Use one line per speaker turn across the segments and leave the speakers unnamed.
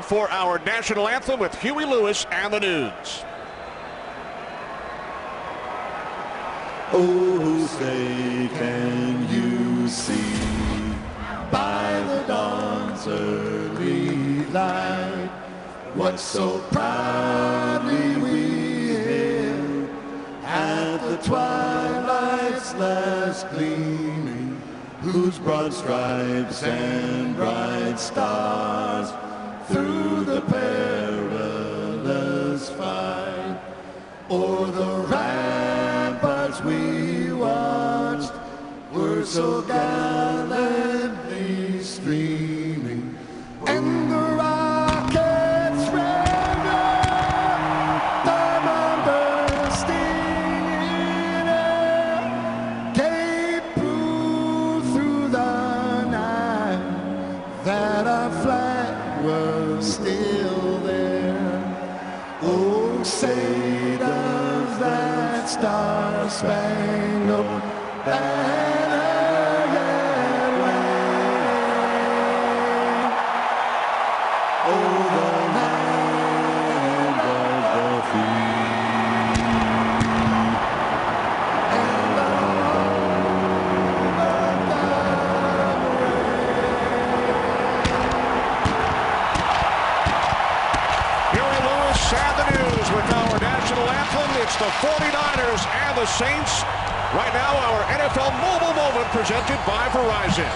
For our national anthem with Huey Lewis and the News.
Oh, say can you see by the dawn's early light what so proudly we hailed at the twilight's last gleaming, whose broad stripes and bright stars through the perilous fight o'er the ramparts we watched were so gallantly streaming, and the rockets revved up, the bombers stinging air gave proof through the night that our flag was still there. Oh, say does that star-spangled banner yet wave over the land of the free and the home of the
Huey Lewis and the News with our national anthem. It's the 49ers and the Saints. Right now, our NFL Mobile Moment presented by Verizon.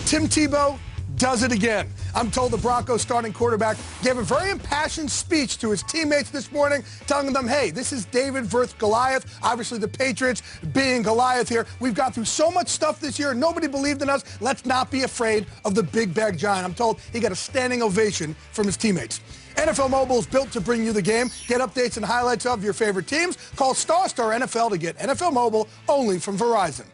Tim Tebow does it again. I'm told the Broncos starting quarterback gave a very impassioned speech to his teammates this morning, telling them, hey, this is David versus Goliath. Obviously, the Patriots being Goliath here. We've gone through so much stuff this year. Nobody believed in us. Let's not be afraid of the big bag giant. I'm told he got a standing ovation from his teammates. NFL Mobile is built to bring you the game. Get updates and highlights of your favorite teams. Call Star NFL to get NFL Mobile only from Verizon.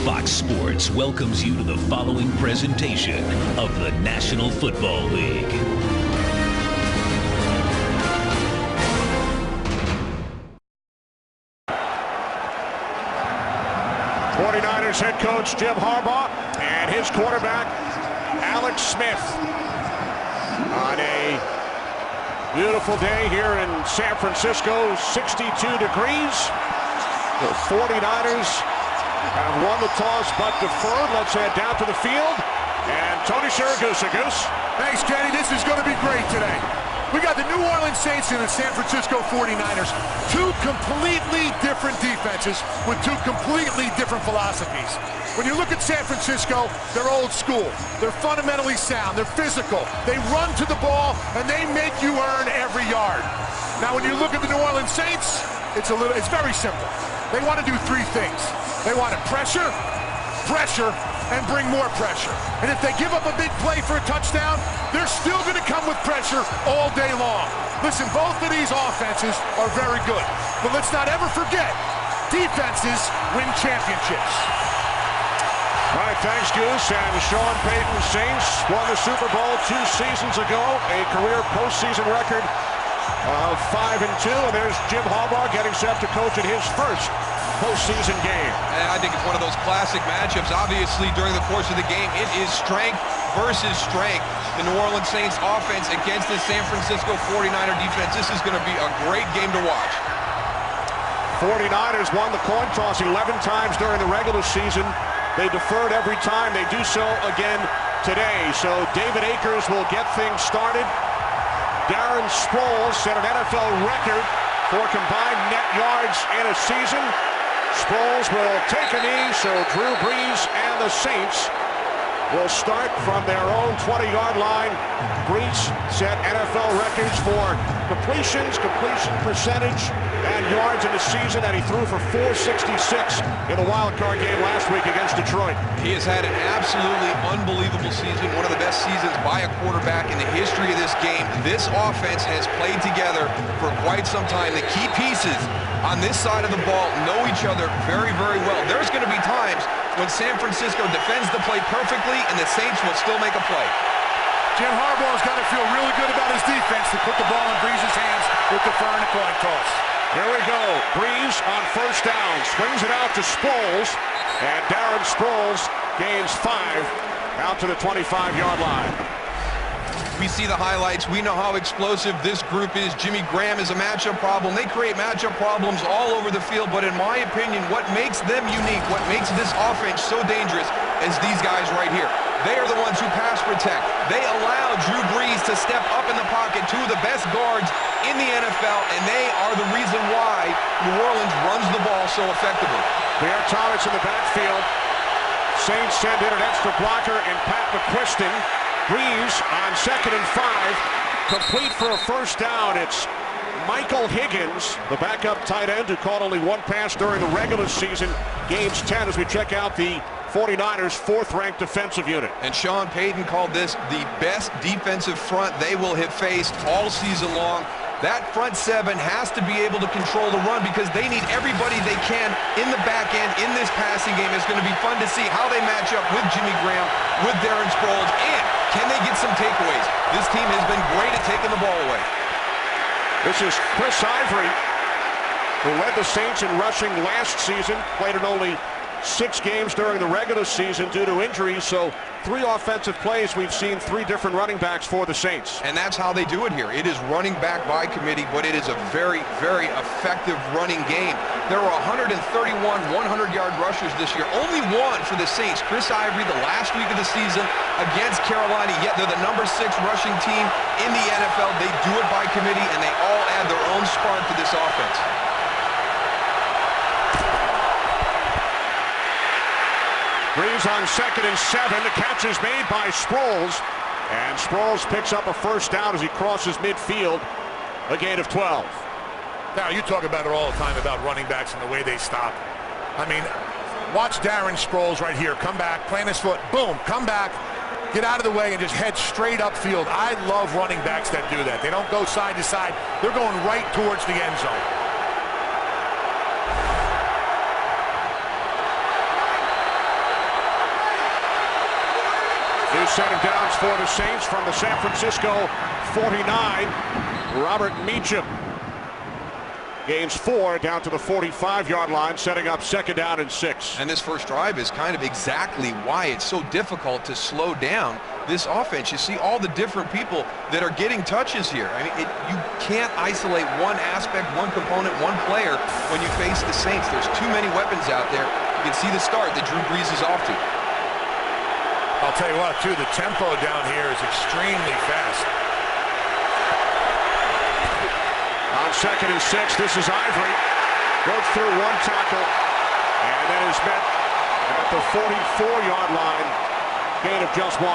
Fox Sports welcomes you to the following presentation of the National Football League.
'49ers head coach Jim Harbaugh and his quarterback Alex Smith on a beautiful day here in San Francisco, 62 degrees. The 49ers have won the toss but deferred. Let's head down to the field. And Tony Siragusa. Goose.
Thanks, Kenny. This is going to be great today. We got the New Orleans Saints and the San Francisco 49ers. Two completely different defenses with two completely different philosophies. When you look at San Francisco, they're old school. They're fundamentally sound. They're physical. They run to the ball, and they make you earn every yard. Now, when you look at the New Orleans Saints, it's very simple. They want to do three things. They want to pressure, and bring more pressure. And if they give up a big play for a touchdown, they're still going to come with pressure all day long. Listen, both of these offenses are very good. But let's not ever forget, defenses win championships.
All right, thanks, Goose. And Sean Payton's Saints won the Super Bowl 2 seasons ago, a career postseason record of 5-2. And there's Jim Harbaugh getting set to coach in his first postseason game.
And I think it's one of those classic matchups. Obviously, during the course of the game, it is strength versus strength. The New Orleans Saints offense against the San Francisco 49er defense. This is going to be a great game to watch.
49ers won the coin toss 11 times during the regular season. They deferred every time. They do so again today. So David Akers will get things started. Darren Sproles set an NFL record for combined net yards in a season. Sproles will take a knee, so Drew Brees and the Saints will start from their own 20-yard line. Brees set NFL records for completion percentage, and yards in the season, and he threw for 466 in the wild card game last week against Detroit.
He has had an absolutely unbelievable season, one of the best seasons by a quarterback in the history of this game. This offense has played together for quite some time. The key pieces on this side of the ball know each other very, very well. There's going to be times when San Francisco defends the play perfectly and the Saints will still make a play.
Jim Harbaugh's got to feel really good about his defense to put the ball in Brees' hands with deferring the coin toss.
Here we go. Breeze on first down. Swings it out to Sproles. And Darren Sproles gains 5 out to the 25-yard line.
We see the highlights. We know how explosive this group is. Jimmy Graham is a matchup problem. They create matchup problems all over the field, but in my opinion, what makes them unique, what makes this offense so dangerous is these guys right here. They are the ones who pass protect. They allow Drew Brees to step up in the pocket, 2 of the best guards in the NFL, and they are the reason why New Orleans runs the ball so effectively.
Bear Thomas in the backfield. Saints send in an extra blocker in Pat McQuiston. Breeze on 2nd and 5, complete for a first down. It's Michael Higgins, the backup tight end, who caught only 1 pass during the regular season. Gains 10 as we check out the 49ers' 4th-ranked defensive unit.
And Sean Payton called this the best defensive front they will have faced all season long. That front 7 has to be able to control the run because they need everybody they can in the back end in this passing game. It's going to be fun to see how they match up with Jimmy Graham, with Darren Sproles, and can they get some takeaways? This team has been great at taking the ball away.
This is Chris Ivory, who led the Saints in rushing last season, played in only 6 games during the regular season due to injuries, so 3 offensive plays. We've seen 3 different running backs for the Saints.
And that's how they do it here. It is running back by committee, but it is a very, very effective running game. There were 131 100-yard rushers this year. Only 1 for the Saints. Chris Ivory, the last week of the season against Carolina, yet they're the #6 rushing team in the NFL. They do it by committee, and they all add their own spark to this offense.
Breeze on 2nd and 7. The catch is made by Sproles. And Sproles picks up a first down as he crosses midfield. A gain of 12.
Now, you talk about it all the time about running backs and the way they stop. I mean, watch Darren Sproles right here. Come back, plant his foot, boom, come back, get out of the way, and just head straight upfield. I love running backs that do that. They don't go side to side. They're going right towards the end zone.
2 set of downs for the Saints from the San Francisco 49. Robert Meacham gains 4 down to the 45-yard line, setting up 2nd down and 6.
And this first drive is kind of exactly why it's so difficult to slow down this offense. You see all the different people that are getting touches here. I mean, you can't isolate one aspect, one component, one player when you face the Saints. There's too many weapons out there. You can see the start that Drew Brees is off to.
I'll tell you what, too, the tempo down here is extremely fast.
On 2nd and 6, this is Ivory. Goes through 1 tackle and then is met at the 44-yard line. Gain of just 1.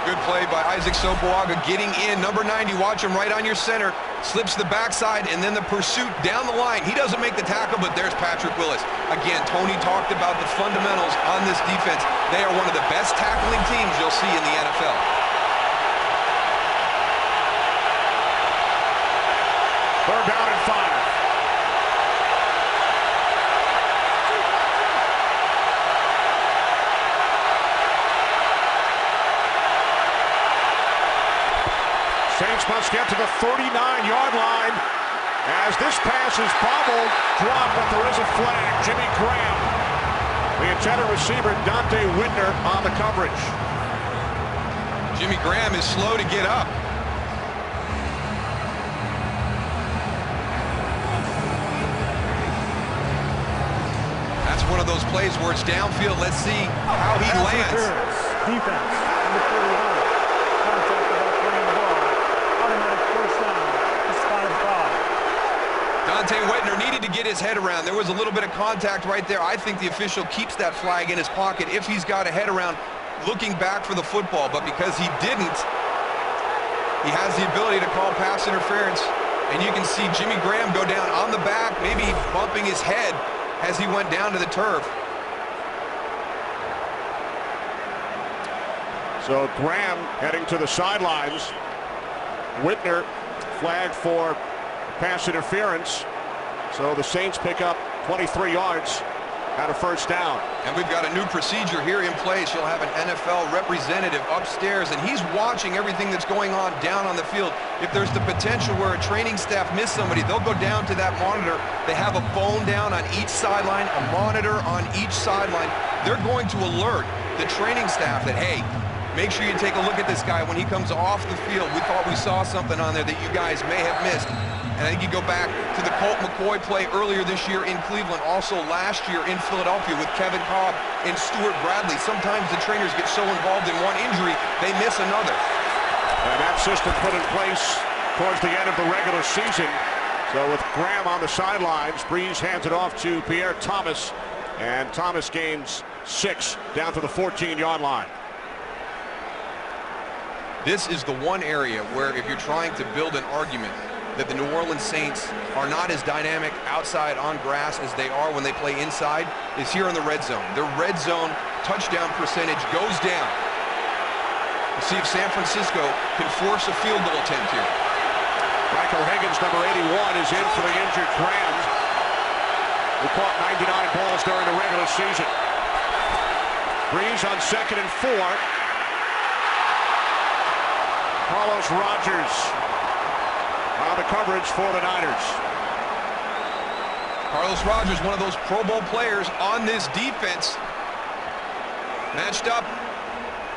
Good play by Isaac Sopoaga getting in. Number 90, watch him right on your center. Slips the backside, and then the pursuit down the line. He doesn't make the tackle, but there's Patrick Willis. Again, Tony talked about the fundamentals on this defense. They are one of the best tackling teams you'll see in the NFL.
Third down and 5. Saints must get to the 39-yard line as this pass is bobbled, dropped, but there is a flag. Jimmy Graham, the intended receiver, Dante Whitner on the coverage.
Jimmy Graham is slow to get up. That's one of those plays where it's downfield. Let's see how he lands.
Defense, number 41. Contact without playing the ball. Automatic first down. It's 5-5.
Dante Whitner needed to get his head around. There was a little bit of contact right there. I think the official keeps that flag in his pocket if he's got a head around looking back for the football. But because he didn't, he has the ability to call pass interference. And you can see Jimmy Graham go down on the back, maybe bumping his head as he went down to the turf.
So Graham heading to the sidelines. Whitner flagged for pass interference. So the Saints pick up 23 yards Got a first down.
And we've got a new procedure here in place. You'll have an NFL representative upstairs, and he's watching everything that's going on down on the field. If there's the potential where a training staff miss somebody, they'll go down to that monitor. They have a phone down on each sideline, a monitor on each sideline. They're going to alert the training staff that, hey, make sure you take a look at this guy when he comes off the field. We thought we saw something on there that you guys may have missed. And I think you go back to the Colt McCoy play earlier this year in Cleveland, also last year in Philadelphia with Kevin Cobb and Stuart Bradley. Sometimes the trainers get so involved in one injury, they miss another.
And that system put in place towards the end of the regular season. So with Graham on the sidelines, Breeze hands it off to Pierre Thomas, and Thomas gains 6 down to the 14-yard line.
This is the one area where if you're trying to build an argument that the New Orleans Saints are not as dynamic outside on grass as they are when they play inside, is here in the red zone. Their red zone touchdown percentage goes down. We'll see if San Francisco can force a field goal attempt here.
Michael Higgins, number 81, is in for the injured Graham, who caught 99 balls during the regular season. Breeze on 2nd and 4. Carlos Rogers on the coverage for the Niners.
Carlos Rogers, one of those Pro Bowl players on this defense. Matched up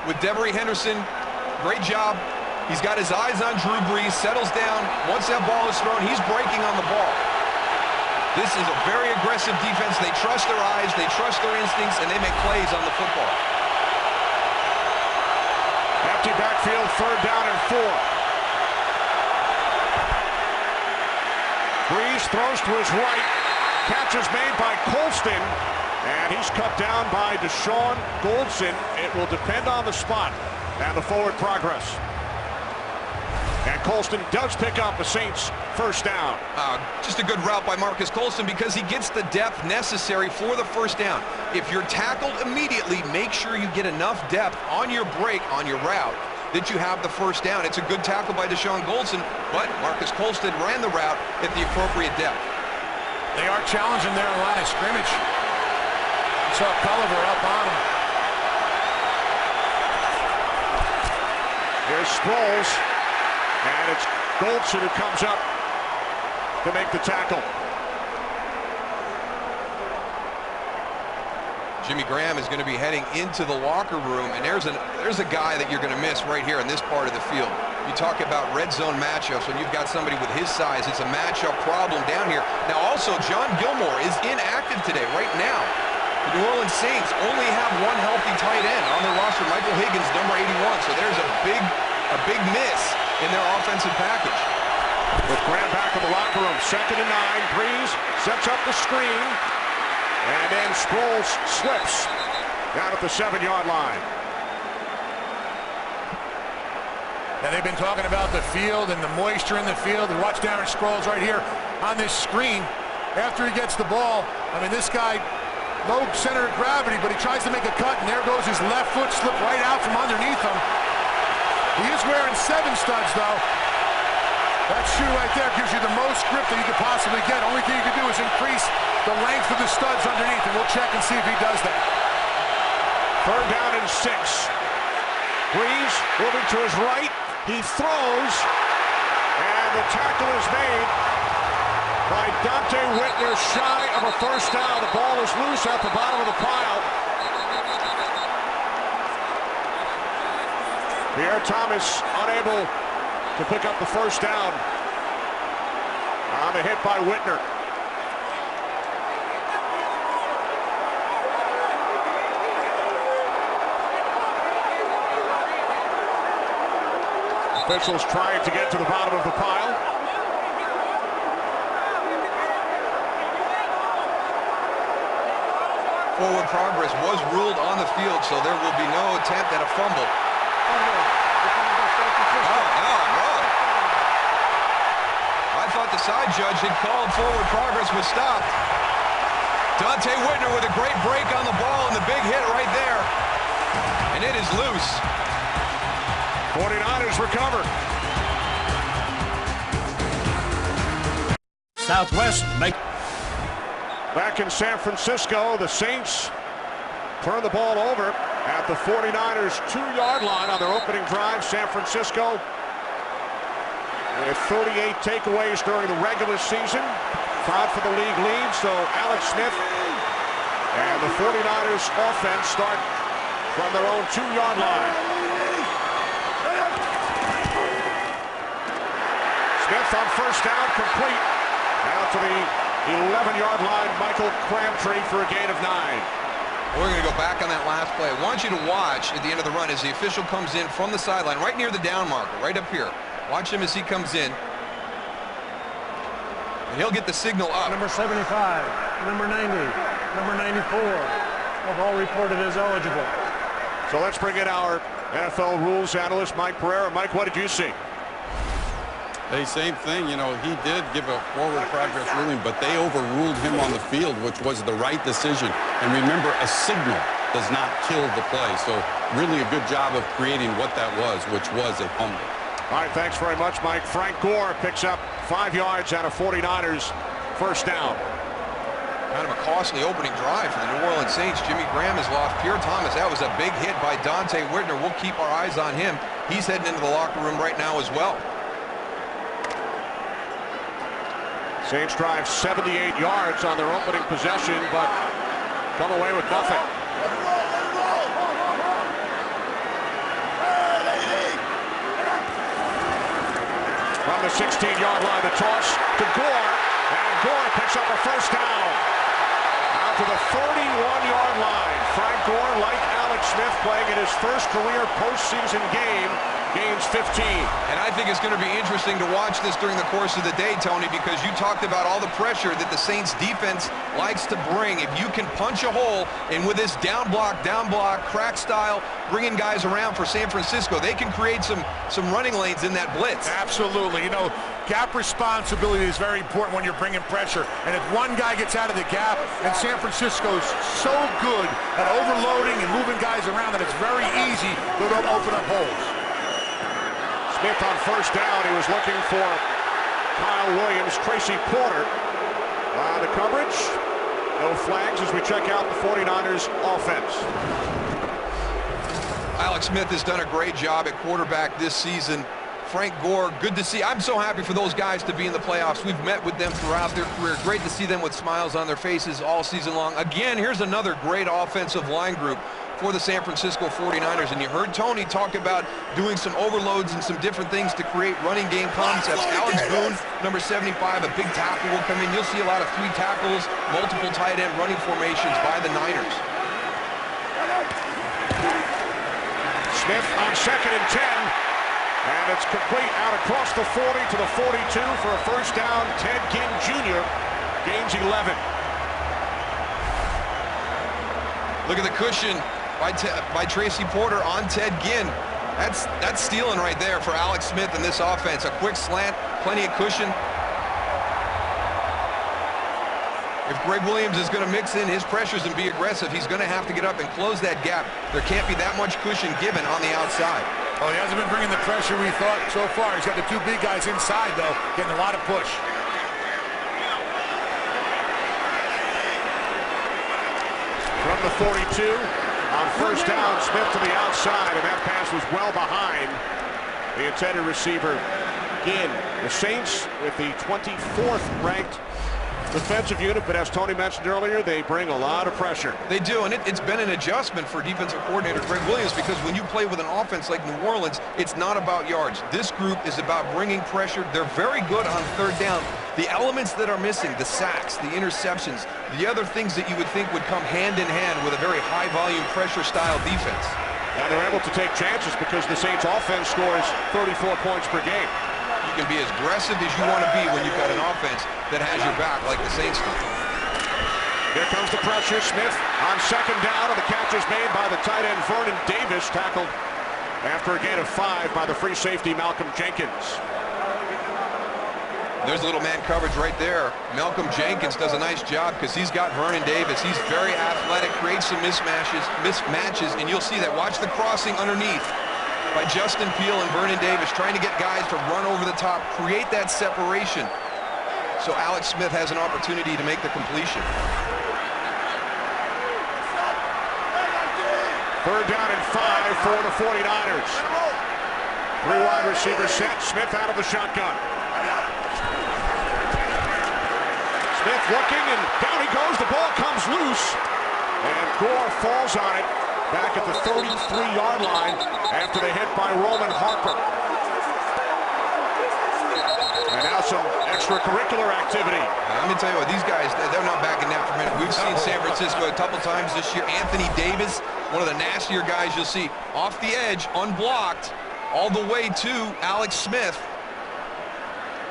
with Devery Henderson. Great job. He's got his eyes on Drew Brees, settles down. Once that ball is thrown, he's breaking on the ball. This is a very aggressive defense. They trust their eyes, they trust their instincts, and they make plays on the football.
Empty backfield, 3rd down and 4. Breeze throws to his right. Catch is made by Colston, and he's cut down by Deshaun Goldson. It will depend on the spot and the forward progress. And Colston does pick up the Saints' first down.
Just a good route by Marcus Colston because he gets the depth necessary for the first down. If you're tackled immediately, make sure you get enough depth on your break, on your route, that you have the first down. It's a good tackle by Deshaun Goldson, but Marcus Colston ran the route at the appropriate depth.
They are challenging their line of scrimmage. You saw Culliver up on him.
Here's Sproles, and it's Goldson who comes up to make the tackle.
Jimmy Graham is going to be heading into the locker room, and there's a guy that you're going to miss right here in this part of the field. You talk about red zone matchups when you've got somebody with his size. It's a matchup problem down here. Now also, John Gilmore is inactive today. Right now, the New Orleans Saints only have one healthy tight end on their roster, Michael Higgins, number 81. So there's a big miss in their offensive package.
With Graham back in the locker room, 2nd and 9. Breeze sets up the screen, and then Sproles slips down at the 7-yard line.
Now they've been talking about the field and the moisture in the field. And watch Darren Sproles right here on this screen. After he gets the ball, I mean, this guy, low center of gravity, but he tries to make a cut, and there goes his left foot, slipped right out from underneath him. He is wearing 7 studs, though. That shoe right there gives you the most grip that you could possibly get. Only thing you can do is increase the length of the studs underneath, and we'll check and see if he does that.
3rd down and 6. Breeze moving to his right. He throws, and the tackle is made by Dante Whitner, shy of a first down. The ball is loose at the bottom of the pile. Pierre Thomas unable to pick up the first down on the hit by Whitner. Officials trying to get to the bottom of the pile.
Forward progress was ruled on the field, so there will be no attempt at a fumble. I thought the side judge had called forward progress was stopped. Dante Whitner with a great break on the ball and the big hit right there. And it is loose.
49ers recover.
Southwest make.
Back in San Francisco, the Saints turn the ball over at the 49ers 2-yard line on their opening drive. San Francisco with 38 takeaways during the regular season, tied for the league lead. So Alex Smith and the 49ers offense start from their own 2-yard line. Smith on first down, complete. Now to the 11-yard line, Michael Crabtree for a gain of 9.
We're going to go back on that last play. I want you to watch at the end of the run as the official comes in from the sideline, right near the down marker, right up here. Watch him as he comes in. And he'll get the signal up.
Number 75, number 90, number 94 have all reported as eligible.
So let's bring in our NFL rules analyst, Mike Pereira. Mike, what did you see?
Hey, same thing. You know, he did give a forward progress ruling, but they overruled him on the field, which was the right decision. And remember, a signal does not kill the play. So really a good job of creating what that was, which was a fumble.
All right, thanks very much, Mike. Frank Gore picks up 5 yards out of 49ers first down.
Kind of a costly opening drive for the New Orleans Saints. Jimmy Graham has lost Pierre Thomas. That was a big hit by Dante Whitner. We'll keep our eyes on him. He's heading into the locker room right now as well.
Saints drive 78 yards on their opening possession, but come away with nothing. From the 16-yard line, the toss to Gore, and Gore picks up a first down. Out to the 31-yard line. Frank Gore, like Alex Smith, playing in his first career postseason game, gains 15.
And I think it's going to be interesting to watch this during the course of the day, Tony, because you talked about all the pressure that the Saints defense likes to bring. If you can punch a hole, and with this down block, crack style, bringing guys around for San Francisco, they can create some running lanes in that blitz.
Absolutely. You know, gap responsibility is very important when you're bringing pressure. And if one guy gets out of the gap, and San Francisco's so good at overloading and moving guys around that it's very easy to open up holes.
Smith on first down. He was looking for Kyle Williams, Tracy Porter. The coverage. No flags as we check out the 49ers offense.
Alex Smith has done a great job at quarterback this season. Frank Gore, good to see. I'm so happy for those guys to be in the playoffs. We've met with them throughout their career. Great to see them with smiles on their faces all season long. Again, here's another great offensive line group for the San Francisco 49ers. And you heard Tony talk about doing some overloads and some different things to create running game concepts. Alex Boone, number 75, a big tackle will come in. You'll see a lot of 3 tackles, multiple tight end running formations by the Niners.
Smith on 2nd and 10. And it's complete out across the 40 to the 42 for a first down. Ted Ginn Jr. gains 11.
Look at the cushion by Tracy Porter on Ted Ginn. That's stealing right there for Alex Smith in this offense. A quick slant, plenty of cushion. If Greg Williams is going to mix in his pressures and be aggressive, he's going to have to get up and close that gap. There can't be that much cushion given on the outside.
Well, he hasn't been bringing the pressure we thought so far. He's got the 2 big guys inside, though, getting a lot of push.
From the 42, on first down, Smith to the outside, and that pass was well behind the intended receiver, Ginn. The Saints with the 24th ranked defensive unit, but as Tony mentioned earlier, they bring a lot of pressure.
They do, and it's been an adjustment for defensive coordinator Greg Williams, because when you play with an offense like New Orleans, it's not about yards. This group is about bringing pressure. They're very good on third down. The elements that are missing, the sacks, the interceptions, the other things that you would think would come hand in hand with a very high-volume pressure-style defense.
And they're able to take chances because the Saints offense scores 34 points per game.
You can be as aggressive as you want to be when you've got an offense that has your back like the Saints do.
Here comes the pressure. Smith on 2nd down, and the catch is made by the tight end Vernon Davis, tackled after a gain of 5 by the free safety Malcolm Jenkins.
There's a little man coverage right there. Malcolm Jenkins does a nice job because he's got Vernon Davis. He's very athletic, creates some mismatches, and you'll see that. Watch the crossing underneath by Justin Peele and Vernon Davis, trying to get guys to run over the top, create that separation. So Alex Smith has an opportunity to make the completion.
Third down and 5 for the 49ers. 3 wide receivers set. Smith out of the shotgun. Smith looking, and down he goes. The ball comes loose, and Gore falls on it back at the 33-yard line after the hit by Roman Harper. And now some extracurricular activity.
Let me tell you what, these guys, they're not backing down for a minute. We've seen San Francisco a couple times this year. Anthony Davis, one of the nastier guys you'll see, off the edge, unblocked, all the way to Alex Smith.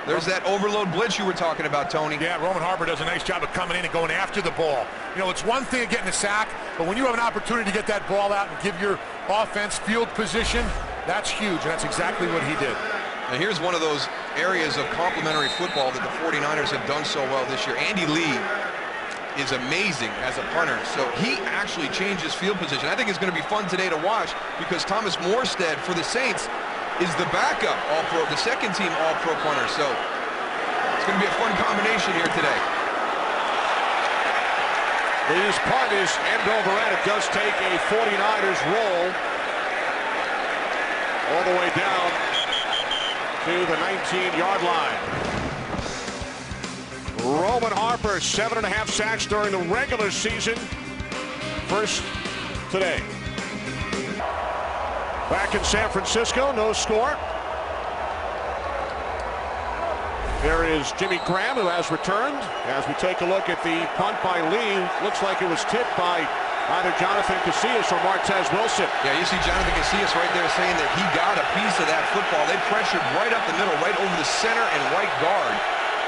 There's that overload blitz you were talking about, Tony.
Yeah, Roman Harper does a nice job of coming in and going after the ball. You know, it's one thing of getting a sack, but when you have an opportunity to get that ball out and give your offense field position, that's huge, and that's exactly what he did.
And here's one of those areas of complementary football that the 49ers have done so well this year. Andy Lee is amazing as a punter, so he actually changed his field position. I think it's going to be fun today to watch because Thomas Morstead for the Saints is the backup All-Pro, the second-team All-Pro punter. So it's going to be a fun combination here today.
Lee's punt is end over end. It does take a 49ers roll all the way down to the 19-yard line. Roman Harper, 7.5 sacks during the regular season. First today. Back in San Francisco, no score. There is Jimmy Graham, who has returned. As we take a look at the punt by Lee, looks like it was tipped by either Jonathan Casillas or Martez Wilson.
Yeah, you see Jonathan Casillas right there saying that he got a piece of that football. They pressured right up the middle, right over the center and right guard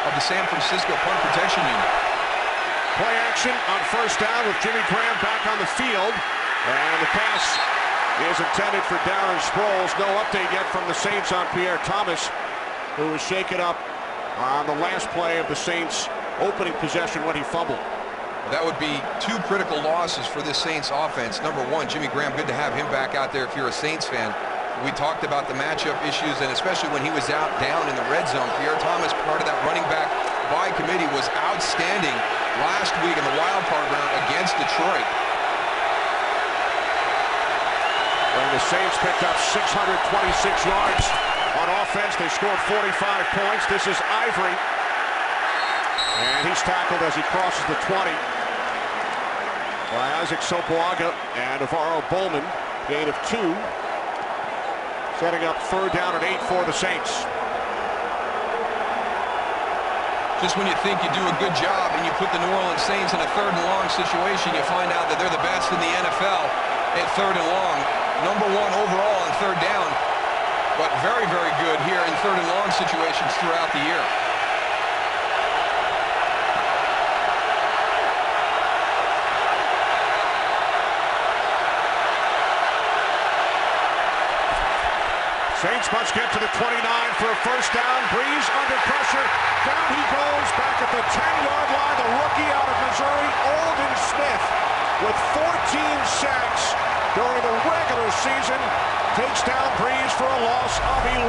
of the San Francisco punt protection unit.
Play action on first down with Jimmy Graham back on the field. And the pass is intended for Darren Sproles. No update yet from the Saints on Pierre Thomas, who was shaken up on the last play of the Saints' opening possession when he fumbled.
That would be 2 critical losses for this Saints offense. Number 1, Jimmy Graham, good to have him back out there if you're a Saints fan. We talked about the matchup issues, and especially when he was out down in the red zone. Pierre Thomas, part of that running back by committee, was outstanding last week in the wild card round against Detroit.
When the Saints picked up 626 yards on offense, they scored 45 points. This is Ivory. And he's tackled as he crosses the 20 by Isaac Sopoaga and Navarro Bowman. Gain of 2. Setting up third down and 8 for the Saints.
Just when you think you do a good job and you put the New Orleans Saints in a third and long situation, you find out that they're the best in the NFL at third and long. Number 1 overall in third down, but very, very good here in third and long situations throughout the year.
Saints must get to the 29 for a first down. Breeze under pressure. Down he goes back at the 10-yard line. The rookie out of Missouri, Aldon Smith, with 14 sacks during the regular season, takes down Breeze for a loss of 11.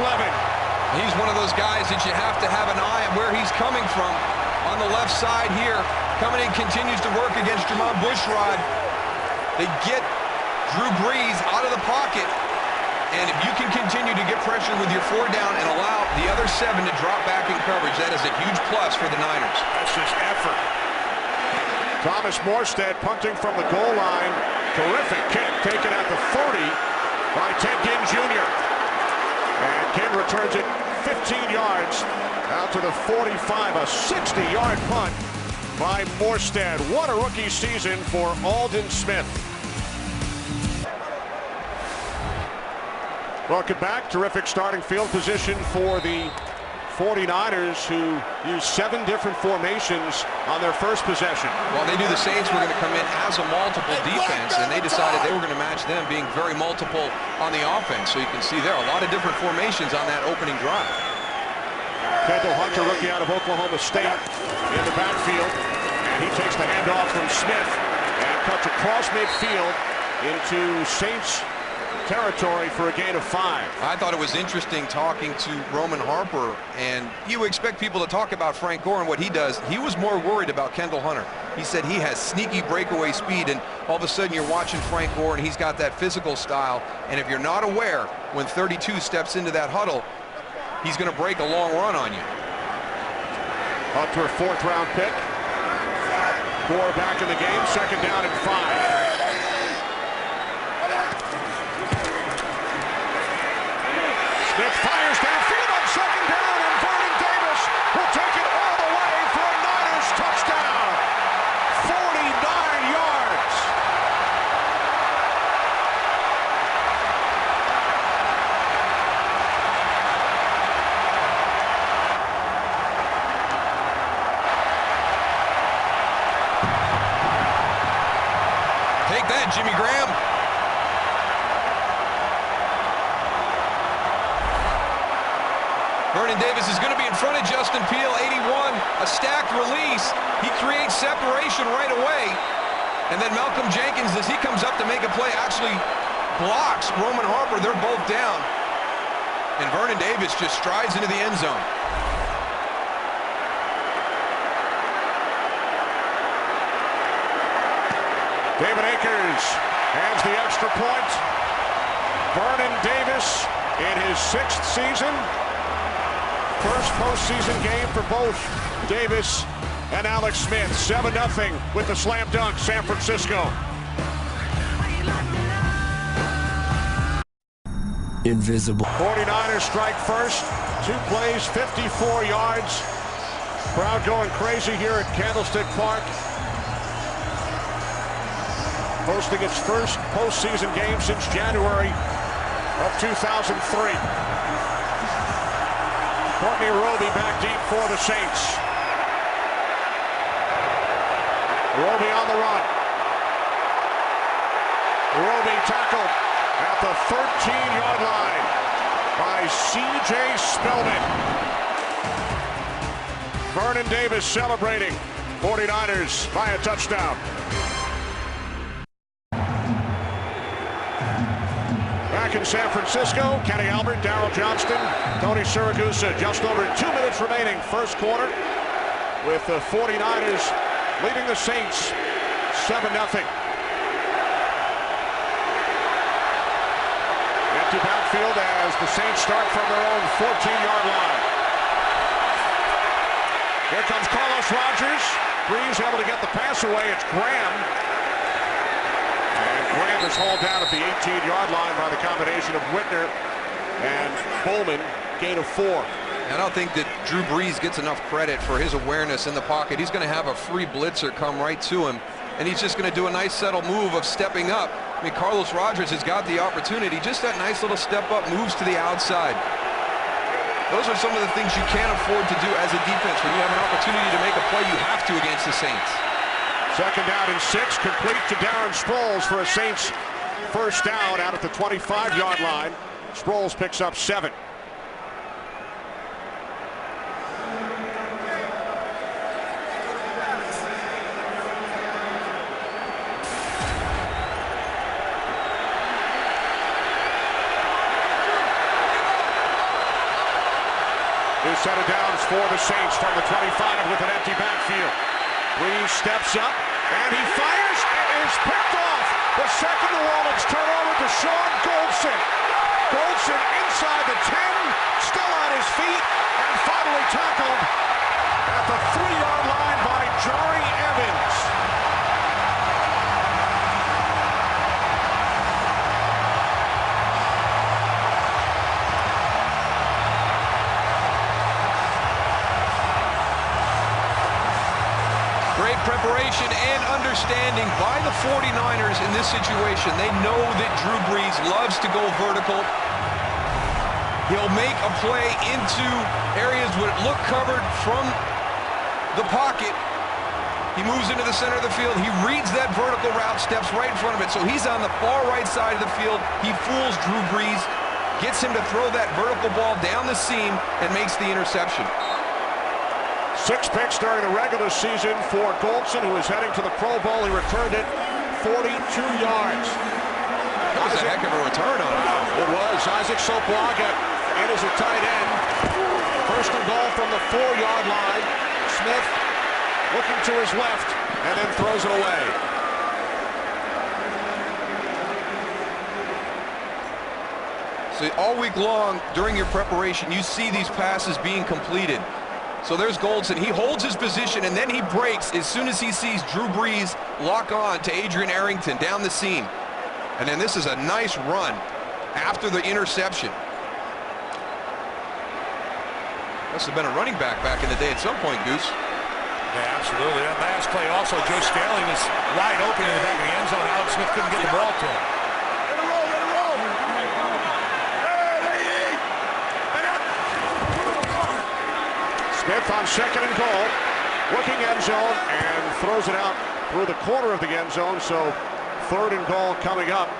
He's one of those guys that you have to have an eye on where he's coming from. On the left side here, coming in, continues to work against Jermon Bushrod. They get Drew Brees out of the pocket. And if you can continue to get pressure with your 4 down and allow the other 7 to drop back in coverage, that is a huge plus for the Niners.
That's just effort. Thomas Morstead punting from the goal line. Terrific kick taken at the 30 by Ted Ginn Jr. And Ginn returns it 15 yards out to the 45. A 60-yard punt by Morstead. What a rookie season for Aldon Smith. Welcome back. Terrific starting field position for the 49ers, who used 7 different formations on their first possession.
Well, they knew the Saints were going to come in as a multiple defense, and they decided they were going to match them being very multiple on the offense. So you can see there a lot of different formations on that opening drive.
Kendall Hunter, rookie out of Oklahoma State, in the backfield, and he takes the handoff from Smith and cuts across midfield into Saints territory for a gain of 5.
I thought it was interesting talking to Roman Harper, and you expect people to talk about Frank Gore and what he does. He was more worried about Kendall Hunter. He said he has sneaky breakaway speed, and all of a sudden you're watching Frank Gore and he's got that physical style, and if you're not aware, when 32 steps into that huddle, he's going to break a long run on you.
Hunter, 4th round pick. Gore back in the game, 2nd down and 5. Smith fires downfield on 2nd down, and Vernon Davis will take it all the way for a Niners touchdown. 49 yards.
Take that, Jimmy Graham. Vernon Davis is going to be in front of Justin Peele, 81, a stacked release. He creates separation right away. And then Malcolm Jenkins, as he comes up to make a play, actually blocks Roman Harper. They're both down. And Vernon Davis just strides into the end zone.
David Akers has the extra point. Vernon Davis in his 6th season. First postseason game for both Davis and Alex Smith. 7-0 with the slam dunk, San Francisco.
Invisible.
49ers strike first. 2 plays, 54 yards. Crowd going crazy here at Candlestick Park. Hosting its first postseason game since January of 2003. Courtney Roby back deep for the Saints. Roby on the run. Roby tackled at the 13-yard line by C.J. Spellman. Vernon Davis celebrating. 49ers by a touchdown. Back in San Francisco, Kenny Albert, Darryl Johnston, Tony Siragusa. Just over 2 minutes remaining, first quarter, with the 49ers leading the Saints 7-0. Empty backfield as the Saints start from their own 14-yard line. Here comes Carlos Rogers. Breeze able to get the pass away. It's Graham. Graham is hauled down at the 18-yard line by the combination of Whitner and Bowman, gain of 4.
I don't think that Drew Brees gets enough credit for his awareness in the pocket. He's going to have a free blitzer come right to him, and he's just going to do a nice settle move of stepping up. I mean, Carlos Rogers has got the opportunity, just that nice little step-up moves to the outside. Those are some of the things you can't afford to do as a defense. When you have an opportunity to make a play, you have to against the Saints.
2nd down and 6, complete to Darren Sproles for a Saints first down out at the 25-yard line. Sproles picks up 7. New set of downs for the Saints from the 25 with an empty backfield. Brees steps up, and he fires. It is picked off. The second New Orleans turnover to Sean Goldson. Goldson inside the 10, still on his feet, and finally tackled at the 3-yard line by Jari Evans.
Great preparation and understanding by the 49ers in this situation. They know that Drew Brees loves to go vertical. He'll make a play into areas where it look covered from the pocket. He moves into the center of the field. He reads that vertical route, steps right in front of it. So he's on the far right side of the field. He fools Drew Brees, gets him to throw that vertical ball down the seam, and makes the interception.
6 picks during the regular season for Goldson, who is heading to the Pro Bowl. He returned it 42 yards.
That was a heck of a return on that.
It was. Isaac Soplaga in as a tight end. First and goal from the 4-yard line. Smith looking to his left and then throws it away.
So all week long during your preparation, you see these passes being completed. So there's Goldson. He holds his position and then he breaks as soon as he sees Drew Brees lock on to Adrian Arrington down the seam. And then this is a nice run after the interception. Must have been a running back in the day at some point, Goose.
Yeah, absolutely. That last play also, Joe Staley was wide open in the back of the end zone. Alex Smith couldn't get the ball to him.
Smith on second and goal, looking end zone and throws it out through the corner of the end zone. So third and goal coming up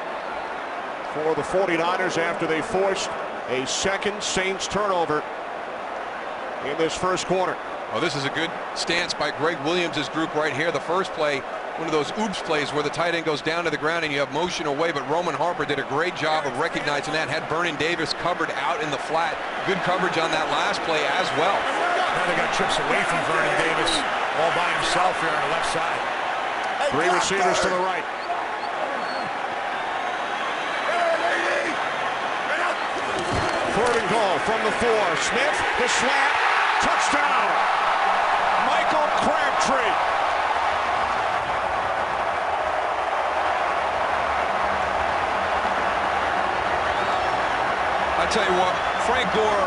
for the 49ers after they forced a second Saints turnover in this first quarter.
Oh, this is a good stance by Greg Williams' group right here. The first play, one of those oops plays where the tight end goes down to the ground and you have motion away, but Roman Harper did a great job of recognizing that, had Vernon Davis covered out in the flat. Good coverage on that last play as well.
Now they got trips away from Vernon Davis, all by himself here on the left side.
Three receivers to the right. Third and goal from the 4. Smith, the slant, touchdown. Michael Crabtree.
I tell you what, Frank Gore,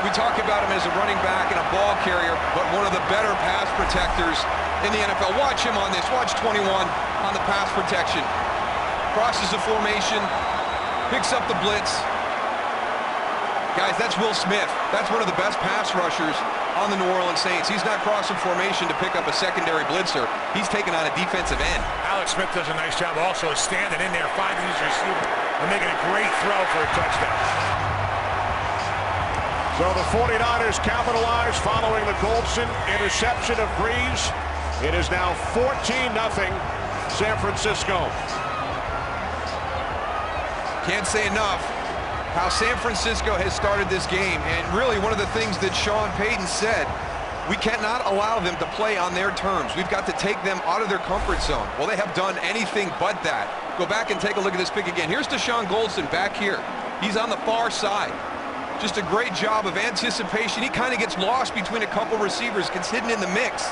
we talk about him as a running back and a ball carrier, but one of the better pass protectors in the NFL. Watch him on this. Watch 21 on the pass protection. Crosses the formation, picks up the blitz. Guys, that's Will Smith. That's one of the best pass rushers on the New Orleans Saints. He's not crossing formation to pick up a secondary blitzer. He's taking on a defensive end.
Alex Smith does a nice job also of standing in there, finding his receiver, and making a great throw for a touchdown.
So the 49ers capitalize following the Goldson interception of Brees. It is now 14-0 San Francisco.
Can't say enough how San Francisco has started this game, and really one of the things that Sean Payton said, we cannot allow them to play on their terms. We've got to take them out of their comfort zone. Well, they have done anything but that. Go back and take a look at this pick again. Here's Deshaun Goldson back here. He's on the far side. Just a great job of anticipation. He kind of gets lost between a couple receivers, gets hidden in the mix.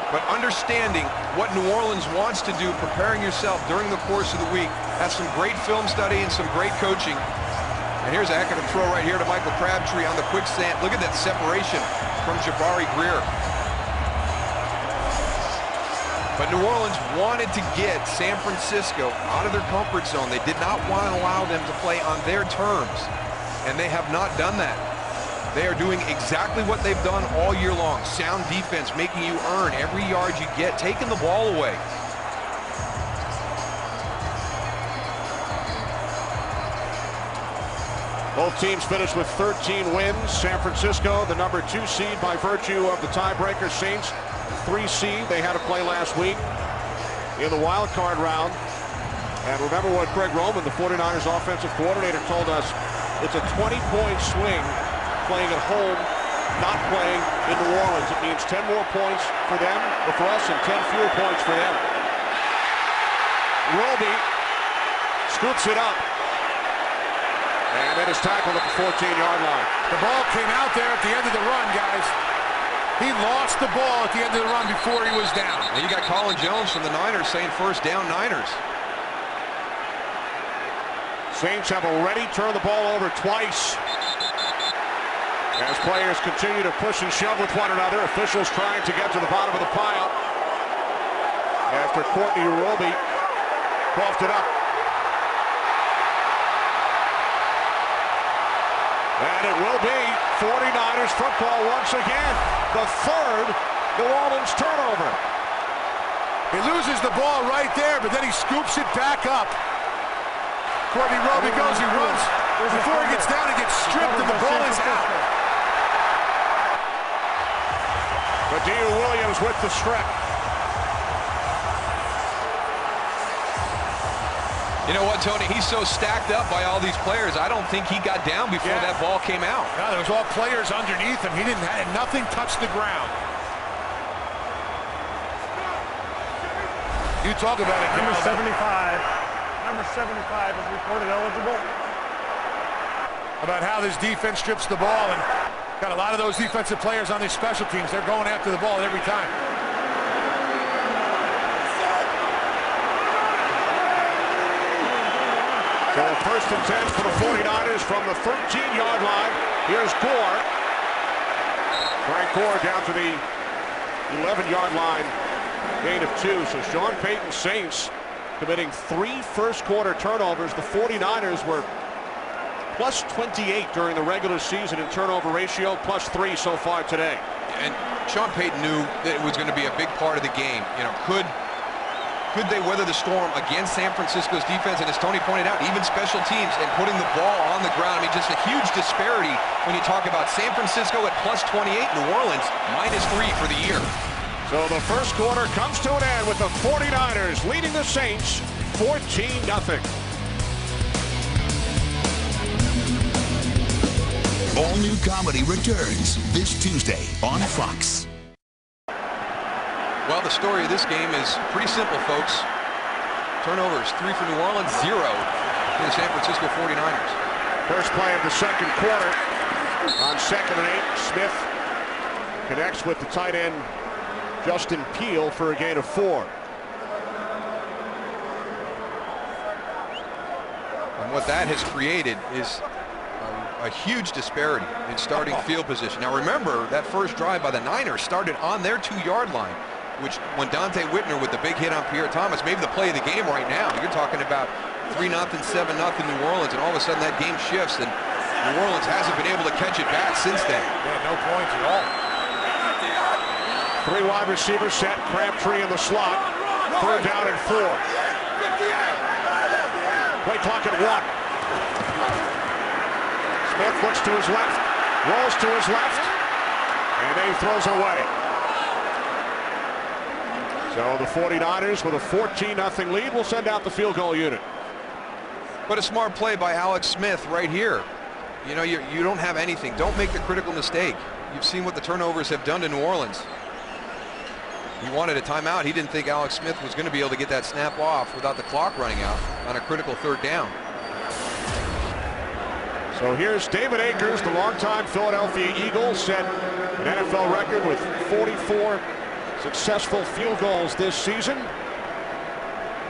But understanding what New Orleans wants to do, preparing yourself during the course of the week, that's some great film study and some great coaching. And here's a heck of a throw right here to Michael Crabtree on the quicksand. Look at that separation from Jabari Greer. But New Orleans wanted to get San Francisco out of their comfort zone. They did not want to allow them to play on their terms, and they have not done that. They are doing exactly what they've done all year long. Sound defense, making you earn every yard you get, taking the ball away.
Both teams finished with 13 wins. San Francisco, the number 2 seed by virtue of the tiebreaker. Saints, 3 seed. They had to play last week in the wild card round. And remember what Greg Roman, the 49ers offensive coordinator, told us. It's a 20-point swing playing at home, not playing in New Orleans. It means 10 more points for them, or for us, and 10 fewer points for them. Roby scoops it up. And then is tackled at the 14-yard line.
The ball came out there at the end of the run, guys. He lost the ball at the end of the run before he was down.
And you got Colin Jones from the Niners saying first down Niners.
Saints have already turned the ball over twice. As players continue to push and shove with one another, officials trying to get to the bottom of the pile after Courtney Roby coughed it up. And it will be 49ers football once again. The third New Orleans turnover.
He loses the ball right there, but then he scoops it back up. Courtney Roby goes, he runs. Before he gets down, he gets stripped, and the ball is out.
Adia Williams with the strip.
You know what, Tony? He's so stacked up by all these players. I don't think he got down before that ball came out.
No, there was all players underneath him. He didn't have nothing touched the ground. You talk about it.
Number 75. Number 75 is reported eligible.
About how this defense strips the ball, and got a lot of those defensive players on these special teams. They're going after the ball every time.
So first and 10 for the 49ers from the 13-yard line. Here's Gore. Frank Gore down to the 11-yard line. Gain of 2. So Sean Payton's Saints committing 3 first-quarter turnovers. The 49ers were plus 28 during the regular season in turnover ratio, plus 3 so far today.
And Sean Payton knew that it was going to be a big part of the game. You know, could they weather the storm against San Francisco's defense? And as Tony pointed out, even special teams and putting the ball on the ground. I mean, just a huge disparity when you talk about San Francisco at plus 28, New Orleans minus 3 for the year.
So the first quarter comes to an end with the 49ers leading the Saints 14-0.
All New Comedy returns this Tuesday on Fox.
Well, the story of this game is pretty simple, folks. Turnovers, 3 for New Orleans, 0 for the San Francisco 49ers.
First play of the second quarter on 2nd and 8. Smith connects with the tight end Justin Peele for a gain of 4.
And what that has created is a huge disparity in starting field position. Now remember, that first drive by the Niners started on their 2-yard line, which when Dante Whitner with the big hit on Pierre Thomas, maybe the play of the game right now. You're talking about 3-0, 7-0 New Orleans, and all of a sudden that game shifts, and New Orleans hasn't been able to catch it back since then.
Yeah, no points at all.
3 wide receivers set, Crabtree in the slot. 3rd down and 4. Play clock at 1. Smith looks to his left, rolls to his left, and then he throws away. So the 49ers with a 14-0 lead will send out the field goal unit.
But a smart play by Alex Smith right here. You know, you don't have anything. Don't make the critical mistake. You've seen what the turnovers have done to New Orleans. He wanted a timeout. He didn't think Alex Smith was going to be able to get that snap off without the clock running out on a critical 3rd down.
So here's David Akers, the longtime Philadelphia Eagle, set an NFL record with 44 successful field goals this season.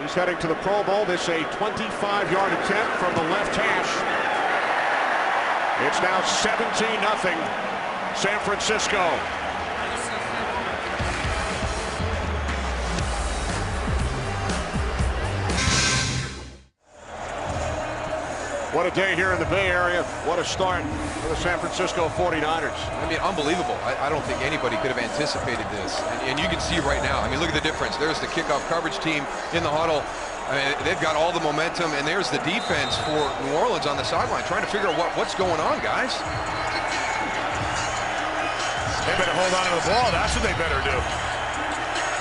He's heading to the Pro Bowl. This a 25-yard attempt from the left hash. It's now 17-0 San Francisco. What a day here in the Bay Area. What a start for the San Francisco 49ers.
I mean, unbelievable. I don't think anybody could have anticipated this. And you can see right now, I mean, look at the difference. There's the kickoff coverage team in the huddle. I mean, they've got all the momentum, and there's the defense for New Orleans on the sideline trying to figure out what's going on, guys.
They better hold on to the ball. That's what they better do.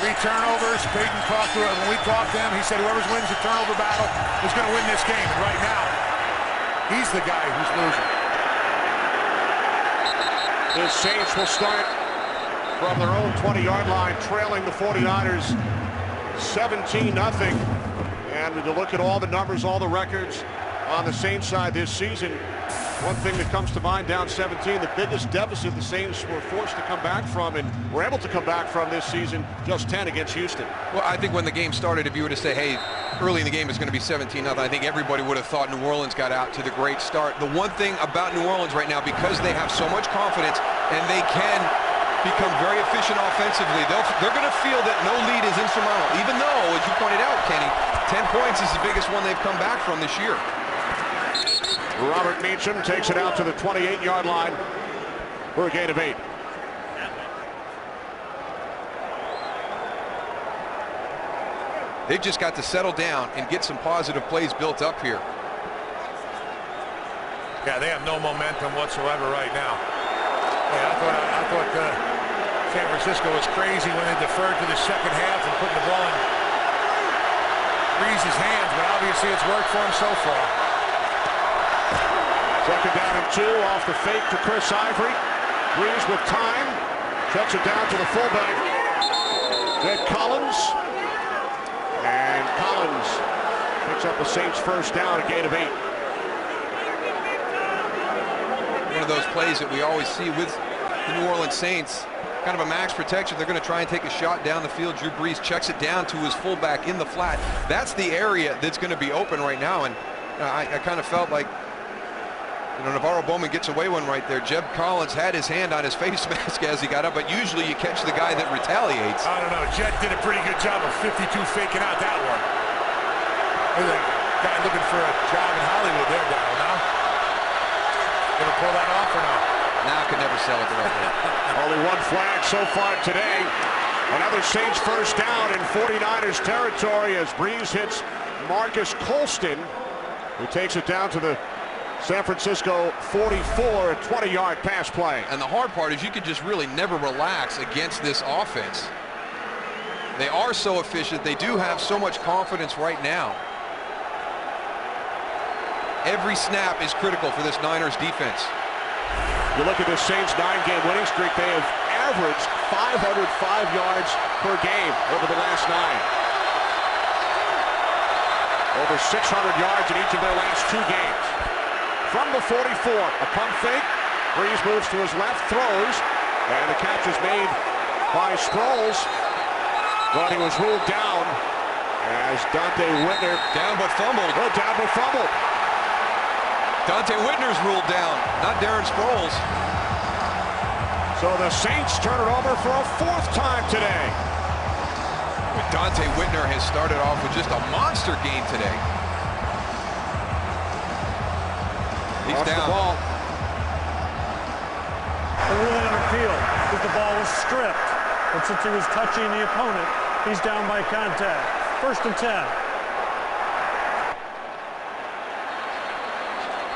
3 turnovers. Peyton talked to him. When we talked to him, he said whoever wins the turnover battle is going to win this game. And right now, he's the guy who's losing.
The Saints will start from their own 20-yard line, trailing the 49ers 17-0. And to look at all the numbers, all the records on the Saints side this season, one thing that comes to mind, down 17, the biggest deficit the Saints were forced to come back from, and were able to come back from this season, just 10 against Houston.
Well, I think when the game started, if you were to say, hey, early in the game it's going to be 17-0, I think everybody would have thought New Orleans got out to the great start. The one thing about New Orleans right now, because they have so much confidence and they can become very efficient offensively, they're going to feel that no lead is insurmountable, even though, as you pointed out, Kenny, 10 points is the biggest one they've come back from this year.
Robert Meacham takes it out to the 28-yard line for a gain of 8.
They've just got to settle down and get some positive plays built up here.
Yeah, they have no momentum whatsoever right now. Yeah, I thought San Francisco was crazy when they deferred to the second half and putting the ball Breeze's hands, but obviously it's worked for him so far.
Second down and 2 off the fake to Chris Ivory. Breeze with time. Checks it down to the fullback, Ed Collins. And Collins picks up the Saints first down, a gain of 8.
One of those plays that we always see with the New Orleans Saints. Kind of a max protection. They're going to try and take a shot down the field. Drew Brees checks it down to his fullback in the flat. That's the area that's going to be open right now. And I kind of felt like, you know, Navarro Bowman gets away one right there. Jeb Collins had his hand on his face mask as he got up, but usually you catch the guy that retaliates.
I don't know. Jed did a pretty good job of 52 faking out that one. Look at that guy looking for a job in Hollywood there, Darryl, now. Gonna pull that off or no?
Nah, I could never sell it to that.
Only one flag so far today. Another Saints first down in 49ers territory as Breeze hits Marcus Colston, who takes it down to the San Francisco 44, a 20-yard pass play.
And the hard part is you could just really never relax against this offense. They are so efficient. They do have so much confidence right now. Every snap is critical for this Niners defense.
You look at the Saints' 9-game winning streak, they have averaged 505 yards per game over the last 9. Over 600 yards in each of their last 2 games. From the 44, a pump fake. Breeze moves to his left, throws, and the catch is made by Sproles. But he was ruled down as Dante Whitner.
Down but fumbled.
Oh, down but fumbled.
Dante Whitner's ruled down, not Darren Sproles.
So the Saints turn it over for a 4th time today.
Dante Whitner has started off with just a monster game today. He's
off
down.
The ball.
The ruling on the field is the ball was stripped, but since he was touching the opponent, he's down by contact. 1st and 10.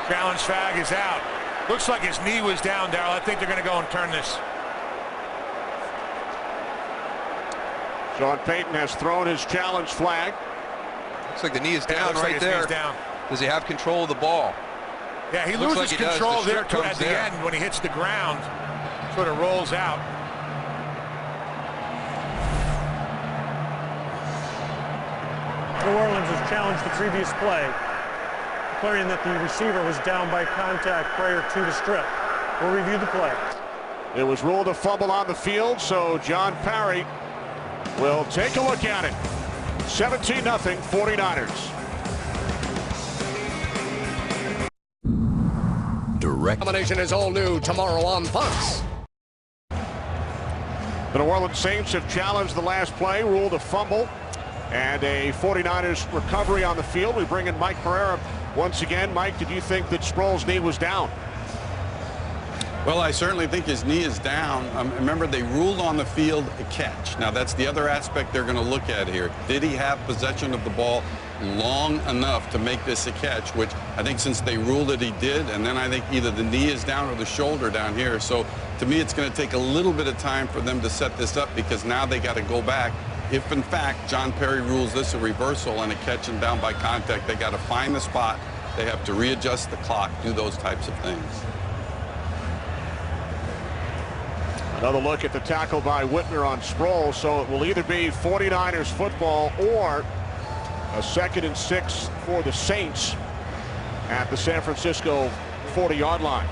Challenge flag is out. Looks like his knee was down, Darryl. I think they're going to go and turn this.
Sean Payton has thrown his challenge flag.
Looks like the knee is down
right
like there.
Down.
Does he have control of the ball?
Yeah, he
looks
loses
like he
control there
too
at the end when he hits the ground. Sort of rolls out.
New Orleans has challenged the previous play, declaring that the receiver was down by contact prior to the strip. We'll review the play.
It was ruled a fumble on the field, so John Parry will take a look at it. 17-0, 49ers.
Direct combination is all new tomorrow on Fox.
The New Orleans Saints have challenged the last play, ruled a fumble, and a 49ers recovery on the field. We bring in Mike Pereira once again. Mike, did you think that Sproles' knee was down?
Well, I certainly think his knee is down. Remember, they ruled on the field a catch. Now, that's the other aspect they're going to look at here. Did he have possession of the ball long enough to make this a catch, which I think since they ruled it, he did. And then I think either the knee is down or the shoulder down here. So to me, it's going to take a little bit of time for them to set this up because now they got to go back. If, in fact, John Parry rules this a reversal and a catch and down by contact, they got to find the spot. They have to readjust the clock, do those types of things.
Another look at the tackle by Whitner on Sproles. So it will either be 49ers football or a 2nd and 6 for the Saints at the San Francisco 40-yard line.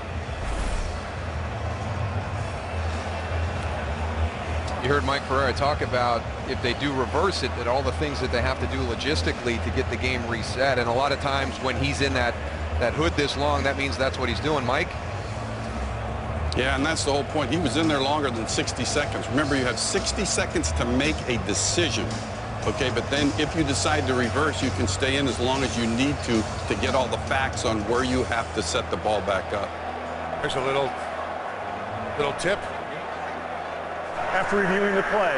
You heard Mike Pereira talk about if they do reverse it, that all the things that they have to do logistically to get the game reset. And a lot of times when he's in that hood this long, that means that's what he's doing. Mike?
Yeah, and that's the whole point. He was in there longer than 60 seconds. Remember, you have 60 seconds to make a decision. Okay, but then if you decide to reverse, you can stay in as long as you need to get all the facts on where you have to set the ball back up.
There's a little tip.
After reviewing the play,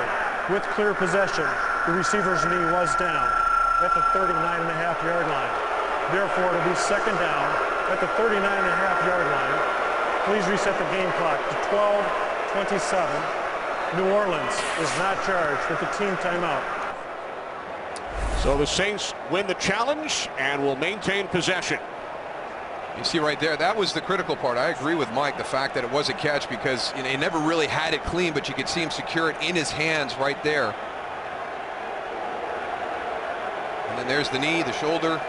with clear possession, the receiver's knee was down at the 39.5-yard line. Therefore, it'll be 2nd down at the 39.5-yard line. Please reset the game clock to 12:27. New Orleans is not charged with the team timeout.
So the Saints win the challenge and will maintain possession.
You see right there, that was the critical part. I agree with Mike, the fact that it was a catch, because he never really had it clean, but you could see him secure it in his hands right there. And then there's the knee, the shoulder.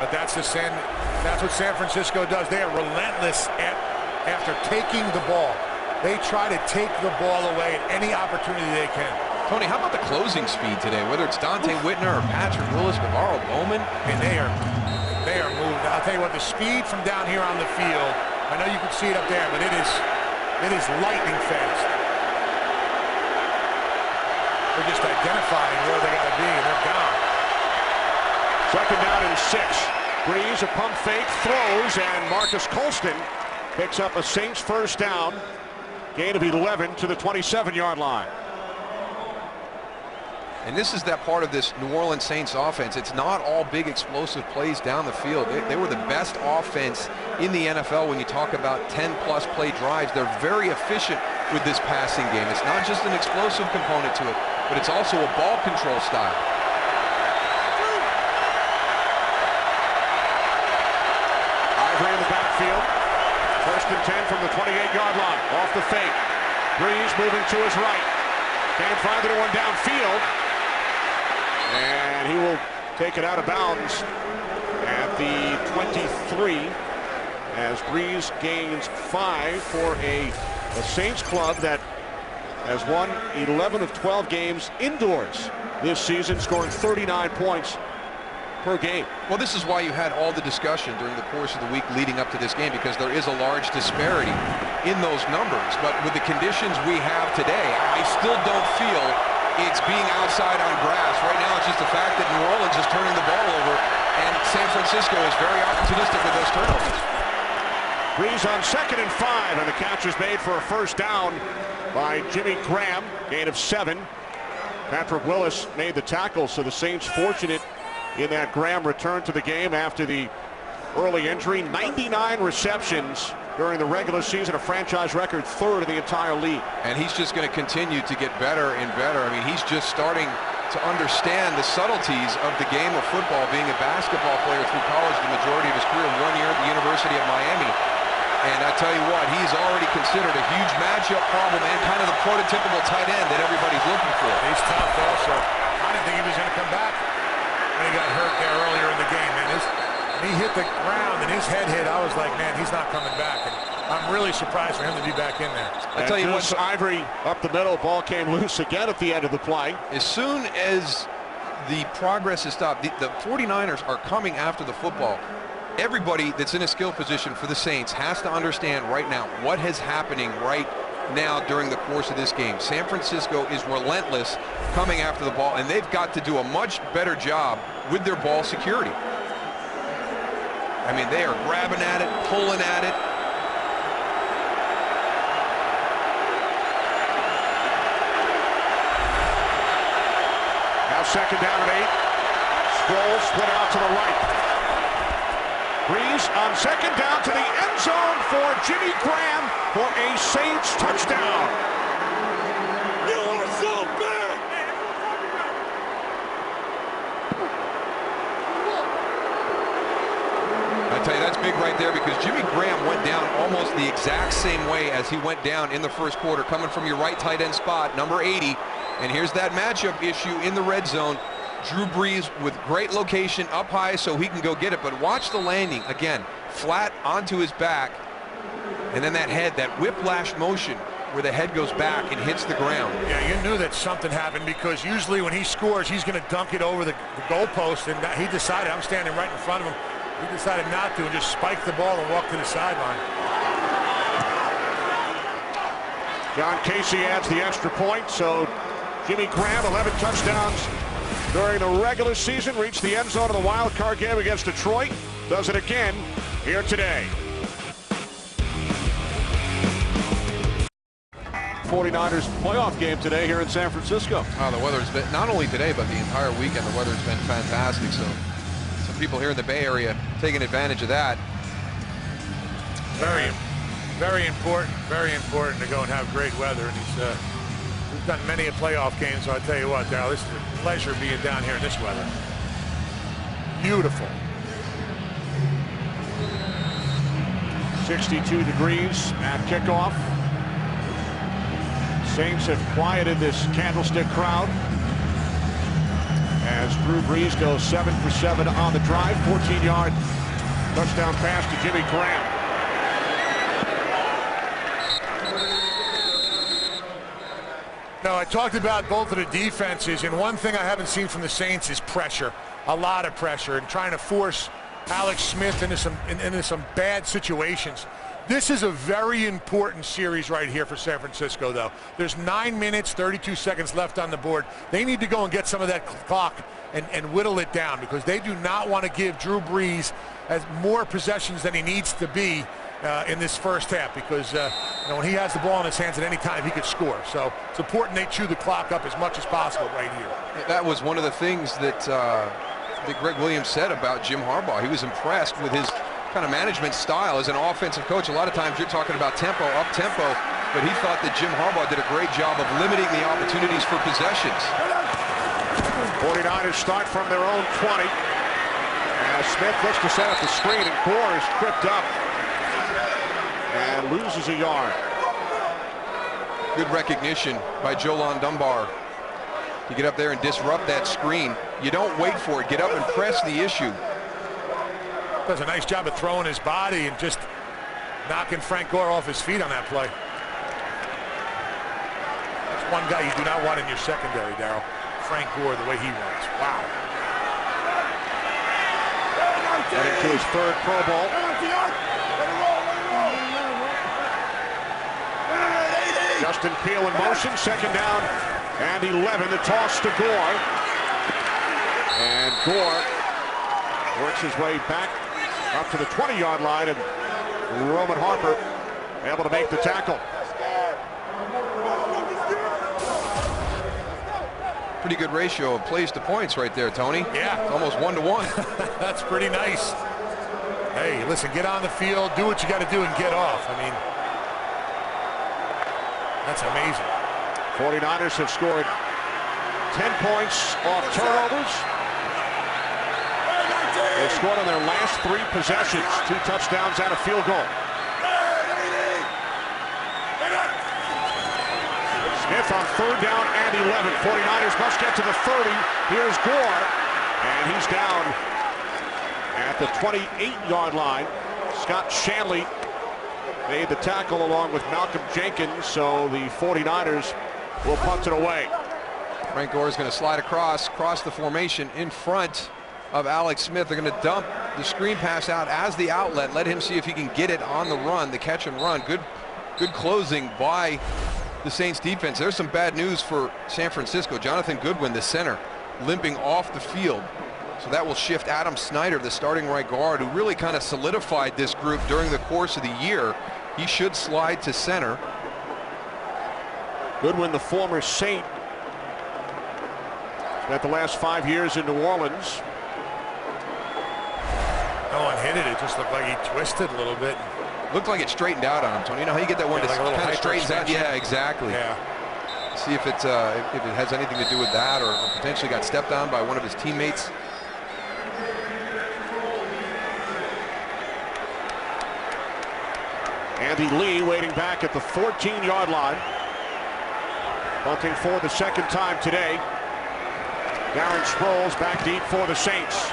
But that's what San Francisco does. They are relentless after taking the ball. They try to take the ball away at any opportunity they can.
Tony, how about the closing speed today? Whether it's Dante Whitner or Patrick Willis, Navarro Bowman.
And they are moving. I'll tell you what, the speed from down here on the field, I know you can see it up there, but it is lightning fast. They're just identifying where they got to be, and they're gone.
Second down and 6. Breeze, a pump fake, throws, and Marcus Colston picks up a Saints first down. Gain of 11 to the 27-yard line.
And this is that part of this New Orleans Saints offense. It's not all big explosive plays down the field. They were the best offense in the NFL when you talk about 10-plus play drives. They're very efficient with this passing game. It's not just an explosive component to it, but it's also a ball control style.
Ivory in the backfield. First and 10 from the 28-yard line. Off the fake. Breeze moving to his right. Can't find anyone downfield. And he will take it out of bounds at the 23 as Breeze gains 5 for a Saints club that has won 11 of 12 games indoors this season, scoring 39 points per game.
Well, this is why you had all the discussion during the course of the week leading up to this game, because there is a large disparity in those numbers. But with the conditions we have today, I still don't feel it's being outside on grass. Right now, it's just the fact that New Orleans is turning the ball over, and San Francisco is very opportunistic with those turnovers.
Breeze on 2nd and 5, and the catch is made for a first down by Jimmy Graham. Gain of 7. Patrick Willis made the tackle, so the Saints fortunate in that Graham returned to the game after the early injury. 99 receptions during the regular season, a franchise record, 3rd in the entire league.
And he's just going to continue to get better and better. I mean, he's just starting to understand the subtleties of the game of football, being a basketball player through college the majority of his career, 1 year at the University of Miami. And I tell you what, he's already considered a huge matchup problem and kind of the prototypical tight end that everybody's looking for.
He's tough also. I didn't think he was going to come back when he got hurt there earlier in the game. Man, when he hit the ground and his head hit, I was like, man, he's not coming back. And I'm really surprised for him to be back in there.
I tell you what, Ivory up the middle, ball came loose again at the end of the play.
As soon as the progress is stopped, the 49ers are coming after the football. Everybody that's in a skill position for the Saints has to understand right now what is happening right now during the course of this game. San Francisco is relentless coming after the ball, and they've got to do a much better job with their ball security. I mean, they are grabbing at it, pulling at it.
Now 2nd down and 8. Sproles split out to the right. Breeze on 2nd down to the end zone for Jimmy Graham for a Saints touchdown. You are so bad.
I tell you, that's big right there, because Jimmy Graham went down almost the exact same way as he went down in the first quarter, coming from your right tight end spot, number 80. And here's that matchup issue in the red zone. Drew Brees with great location up high so he can go get it, but watch the landing again, flat onto his back, and then that head, that whiplash motion where the head goes back and hits the ground.
Yeah, you knew that something happened, because usually when he scores, he's going to dunk it over the goalpost, and he decided, I'm standing right in front of him, he decided not to and just spiked the ball and walked to the sideline.
John Casey adds the extra point, so Jimmy Graham, 11 touchdowns during the regular season, reached the end zone of the wild card game against Detroit. Does it again here today. 49ers playoff game today here in San Francisco.
Oh, the weather's been, not only today, but the entire weekend, the weather's been fantastic. So some people here in the Bay Area taking advantage of that.
Very important to go and have great weather. And We've done many a playoff game, so I'll tell you what, Darryl, this is a pleasure being down here in this weather. Beautiful.
62 degrees at kickoff. Saints have quieted this candlestick crowd as Drew Brees goes 7 for 7 on the drive. 14-yard touchdown pass to Jimmy Graham.
No, I talked about both of the defenses, and one thing I haven't seen from the Saints is pressure. A lot of pressure, and trying to force Alex Smith into some bad situations. This is a very important series right here for San Francisco, though. There's 9 minutes, 32 seconds left on the board. They need to go and get some of that clock and whittle it down, because they do not want to give Drew Brees as more possessions than he needs to be in this first half, because when he has the ball in his hands at any time, he could score. So it's important they chew the clock up as much as possible right here.
That was one of the things that Greg Williams said about Jim Harbaugh. He was impressed with his kind of management style as an offensive coach. A lot of times you're talking about tempo, up-tempo, but he thought that Jim Harbaugh did a great job of limiting the opportunities for possessions.
49ers start from their own 20. Smith looks to set up the screen, and Gore is tripped up and loses a yard.
Good recognition by Jolon Dunbar to get up there and disrupt that screen. You don't wait for it. Get up and press the issue.
Does a nice job of throwing his body and just knocking Frank Gore off his feet on that play. That's one guy you do not want in your secondary, Darryl. Frank Gore, the way he runs. Wow.
Heading to his third Pro Bowl. Justin Peel in motion, second down and 11. The toss to Gore. And Gore works his way back up to the 20-yard line, and Roman Harper able to make the tackle.
Pretty good ratio of plays to points right there, Tony.
Yeah.
It's almost 1-to-1.
That's pretty nice. Hey, listen, get on the field, do what you got to do, and get off. I mean, that's amazing.
49ers have scored 10 points off turnovers. They've scored on their last 3 possessions, 2 touchdowns and a field goal. Smith on third down and 11. 49ers must get to the 30. Here's Gore, and he's down at the 28-yard line. Scott Shanley made the tackle along with Malcolm Jenkins, so the 49ers will punt it away.
Frank Gore is going to slide across the formation in front of Alex Smith. They're going to dump the screen pass out as the outlet. Let him see if he can get it on the run, the catch and run. Good closing by the Saints defense. There's some bad news for San Francisco. Jonathan Goodwin, the center, limping off the field. So that will shift Adam Snyder, the starting right guard, who really kind of solidified this group during the course of the year. He should slide to center.
Goodwin, the former Saint, spent the last 5 years in New Orleans.
No one hit it. It just looked like he twisted a little bit.
Looked like it straightened out on him, Tony. You know how you get that one that
like
kind of straightens out? Yeah, exactly.
Yeah.
See if it has anything to do with that, or potentially got stepped on by one of his teammates.
Andy Lee waiting back at the 14-yard line. Punting for the second time today. Darren Sproles back deep for the Saints.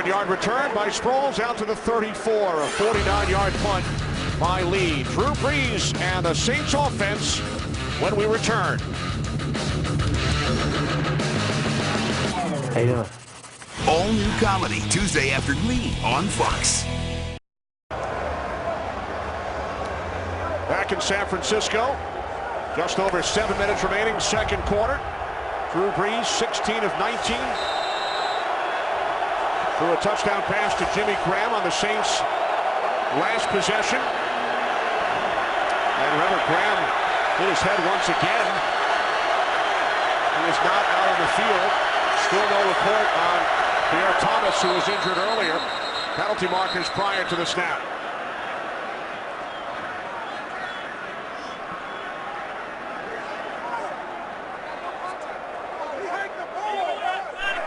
Yard return by Sproles out to the 34. A 49-yard punt by Lee. Drew Brees and the Saints offense when we return.
How you doing? All new comedy Tuesday after Lee on Fox.
Back in San Francisco. Just over 7 minutes remaining, second quarter. Drew Brees, 16 of 19. Threw a touchdown pass to Jimmy Graham on the Saints' last possession. And remember, Graham hit his head once again. He is not out on the field. Still no report on Pierre Thomas, who was injured earlier. Penalty markers prior to the snap.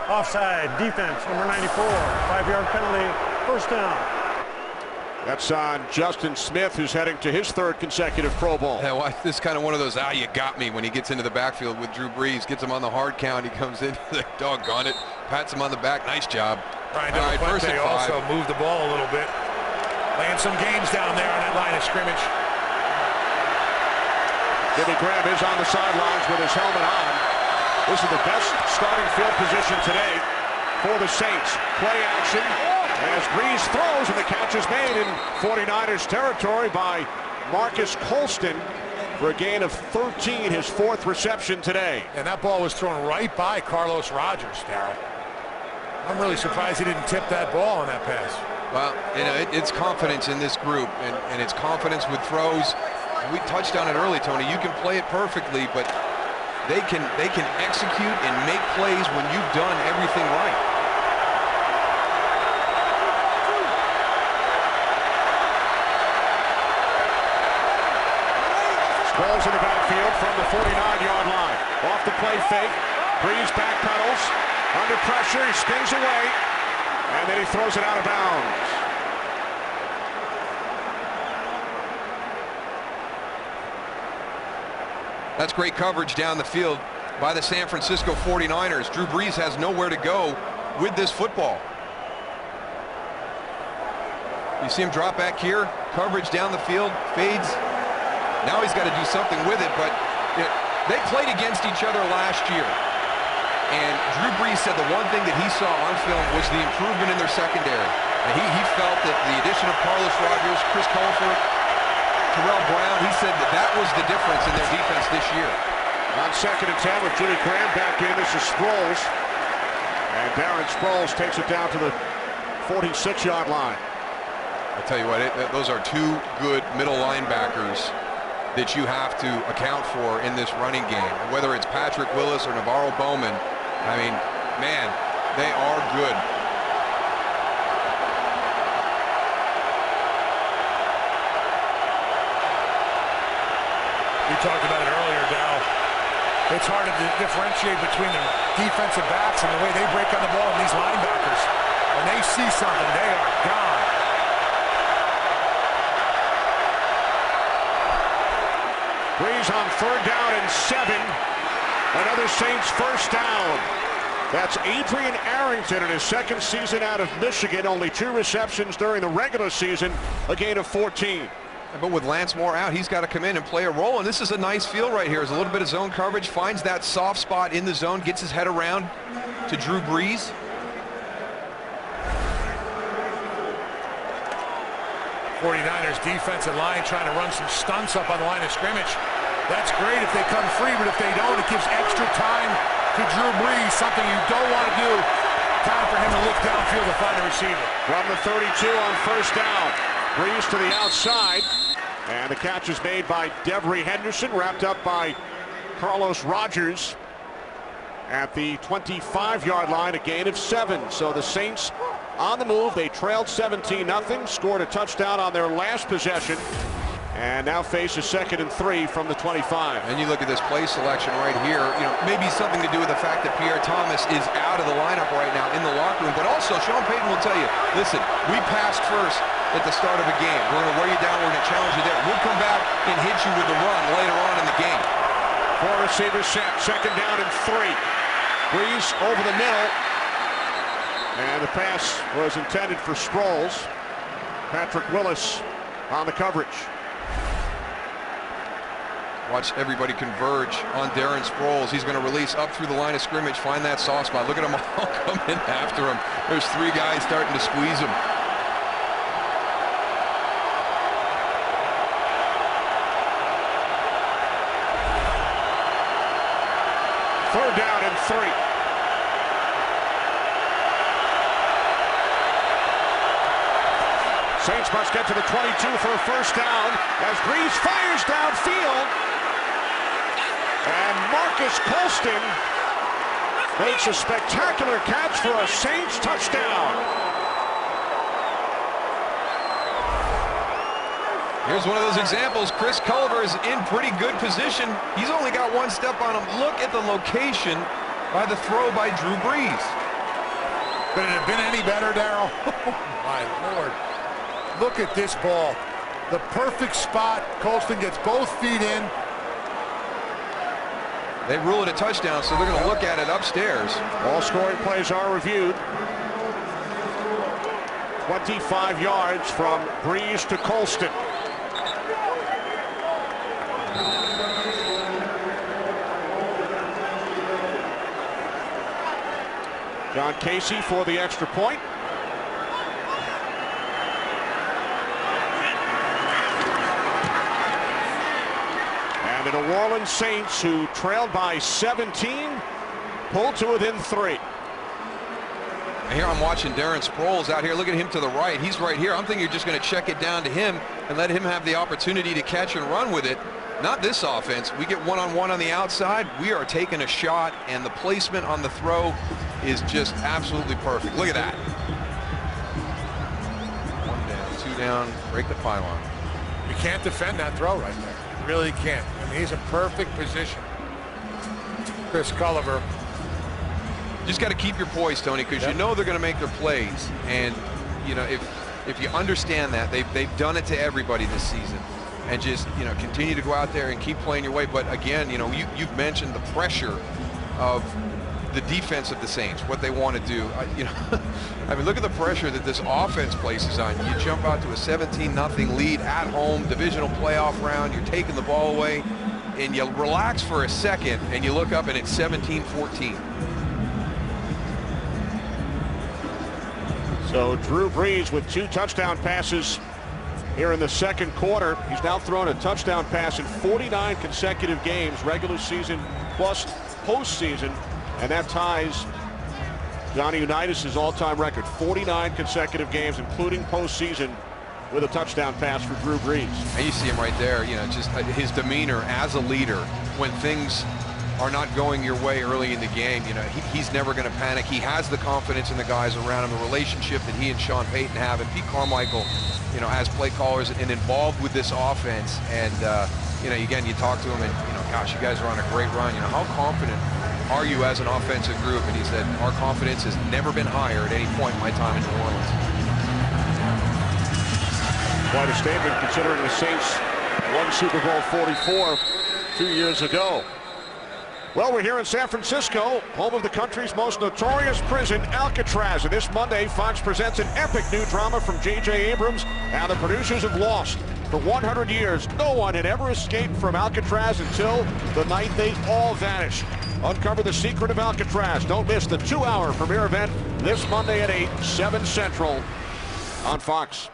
Offside, defense, number 94, 5-yard penalty, first down.
That's on Justin Smith, who's heading to his 3rd consecutive Pro Bowl.
Yeah, well, this is kind of one of those, you got me, when he gets into the backfield with Drew Brees, gets him on the hard count, he comes in, doggone it, pats him on the back, nice job.
Brian Delaplante also moved the ball a little bit, laying some games down there on that line of scrimmage.
Jimmy Graham is on the sidelines with his helmet on. This is the best starting field position today for the Saints. Play action as Brees throws, and the catch is made in 49ers territory by Marcus Colston for a gain of 13, his 4th reception today.
And that ball was thrown right by Carlos Rogers, Darryl. I'm really surprised he didn't tip that ball on that pass.
Well, you know, it's confidence in this group, and it's confidence with throws. We touched on it early, Tony. You can play it perfectly, but they can execute and make plays when you've done everything right.
Sproles in the backfield from the 49-yard line. Off the play fake. Brees backpedals. Under pressure, he spins away. And then he throws it out of bounds.
That's great coverage down the field by the San Francisco 49ers. Drew Brees has nowhere to go with this football. You see him drop back here, coverage down the field, fades. Now he's got to do something with it, but they played against each other last year. And Drew Brees said the one thing that he saw on film was the improvement in their secondary. And he felt that the addition of Carlos Rogers, Chris Colfer, Terrell Brown, he said that was the difference in their defense this year.
On 2nd and 10 with Jimmy Graham back in, this is Sproles. And Darren Sproles takes it down to the 46-yard line.
I tell you what, those are 2 good middle linebackers that you have to account for in this running game. Whether it's Patrick Willis or Navarro Bowman, I mean, man, they are good.
We talked about it earlier, Dow. It's hard to differentiate between the defensive backs and the way they break on the ball and these linebackers. When they see something, they are gone.
Brees on 3rd down and 7. Another Saints first down. That's Adrian Arrington in his 2nd season out of Michigan. Only 2 receptions during the regular season, a gain of 14.
But with Lance Moore out, he's got to come in and play a role. And this is a nice feel right here. There's a little bit of zone coverage, finds that soft spot in the zone, gets his head around to Drew Brees.
'49ers defensive line trying to run some stunts up on the line of scrimmage. That's great if they come free, but if they don't, it gives extra time to Drew Brees, something you don't want to do. Time for him to look downfield to find a receiver.
From the 32 on first down. Brees to the outside. And the catch is made by Devery Henderson, wrapped up by Carlos Rogers at the 25-yard line, a gain of 7. So the Saints on the move. They trailed 17-0, scored a touchdown on their last possession, and now face a 2nd and 3 from the 25.
And you look at this play selection right here, you know, maybe something to do with the fact that Pierre Thomas is out of the lineup right now in the locker room, but also Sean Payton will tell you, listen, we passed first at the start of a game. We're going to wear you down, we're going to challenge you there. We'll come back and hit you with the run later on in the game.
4 receivers set, 2nd down and 3. Brees over the middle. And the pass was intended for Sproles. Patrick Willis on the coverage.
Watch everybody converge on Darren Sproles. He's going to release up through the line of scrimmage, find that soft spot. Look at them all coming after him. There's 3 guys starting to squeeze him.
Third down and 3. Saints must get to the 22 for a first down as Brees fires downfield. And Marcus Colston makes a spectacular catch for a Saints touchdown.
Here's one of those examples. Chris Culliver is in pretty good position. He's only got one step on him. Look at the location by the throw by Drew Brees.
Could it have been any better, Darryl? Oh, my Lord. Look at this ball. The perfect spot. Colston gets both feet in.
They rule it a touchdown, so they're going to look at it upstairs.
All scoring plays are reviewed. 25 yards from Brees to Colston. John Casey for the extra point. And the New Orleans Saints, who trailed by 17, pulled to within 3.
And here I'm watching Darren Sproles out here. Look at him to the right. He's right here. I'm thinking you're just going to check it down to him and let him have the opportunity to catch and run with it. Not this offense. We get one-on-one on the outside. We are taking a shot, and the placement on the throw is just absolutely perfect. Look at that. 1 down, 2 down, break the pylon.
You can't defend that throw right there. You really can't. I mean, he's in perfect position. Chris Culliver.
Just got to keep your poise, Tony, because you know they're going to make their plays. And, you know, if you understand that, they've done it to everybody this season. And just, you know, continue to go out there and keep playing your way. But again, you know, you've mentioned the pressure of the defense of the Saints, what they want to do. You know, I mean, look at the pressure that this offense places on you. You jump out to a 17-0 lead at home, divisional playoff round. You're taking the ball away, and you relax for a second, and you look up, and it's 17-14.
So Drew Brees with 2 touchdown passes here in the second quarter. He's now thrown a touchdown pass in 49 consecutive games, regular season plus postseason, and that ties Johnny Unitas' all-time record, 49 consecutive games, including postseason, with a touchdown pass for Drew Brees.
And you see him right there, you know, just his demeanor as a leader when things are not going your way early in the game. You know, he's never going to panic. He has the confidence in the guys around him, the relationship that he and Sean Payton have, and Pete Carmichael, you know, as play callers and involved with this offense. And you know, again, you talk to him, and you know, gosh, you guys are on a great run. You know, how confident are you as an offensive group? And he said, our confidence has never been higher at any point in my time in New Orleans.
Quite a statement considering the Saints won Super Bowl 44 2 years ago. Well, we're here in San Francisco, home of the country's most notorious prison, Alcatraz. And this Monday, Fox presents an epic new drama from J.J. Abrams and the producers of Lost. For 100 years, no one had ever escaped from Alcatraz until the night they all vanished. Uncover the secret of Alcatraz. Don't miss the 2-hour premiere event this Monday at 8, 7 Central on Fox.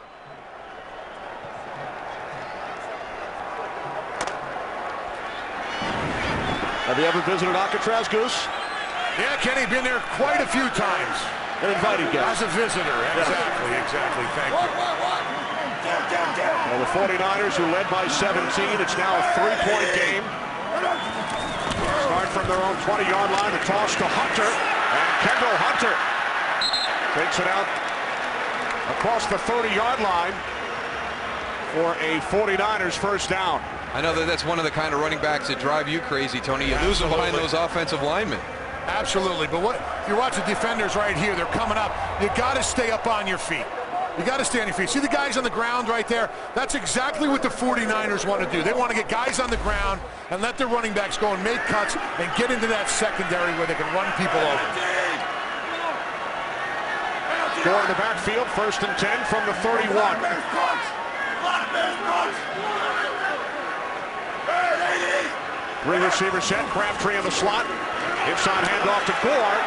Have you ever visited Alcatraz, Goose?
Yeah, Kenny, been there quite a few times.
An invited guest.
As a visitor, exactly, thank you.
Well, the 49ers, who led by 17, it's now a 3-point game. Start from their own 20-yard line, the toss to Hunter, and Kendall Hunter takes it out across the 30-yard line for a 49ers first down.
I know that's one of the kind of running backs that drive you crazy, Tony. You lose them behind those offensive linemen.
Absolutely, but what you watch the defenders right here, they're coming up. You got to stay up on your feet. You got to stay on your feet. See the guys on the ground right there? That's exactly what the 49ers want to do. They want to get guys on the ground and let their running backs go and make cuts and get into that secondary where they can run people over.
Score in the backfield, 1st and 10 from the 31. Three receiver set, Crabtree in the slot. Inside handoff to Gore,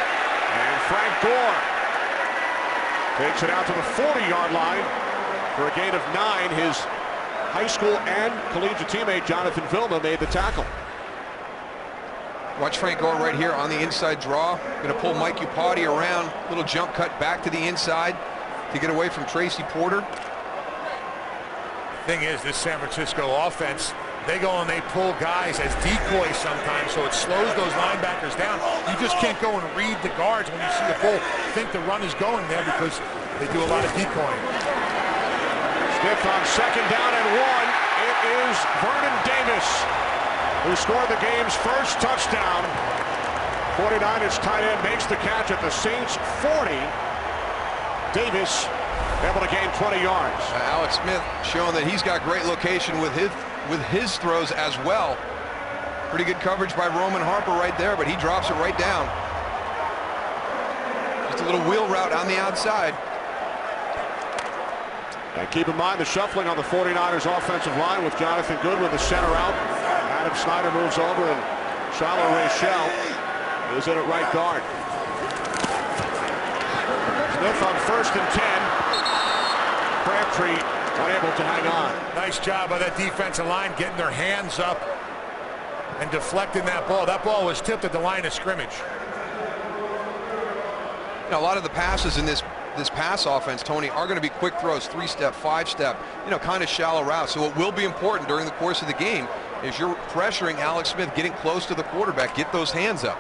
and Frank Gore takes it out to the 40-yard line for a gain of 9. His high school and collegiate teammate Jonathan Vilma made the tackle.
Watch Frank Gore right here on the inside draw. Going to pull Mike Upati around. Little jump cut back to the inside to get away from Tracy Porter.
Thing is, this San Francisco offense, they go and they pull guys as decoys sometimes, so it slows those linebackers down. You just can't go and read the guards when you see the bull think the run is going there because they do a lot of decoying.
Smith on 2nd down and 1. is Vernon Davis, who scored the game's first touchdown. 49ers tight end makes the catch at the Saints 40. Davis able to gain 20 yards.
Alex Smith showing that he's got great location with his throws as well. Pretty good coverage by Roman Harper right there, but he drops it right down. Just a little wheel route on the outside.
And keep in mind the shuffling on the 49ers offensive line with Jonathan Goodwin, the center out. Adam Snyder moves over, and Shiloh Rachel is in at right guard. Smith on 1st and 10. Crabtree unable to hang on.
Nice job by that defensive line getting their hands up and deflecting that ball. That ball was tipped at the line of scrimmage.
You know, a lot of the passes in this pass offense, Tony, are going to be quick throws, 3-step, 5-step, kind of shallow routes. So what will be important during the course of the game is you're pressuring Alex Smith, getting close to the quarterback, get those hands up.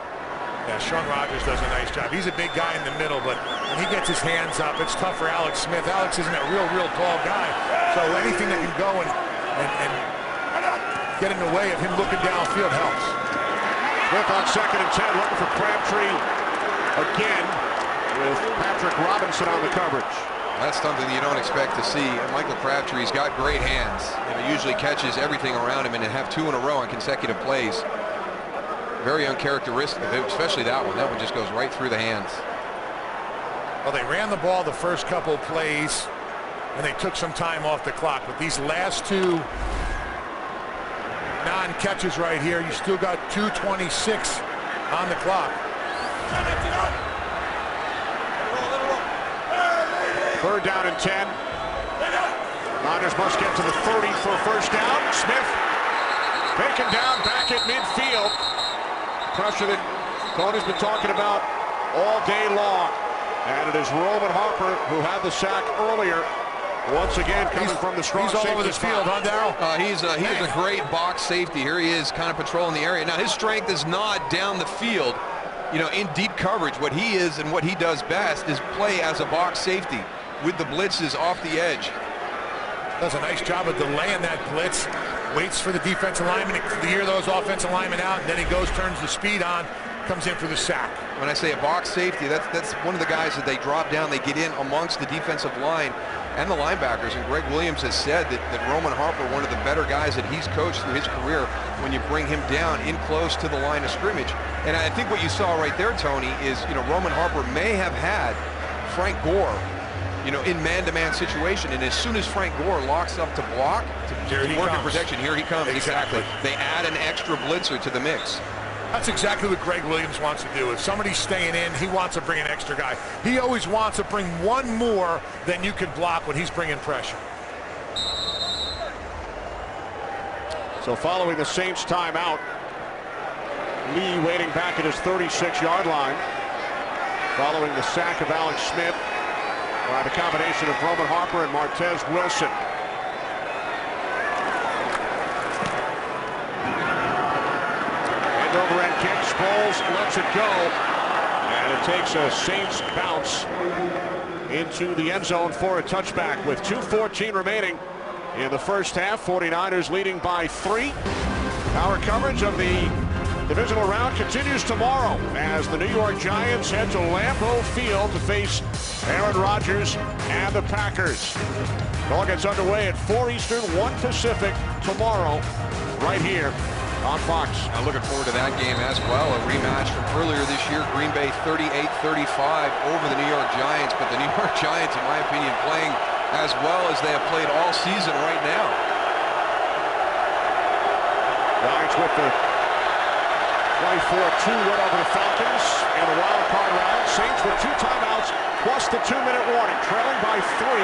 Yeah, Sean Rogers does a nice job. He's a big guy in the middle, but when he gets his hands up, it's tough for Alex Smith. Alex isn't a real tall guy, so anything that can go and get in the way of him looking downfield helps.
Smith on 2nd and 10, looking for Crabtree again, with Patrick Robinson on the coverage.
That's something you don't expect to see. Michael Crabtree's got great hands. He usually catches everything around him, and to have 2 in a row on consecutive plays, very uncharacteristic of him, especially that one. That one just goes right through the hands.
Well, they ran the ball the first couple of plays, and they took some time off the clock. But these last 2 non-catches right here, you still got 2:26 on the clock.
3rd down and 10. Niners must get to the 30 for a 1st down. Smith taken down back at midfield. Pressure that Tony's been talking about all day long. And it is Roman Harper who had the sack earlier. Once again, coming from the strong
safety. He's all over this field, huh, Darryl?
He's a great box safety. Here he is kind of patrolling the area. Now, his strength is not down the field, in deep coverage. What he is and what he does best is play as a box safety with the blitzes off the edge.
Does a nice job of delaying that blitz. Waits for the defensive lineman to clear those offensive linemen out, and then he goes, turns the speed on, comes in for the sack.
When I say a box safety, that's one of the guys that they drop down. They get in amongst the defensive line and the linebackers. And Greg Williams has said that Roman Harper, one of the better guys that he's coached through his career, when you bring him down in close to the line of scrimmage. And I think what you saw right there, Tony, is Roman Harper may have had Frank Gore in man-to-man situation, and as soon as Frank Gore locks up to block, to work in protection, here he comes. Exactly. They add an extra blitzer to the mix.
That's exactly what Greg Williams wants to do. If somebody's staying in, he wants to bring an extra guy. He always wants to bring one more than you can block when he's bringing pressure.
So following the Saints timeout, Lee waiting back at his 36-yard line, following the sack of Alex Smith by the combination of Roman Harper and Martez Wilson. End over end kick, Sproles lets it go, and it takes a Saints bounce into the end zone for a touchback with 2:14 remaining in the first half. 49ers leading by 3. Our coverage of the divisional round continues tomorrow as the New York Giants head to Lambeau Field to face Aaron Rodgers and the Packers. It all gets underway at 4 Eastern, 1 Pacific tomorrow, right here on Fox.
I'm looking forward to that game as well. A rematch from earlier this year. Green Bay 38-35 over the New York Giants. But the New York Giants, in my opinion, playing as well as they have played all season right now.
Giants with the 24-2 win over the Falcons in the wild card round. Saints with 2 timeouts plus the 2-minute warning, trailing by 3.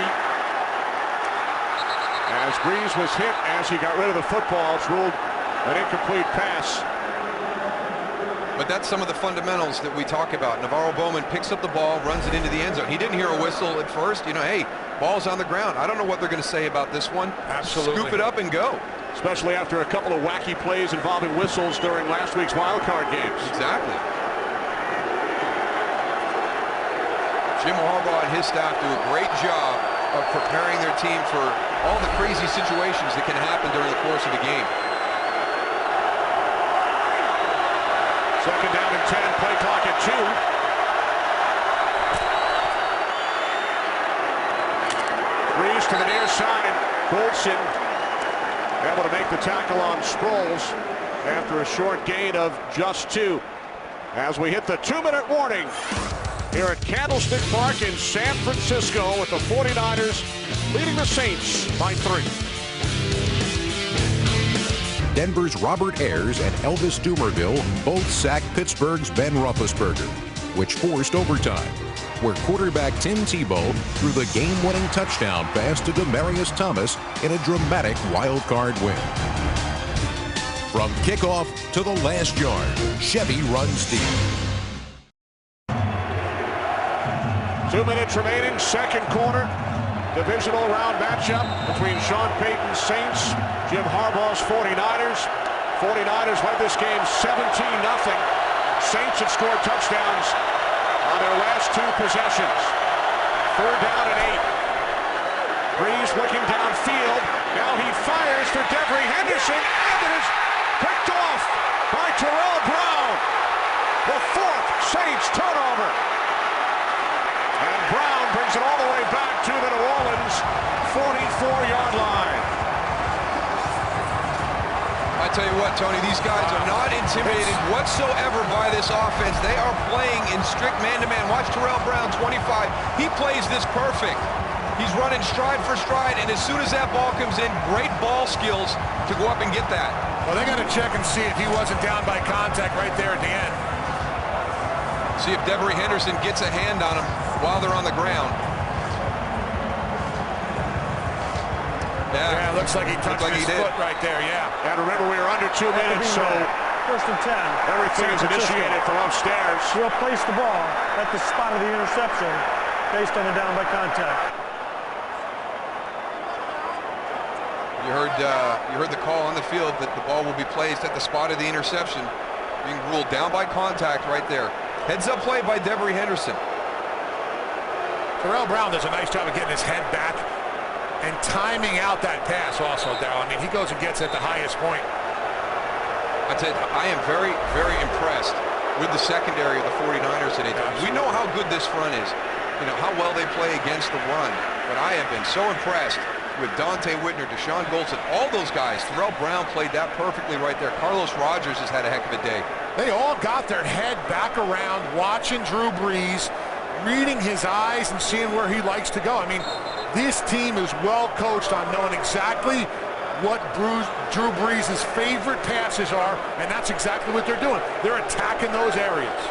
As Breeze was hit as he got rid of the football, it's ruled an incomplete pass.
But that's some of the fundamentals that we talk about. Navarro Bowman picks up the ball, runs it into the end zone. He didn't hear a whistle at first. Hey, ball's on the ground. I don't know what they're going to say about this one.
Absolutely.
Scoop it up and go.
Especially after a couple of wacky plays involving whistles during last week's wild card games.
Exactly. Jim Harbaugh and his staff do a great job of preparing their team for all the crazy situations that can happen during the course of the game.
Second down and 10, play clock at 2. Breeze to the near side. Goldson able to make the tackle on Sproles after a short gain of just 2. As we hit the 2-minute warning here at Candlestick Park in San Francisco, with the 49ers leading the Saints by 3.
Denver's Robert Ayers and Elvis Dumervil both sacked Pittsburgh's Ben Roethlisberger, which forced overtime, where quarterback Tim Tebow threw the game-winning touchdown pass to Demaryius Thomas in a dramatic wild-card win. From kickoff to the last yard, Chevy runs deep.
2 minutes remaining, second quarter. Divisional round matchup between Sean Payton's Saints, Jim Harbaugh's 49ers. 49ers led this game 17-0. Saints had scored touchdowns on their last 2 possessions. 3rd down and 8. Breeze looking downfield. Now he fires for Devery Henderson, and it is picked off by Terrell Brown. The 4th Saints turnover. And Brown brings it all the way back to the New Orleans 44-yard line.
I tell you what, Tony, these guys are not intimidated whatsoever by this offense. They are playing in strict man-to-man. Watch Terrell Brown, 25. He plays this perfect. He's running stride for stride, and as soon as that ball comes in, great ball skills to go up and get that.
Well, they got to check and see if he wasn't down by contact right there at the end.
See if Devery Henderson gets a hand on him while they're on the ground.
Yeah, it looks like he touched his foot right there, yeah.
And remember, we are under 2 minutes, so
1st and 10.
Everything is initiated from upstairs.
We'll place the ball at the spot of the interception based on the down by contact.
You heard the call on the field that the ball will be placed at the spot of the interception, being ruled down by contact right there. Heads up play by Devery Henderson.
Terrell Brown does a nice job of getting his head back and timing out that pass also, Darryl. I mean, he goes and gets at the highest point.
I tell you, I am very, very impressed with the secondary of the 49ers today. We know how good this front is, you know, how well they play against the run, but I have been so impressed with Dante Whitner, Deshaun Goldson, all those guys. Terrell Brown played that perfectly right there. Carlos Rogers has had a heck of a day.
They all got their head back around, watching Drew Brees, reading his eyes and seeing where he likes to go. I mean, this team is well coached on knowing exactly what Drew Brees' favorite passes are, and that's exactly what they're doing. They're attacking those areas.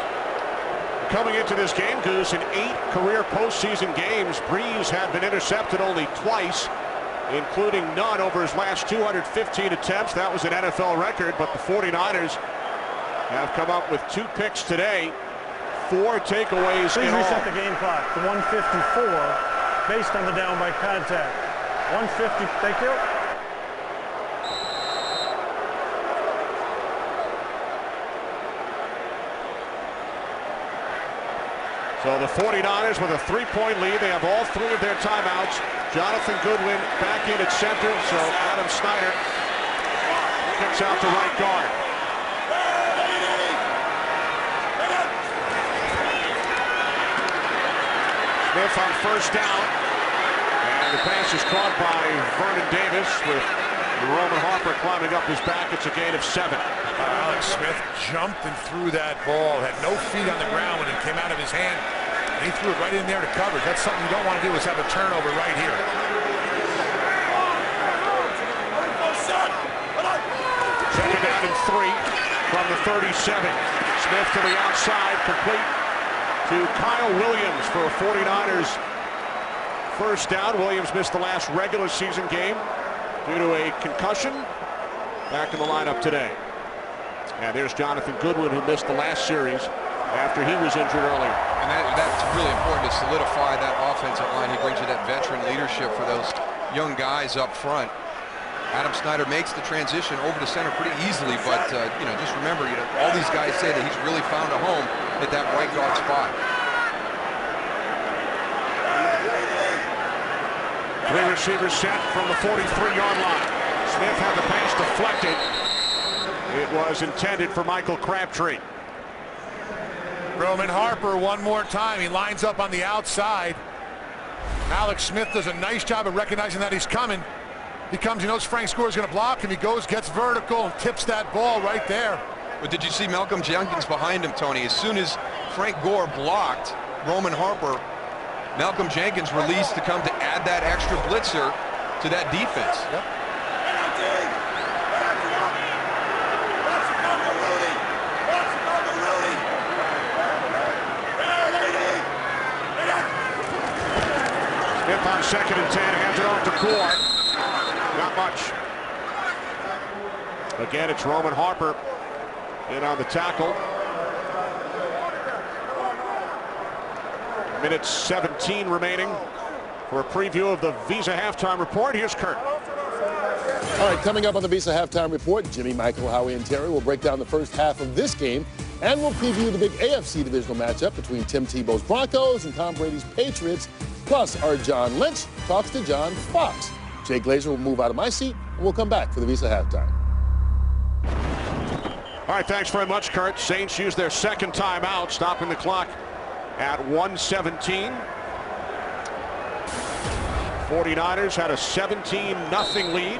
Coming into this game, Goose, in 8 career postseason games, Brees had been intercepted only twice, including none over his last 215 attempts. That was an NFL record, but the 49ers have come up with 2 picks today, 4 takeaways in all.
Please reset the game clock to 154 based on the down by contact. 150, thank you.
So the 49ers with a 3-point lead. They have all 3 of their timeouts. Jonathan Goodwin back in at center, so Adam Snyder kicks out to right guard. Smith on 1st down, and the pass is caught by Vernon Davis with Roman Harper climbing up his back. It's a gain of 7.
Alex Smith jumped and threw that ball, had no feet on the ground when it came out of his hand. And he threw it right in there to coverage. That's something you don't want to do, is have a turnover right here.
Second down and 3 from the 37. Smith to the outside, complete to Kyle Williams for a 49ers 1st down. Williams missed the last regular season game due to a concussion. Back in the lineup today. And there's Jonathan Goodwin, who missed the last series after he was injured earlier.
And that's really important to solidify that offensive line. He brings you that veteran leadership for those young guys up front. Adam Snyder makes the transition over to center pretty easily, but you know, just remember, you know, all these guys say that he's really found a home at that right guard spot.
Three receivers set from the 43-yard line. Smith had the pass deflected. It was intended for Michael Crabtree.
Roman Harper one more time. He lines up on the outside. Alex Smith does a nice job of recognizing that he's coming. He comes, he knows Frank Gore is going to block him. He goes, gets vertical, and tips that ball right there.
But did you see Malcolm Jenkins behind him, Tony? As soon as Frank Gore blocked Roman Harper, Malcolm Jenkins released to come to add that extra blitzer to that defense.
Yep.
Smith on 2nd and 10, hands it off to Gore. Not much. Again, it's Roman Harper in on the tackle. Minute 17 remaining for a preview of the Visa halftime report. Here's Kurt.
All right, coming up on the Visa halftime report, Jimmy, Michael, Howie, and Terry will break down the first half of this game, and we'll preview the big AFC divisional matchup between Tim Tebow's Broncos and Tom Brady's Patriots. Plus, our John Lynch talks to John Fox. Jay Glazer will move out of my seat, and we'll come back for the Visa halftime.
All right, thanks very much, Kurt. Saints use their second timeout, stopping the clock at 1:17. 49ers had a 17-0 lead.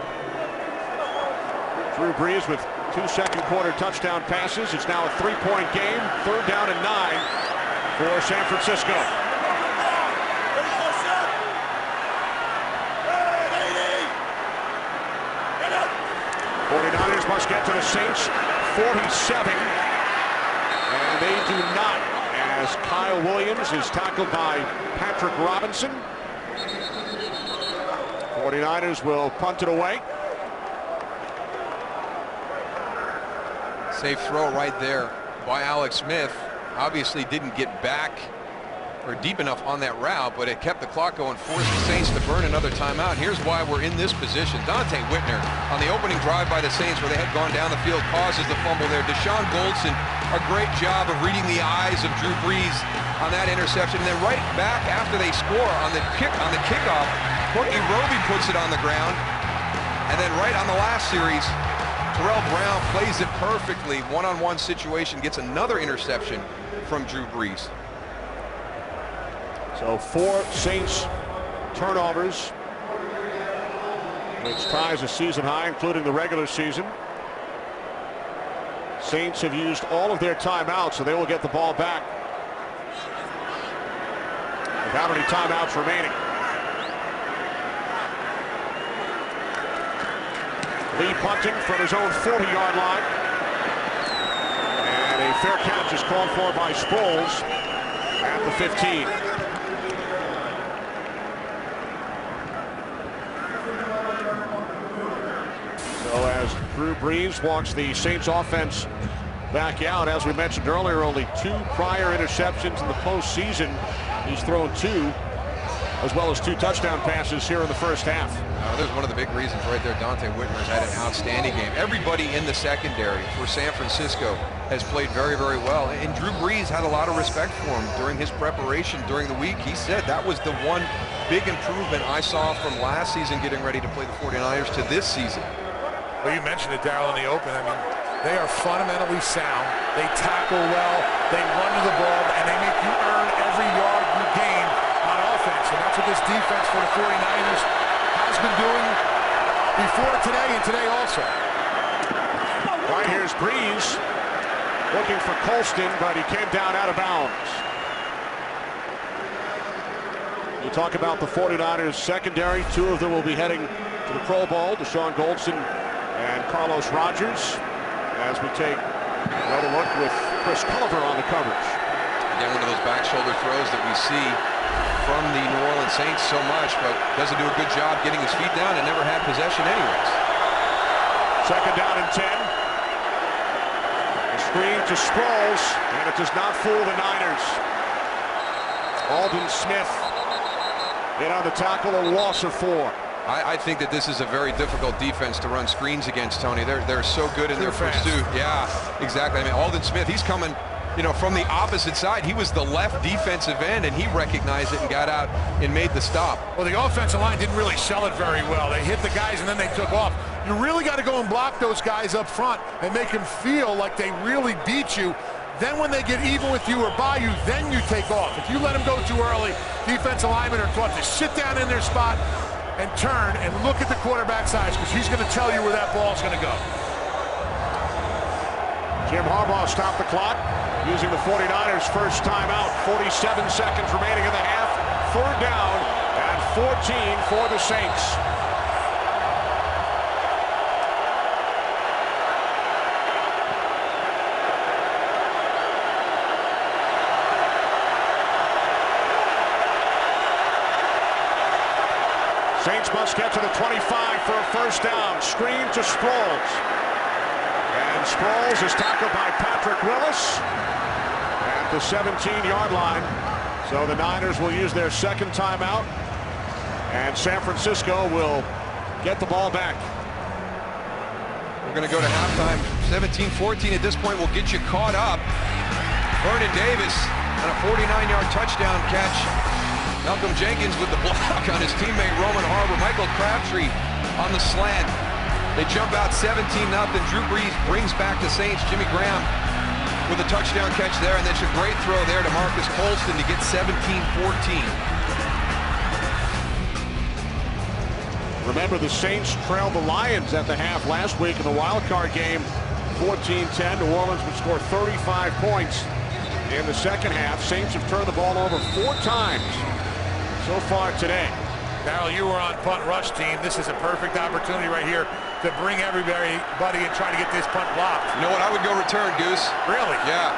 Drew Brees with 2 second-quarter touchdown passes. It's now a 3-point game. 3rd down and 9 for San Francisco. '49ers must get to the Saints 47, and they do not, as Kyle Williams is tackled by Patrick Robinson. 49ers will punt it away.
Safe throw right there by Alex Smith. Obviously didn't get back or deep enough on that route, but it kept the clock going, forced the Saints to burn another timeout. Here's why we're in this position. Dante Whitner on the opening drive by the Saints, where they had gone down the field, causes the fumble there. Deshaun Goldson, a great job of reading the eyes of Drew Brees on that interception. And then right back after they score on the kickoff, Courtney Roby puts it on the ground. And then right on the last series, Terrell Brown plays it perfectly. One-on-one situation, gets another interception from Drew Brees.
So 4 Saints turnovers, which ties a season high, including the regular season. Saints have used all of their timeouts, so they will get the ball back without any timeouts remaining. Lee punting from his own 40-yard line. And a fair catch is called for by Sproles at the 15. So as Drew Brees walks the Saints offense back out, as we mentioned earlier, only 2 prior interceptions in the postseason. He's thrown 2, as well as 2 touchdown passes here in the first half.
There's one of the big reasons right there. Dante Whitmer's had an outstanding game. Everybody in the secondary for San Francisco has played very, very well. And Drew Brees had a lot of respect for him during his preparation during the week. He said that was the one big improvement I saw from last season getting ready to play the 49ers to this season.
Well, you mentioned it, Darryl, in the open. I mean, they are fundamentally sound. They tackle well. They run to the ball, and they make you earn every yard you gain on offense. And that's what this defense for the 49ers has been doing before today and today also.
Right, here's Brees looking for Colston, but he came down out of bounds. You talk about the 49ers secondary. 2 of them will be heading to the Pro Bowl, Deshaun Goldson and Carlos Rogers, as we take another look with Chris Culliver on the coverage.
Again, one of those back shoulder throws that we see from the New Orleans Saints so much, but doesn't do a good job getting his feet down and never had possession anyways.
2nd down and 10. The screen to Sproles, and it does not fool the Niners. Aldon Smith in on the tackle, a loss of 4.
I think that this is a very difficult defense to run screens against, Tony. They're so good in their pursuit. Yeah, exactly. I mean, Aldon Smith, he's coming you know, from the opposite side. He was the left defensive end, and he recognized it and got out and made the stop.
Well, the offensive line didn't really sell it very well. They hit the guys, and then they took off. You really got to go and block those guys up front and make them feel like they really beat you. Then when they get even with you or by you, then you take off. If you let them go too early, defensive linemen are taught to sit down in their spot and turn and look at the quarterback's eyes, because he's going to tell you where that ball's going to go.
Jim Harbaugh stopped the clock using the 49ers' first timeout. 47 seconds remaining in the half. Third down and 14 for the Saints. Saints must get to the 25 for a first down. Screen to Sproles. And Sproles is tackled by Patrick Willis at the 17-yard line. So the Niners will use their second timeout, and San Francisco will get the ball back.
We're going to go to halftime. 17-14 at this point will get you caught up. Vernon Davis on a 49-yard touchdown catch. Malcolm Jenkins with the block on his teammate Roman Harbour. Michael Crabtree on the slant. They jump out 17-0. Drew Brees brings back the Saints. Jimmy Graham with a touchdown catch there, and that's a great throw there to Marcus Colston to get 17-14.
Remember, the Saints trailed the Lions at the half last week in the wild card game, 14-10. New Orleans would score 35 points in the second half. Saints have turned the ball over 4 times so far today.
Darryl, you were on punt rush team. This is a perfect opportunity right here to bring everybody and try to get this punt blocked.
You know what? I would go return, Goose.
Really?
Yeah.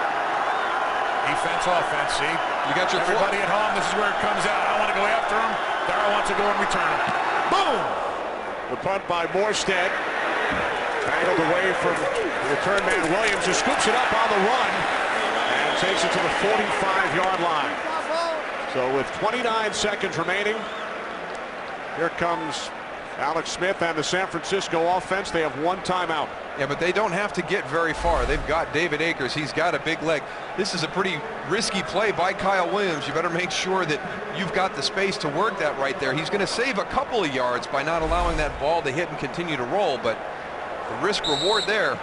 Defense, offense, see?
You got your
everybody at home, this is where it comes out. I want to go after him. Darryl wants to go and return him. Boom!
The punt by Morstead. Tangled away from the return man Williams, who scoops it up on the run and takes it to the 45-yard line. So with 29 seconds remaining, here comes Alex Smith and the San Francisco offense. They have 1 timeout.
Yeah, but they don't have to get very far. They've got David Akers. He's got a big leg. This is a pretty risky play by Kyle Williams. You better make sure that you've got the space to work that right there. He's going to save a couple of yards by not allowing that ball to hit and continue to roll, but the risk reward there.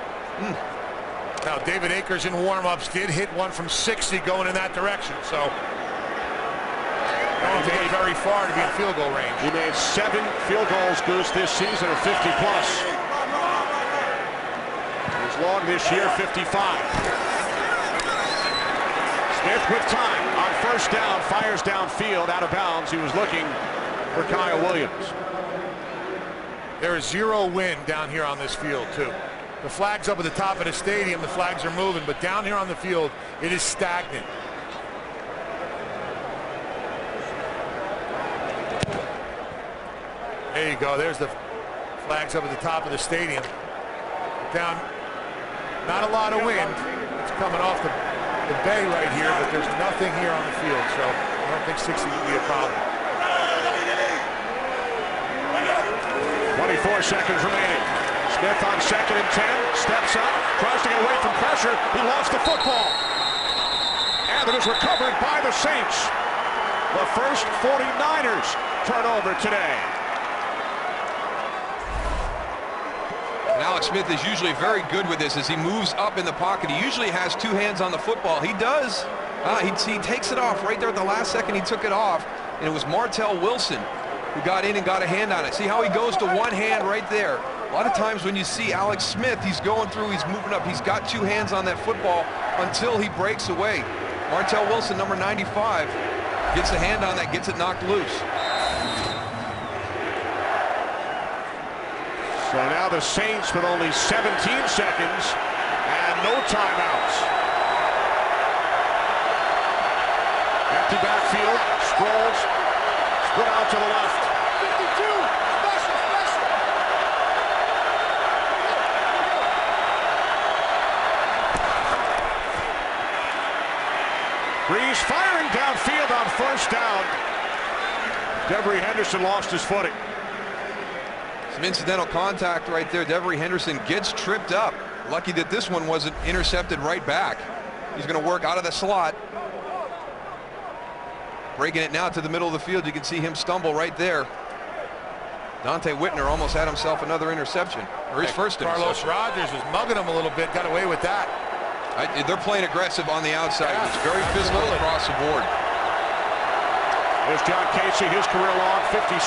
Now, David Akers in warm-ups did hit one from 60 going in that direction, so don't have to get very far to be in field goal range.
He made 7 field goals, Goose, this season of 50-plus. He's long this year, 55. Smith with time on first down, fires downfield, out of bounds. He was looking for Kyle Williams.
There is 0 wind down here on this field, too. The flag's up at the top of the stadium. The flags are moving, but down here on the field, it is stagnant. There you go. There's the flags up at the top of the stadium. Down, not a lot of wind. It's coming off the bay right here, but there's nothing here on the field, so I don't think 60 would be a problem.
24 seconds remaining. Smith on 2nd and 10, steps up, tries to get away from pressure. He lost the football. And it is recovered by the Saints. The first 49ers turnover today.
And Alex Smith is usually very good with this as he moves up in the pocket. He usually has 2 hands on the football. He does. He takes it off right there at the last second. He took it off, and it was Martell Wilson who got in and got a hand on it. See how he goes to 1 hand right there. A lot of times when you see Alex Smith, he's going through, he's moving up. He's got 2 hands on that football until he breaks away. Martell Wilson, number 95, gets a hand on that, gets it knocked loose.
So now the Saints with only 17 seconds and no timeouts. Empty backfield. Sproles split out to the left. 52. Special. Brees firing downfield on first down. Devery Henderson lost his footing.
Some incidental contact right there. Devery Henderson gets tripped up. Lucky that this one wasn't intercepted right back. He's going to work out of the slot. Breaking it now to the middle of the field. You can see him stumble right there. Dante Whitner almost had himself another interception, or his first interception.
Carlos Rogers was mugging him a little bit, got away with that.
They're playing aggressive on the outside. Yeah, it's very physical across the board.
There's John Casey, his career long, 56.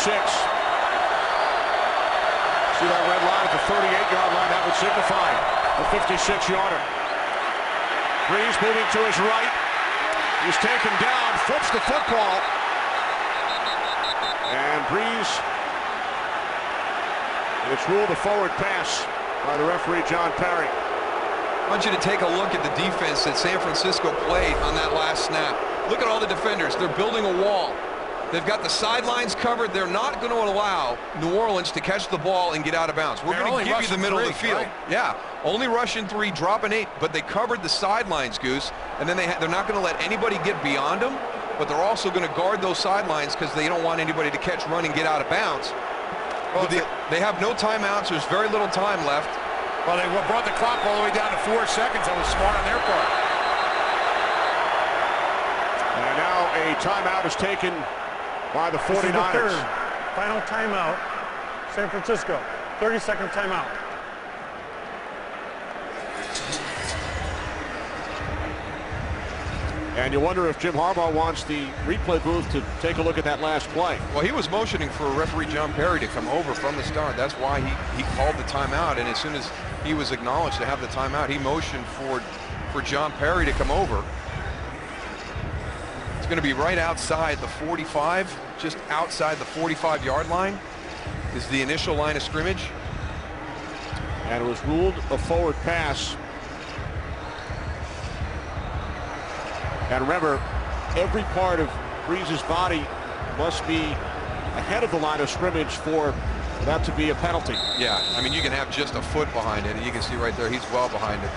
See that red line at the 38-yard line? That would signify a 56-yarder. Breeze moving to his right. He's taken down, flips the football. And Breeze, it's ruled a forward pass by the referee, John Parry.
I want you to take a look at the defense that San Francisco played on that last snap. Look at all the defenders. They're building a wall. They've got the sidelines covered. They're not going to allow New Orleans to catch the ball and get out of bounds. We're going to give you the middle of the field. Right? Yeah, only rushing 3, dropping 8, but they covered the sidelines, Goose, and then they're not going to let anybody get beyond them, but they're also going to guard those sidelines because they don't want anybody to catch, run, and get out of bounds. Well, they have no timeouts. There's very little time left.
Well, they brought the clock all the way down to 4 seconds. That was smart on their part.
And now a timeout is taken by the 49ers. This is the
third final timeout. San Francisco, 30-second timeout.
And you wonder if Jim Harbaugh wants the replay booth to take a look at that last play.
Well, he was motioning for referee John Parry to come over from the start. That's why he called the timeout. And as soon as he was acknowledged to have the timeout, he motioned for John Parry to come over. It's going to be right outside the 45, just outside the 45-yard line is the initial line of scrimmage.
And it was ruled a forward pass. And remember, every part of Breeze's body must be ahead of the line of scrimmage for that to be a penalty.
Yeah, I mean, you can have just a foot behind it, and you can see right there, he's well behind it.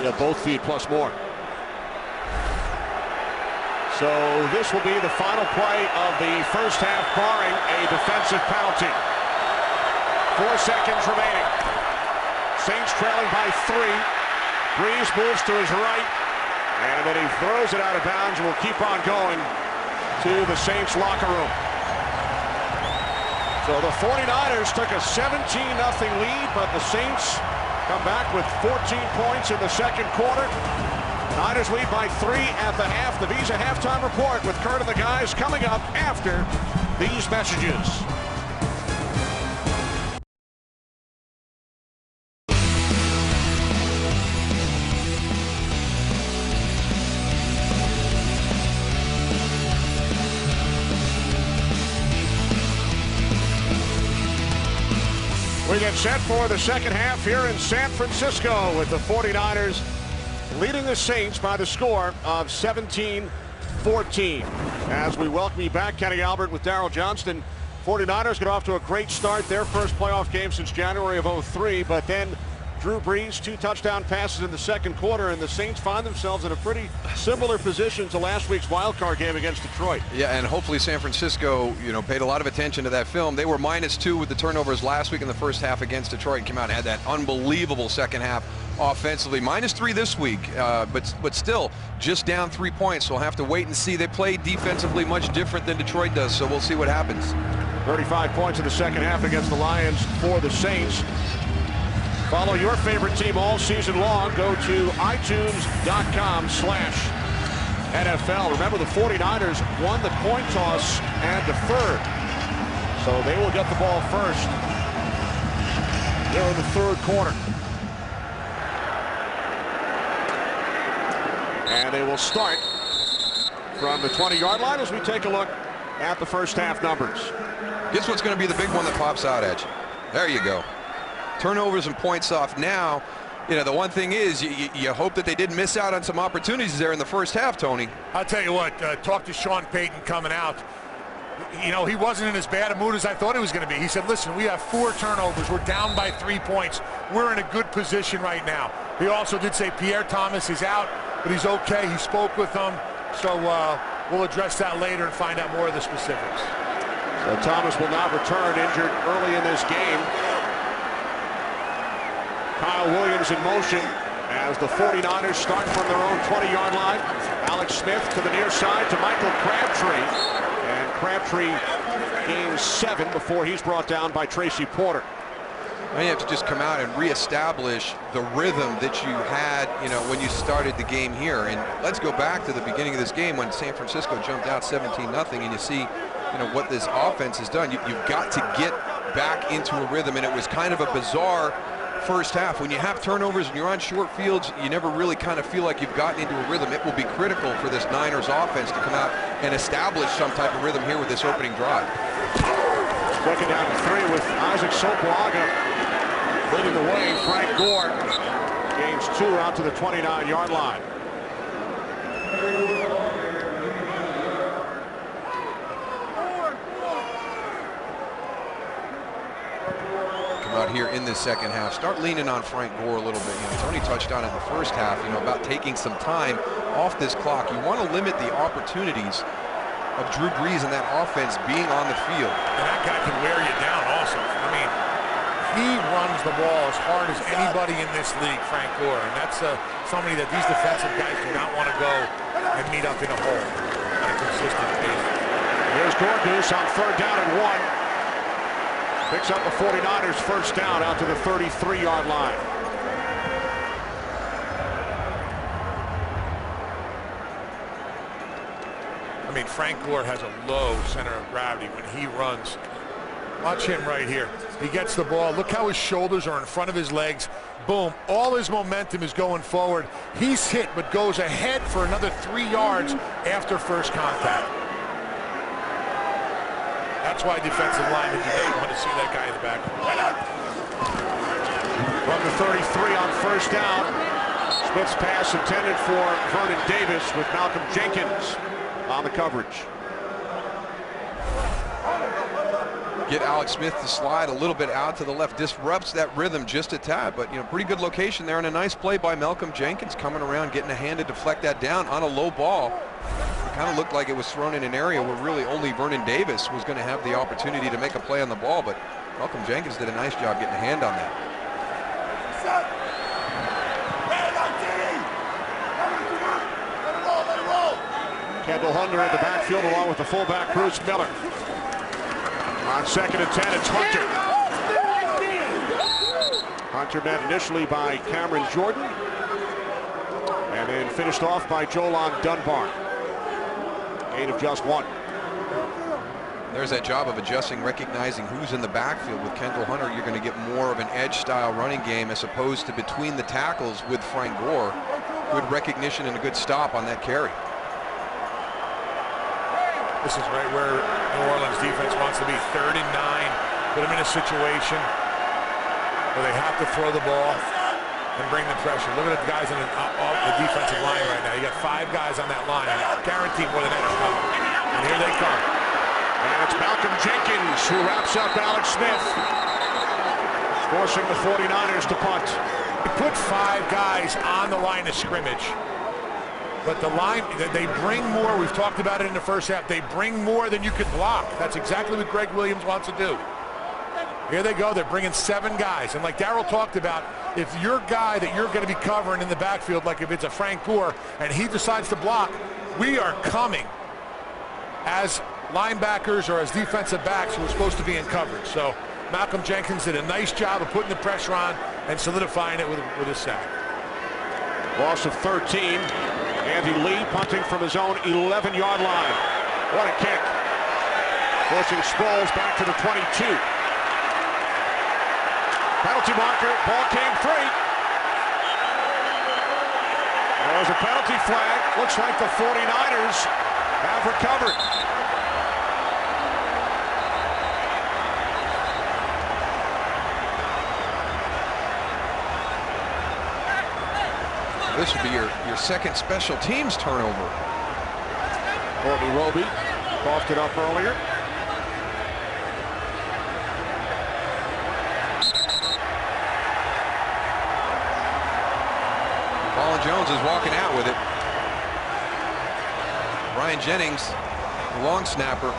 Yeah, both feet plus more. So this will be the final play of the first half, barring a defensive penalty. 4 seconds remaining. Saints trailing by 3. Breeze moves to his right. And then he throws it out of bounds and will keep on going to the Saints locker room. So the 49ers took a 17-0 lead, but the Saints come back with 14 points in the second quarter. Niners lead by 3 at the half. The Visa halftime report with Kurt and the guys coming up after these messages. We get set for the second half here in San Francisco with the 49ers leading the Saints by the score of 17-14. As we welcome you back, Kenny Albert with Darryl Johnston. 49ers get off to a great start, their first playoff game since January of '03, but then Drew Brees, 2 touchdown passes in the second quarter, and the Saints find themselves in a pretty similar position to last week's wild card game against Detroit.
Yeah, and hopefully San Francisco, paid a lot of attention to that film. They were -2 with the turnovers last week in the first half against Detroit and came out and had that unbelievable second half offensively. -3 this week, but still just down 3 points. So we'll have to wait and see. They play defensively much different than Detroit does, so we'll see what happens.
35 points in the second half against the Lions for the Saints. Follow your favorite team all season long. Go to iTunes.com/NFL. Remember, the 49ers won the coin toss and deferred, so they will get the ball first here in the third quarter. And they will start from the 20-yard line as we take a look at the first half numbers.
Guess what's going to be the big one that pops out at you? There you go. Turnovers and points off. Now, the one thing is you hope that they didn't miss out on some opportunities there in the first half, Tony.
I'll tell you what, talk to Sean Payton coming out. He wasn't in as bad a mood as I thought he was going to be. He said, listen, we have 4 turnovers. We're down by 3 points. We're in a good position right now. He also did say Pierre Thomas is out, but he's okay. He spoke with them. So we'll address that later and find out more of the specifics.
So Thomas will not return, injured early in this game. Kyle Williams in motion, as the 49ers start from their own 20-yard line. Alex Smith to the near side to Michael Crabtree. And Crabtree gains 7 before he's brought down by Tracy Porter.
You have to just come out and reestablish the rhythm that you had, when you started the game here. And let's go back to the beginning of this game when San Francisco jumped out 17-0, and you see, what this offense has done. You've got to get back into a rhythm, and it was kind of a bizarre first half. When you have turnovers and you're on short fields, you never really kind of feel like you've gotten into a rhythm. It will be critical for this Niners offense to come out and establish some type of rhythm here with this opening drive.
Second down and 3 with Isaac Sopoaga leading the way. Frank Gore gains 2 out to the 29-yard line.
Come out here in this second half. Start leaning on Frank Gore a little bit. Tony touched on it in the first half, about taking some time off this clock. You want to limit the opportunities of Drew Brees and that offense being on the field.
And that guy can wear you down also. I mean, he runs the ball as hard as anybody in this league, Frank Gore. And that's somebody that these defensive guys do not want to go and meet up in a hole on a consistent basis.
Here's Gorgoose on 3rd down and 1. Picks up the 49ers first down out to the 33-yard line.
I mean, Frank Gore has a low center of gravity when he runs. Watch him right here. He gets the ball. Look how his shoulders are in front of his legs. Boom. All his momentum is going forward. He's hit, but goes ahead for another 3 yards after first contact. That's why defensive linemen don't want to see that guy in the back.
From the 33 on first down. Smith's pass intended for Vernon Davis with Malcolm Jenkins on the coverage.
Get Alex Smith to slide a little bit out to the left. Disrupts that rhythm just a tad, but pretty good location there, and a nice play by Malcolm Jenkins coming around, getting a hand to deflect that down on a low ball. It kind of looked like it was thrown in an area where really only Vernon Davis was going to have the opportunity to make a play on the ball, but Malcolm Jenkins did a nice job getting a hand on that.
Kendall Hunter in the backfield along with the fullback Bruce Miller. On 2nd and 10, it's Hunter. Hunter met initially by Cameron Jordan and then finished off by Jolon Dunbar. Gain of just 1.
There's that job of adjusting, recognizing who's in the backfield. With Kendall Hunter, you're going to get more of an edge-style running game as opposed to between the tackles with Frank Gore. Good recognition and a good stop on that carry.
This is right where New Orleans defense wants to be. 3rd and 9. Put them in a situation where they have to throw the ball and bring the pressure. Look at the guys on the defensive line right now. You got 5 guys on that line. Guaranteed more than that is coming. And here they come.
And it's Malcolm Jenkins who wraps up Alex Smith, forcing the 49ers to punt.
They put 5 guys on the line of scrimmage. But the line, they bring more. We've talked about it in the first half. They bring more than you could block. That's exactly what Greg Williams wants to do. Here they go. They're bringing 7 guys. And like Darryl talked about, if your guy that you're going to be covering in the backfield, like if it's a Frank Gore, and he decides to block, we are coming as linebackers or as defensive backs who are supposed to be in coverage. So Malcolm Jenkins did a nice job of putting the pressure on and solidifying it with a sack.
Loss of 13. Andy Lee punting from his own 11-yard line. What a kick. Forcing Sproles back to the 22. Penalty marker. Ball came free. There's a penalty flag. Looks like the 49ers have recovered.
This would be your second special teams turnover.
Courtney Roby coughed it up earlier.
Colin Jones is walking out with it. Ryan Jennings, the long snapper.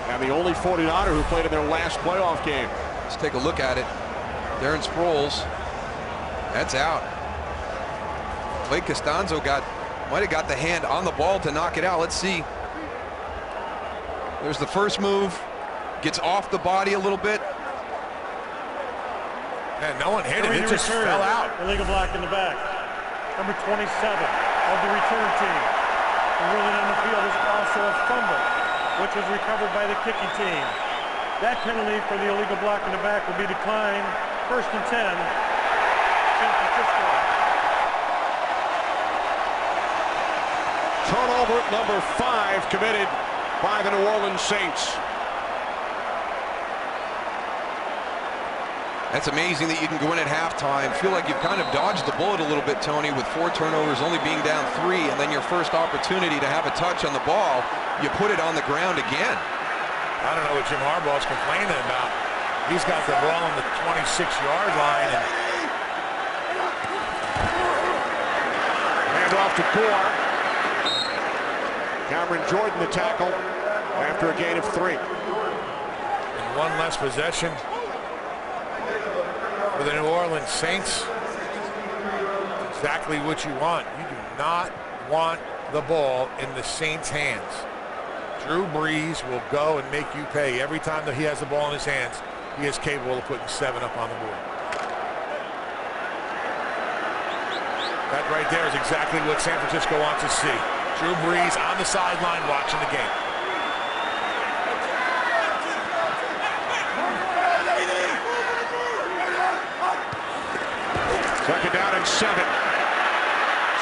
And the only 49er who played in their last playoff game.
Let's take a look at it. Darren Sproles, that's out. Blake Costanzo might have got the hand on the ball to knock it out. Let's see. There's the first move. Gets off the body a little bit.
And no one hit it. It just fell out.
Illegal block in the back. Number 27 of the return team. The ruling on the field is also a fumble, which was recovered by the kicking team. That penalty for the illegal block in the back will be declined. 1st and 10, San Francisco.
Turnover number 5 committed by the New Orleans Saints.
That's amazing that you can go in at halftime. Feel like you've kind of dodged the bullet a little bit, Tony, with 4 turnovers, only being down 3, and then your first opportunity to have a touch on the ball, you put it on the ground again.
I don't know what Jim Harbaugh's complaining about. He's got the ball on the 26-yard line.
Hand off to Gore. Cameron Jordan the tackle after a gain of 3.
And one less possession for the New Orleans Saints. Exactly what you want. You do not want the ball in the Saints' hands. Drew Brees will go and make you pay every time that he has the ball in his hands. He is capable of putting 7 up on the board. That right there is exactly what San Francisco wants to see. Drew Brees on the sideline watching the game.
Second down and 7.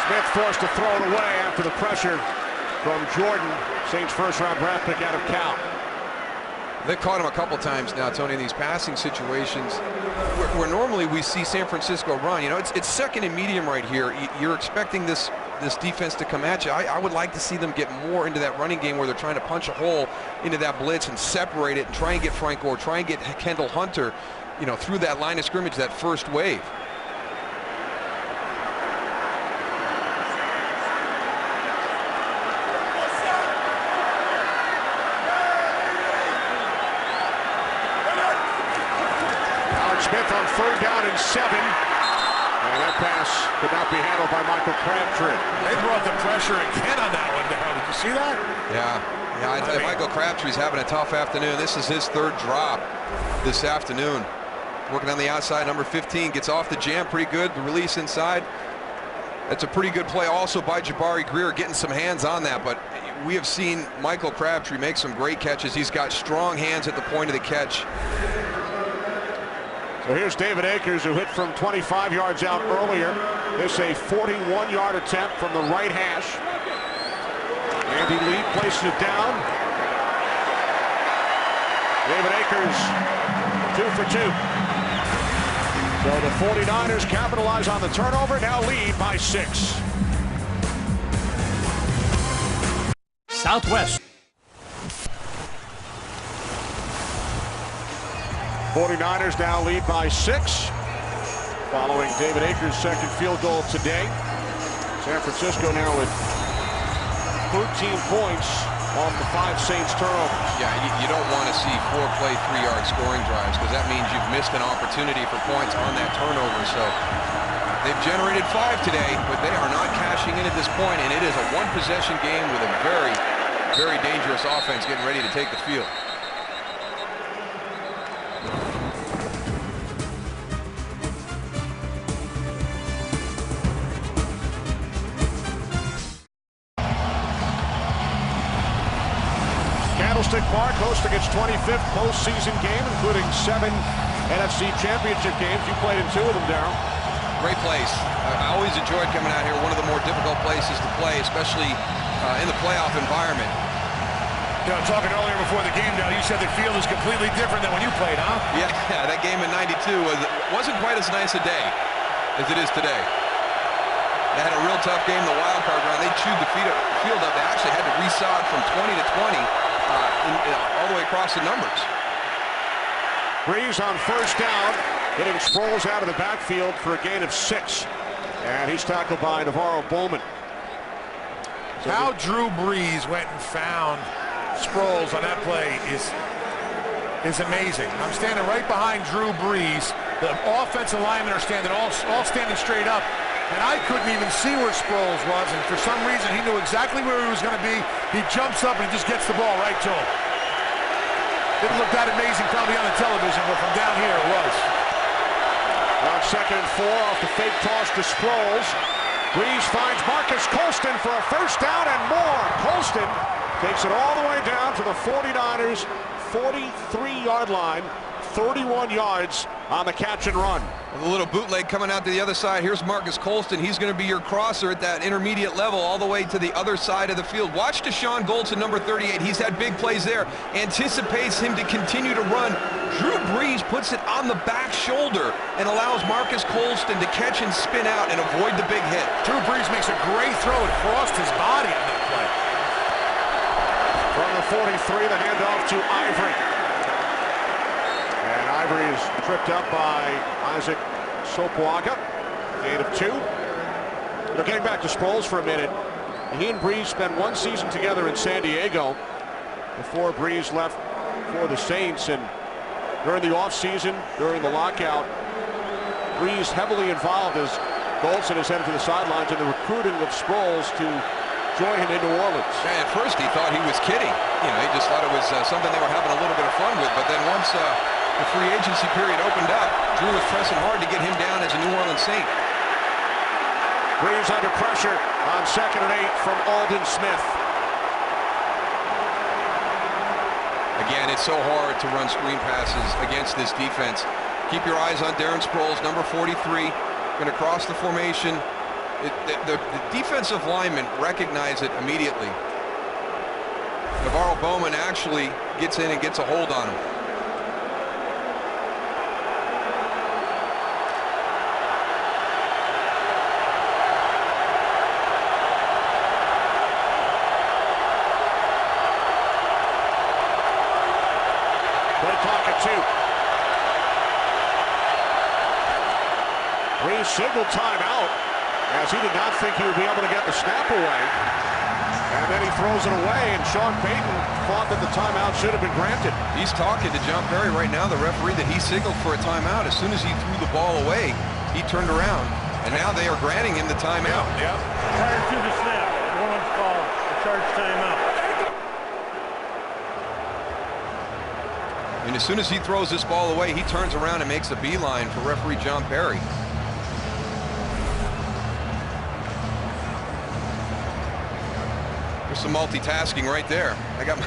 Smith forced to throw it away after the pressure from Jordan. Saints first-round draft pick out of Cal.
They've caught him a couple times now, Tony, in these passing situations where normally we see San Francisco run. You know, it's second and medium right here. You're expecting this defense to come at you. I would like to see them get more into that running game where they're trying to punch a hole into that blitz and separate it and try and get Frank Gore, try and get Kendall Hunter, you know, through that line of scrimmage, that first wave.
Smith on 3rd down and 7. And that pass could not be handled by Michael Crabtree.
They brought the pressure again on that one down. Did you see that?
Yeah, Michael Crabtree's having a tough afternoon. This is his 3rd drop this afternoon. Working on the outside, number 15 gets off the jam pretty good. The release inside. That's a pretty good play also by Jabari Greer, getting some hands on that. But we have seen Michael Crabtree make some great catches. He's got strong hands at the point of the catch.
So here's David Akers, who hit from 25 yards out earlier. This a 41-yard attempt from the right hash. Andy Lee places it down. David Akers, 2 for 2. So the 49ers capitalize on the turnover, now lead by 6.
Southwest.
49ers now lead by 6 following David Akers' second field goal today. San Francisco now with 13 points off the 5 Saints turnovers.
Yeah, you don't want to see 4-play 3-yard scoring drives because that means you've missed an opportunity for points on that turnover. So they've generated 5 today, but they are not cashing in at this point, and it is a 1-possession game with a very, very dangerous offense getting ready to take the field.
Candlestick Park hosting its 25th postseason game, including 7 NFC Championship games. You played in 2 of them, Darryl.
Great place. I always enjoyed coming out here. One of the more difficult places to play, especially in the playoff environment.
You know, talking earlier before the game, Darryl, you said the field is completely different than when you played, huh?
Yeah, that game in '92 wasn't quite as nice a day as it is today. They had a real tough game, the wild card round. They chewed the field up. They actually had to resod from 20 to 20 all the way across the numbers.
Brees on 1st down, getting Sproles out of the backfield for a gain of 6. And he's tackled by Navarro Bowman.
So how Drew Brees went and found Sproles on that play is amazing. I'm standing right behind Drew Brees. The offensive linemen are standing all standing straight up. and I couldn't even see where Sproles was, and for some reason he knew exactly where he was going to be. He jumps up and he just gets the ball right to him. Didn't look that amazing probably on the television, but from down here it was.
On 2nd and 4 off the fake toss to Sproles. Breeze finds Marcus Colston for a first down and more. Colston takes it all the way down to the 49ers' 43-yard line. 31 yards on the catch and run.
With a little bootleg coming out to the other side. Here's Marcus Colston. He's going to be your crosser at that intermediate level all the way to the other side of the field. Watch Deshaun Goldson, number 38. He's had big plays there. Anticipates him to continue to run. Drew Brees puts it on the back shoulder and allows Marcus Colston to catch and spin out and avoid the big hit.
Drew Brees makes a great throw. It crossed his body on that play.
From the 43, the handoff to Ivory. And Ivory is tripped up by Isaac Sopoaga. Gain of 2. They're getting back to Sproles for a minute. He and Brees spent one season together in San Diego before Brees left for the Saints. And during the offseason, during the lockout, Brees heavily involved as Goldson is headed to the sidelines in the recruiting of Sproles to join him in New Orleans.
Yeah, at first he thought he was kidding. You know, he just thought it was something they were having a little bit of fun with. But then once the free agency period opened up, Drew was pressing hard to get him down as a New Orleans Saint.
Brees under pressure on 2nd and 8 from Aldon Smith.
Again, it's so hard to run screen passes against this defense. Keep your eyes on Darren Sproles, number 43, going to cross the formation. The defensive linemen recognize it immediately. Navarro Bowman actually gets in and gets a hold on him.
Play clock at 2. Brees signaled timeout as he did not think he would be able to get the snap away. And then he throws it away, and Sean Payton thought that the timeout should have been granted.
He's talking to John Perry right now, the referee, that he signaled for a timeout. As soon as he threw the ball away, he turned around, and now they are granting him the timeout.
Yep. Prior to the snap, no one's called a charge timeout.
And as soon as he throws this ball away, he turns around and makes a beeline for referee John Perry. There's some multitasking right there. I got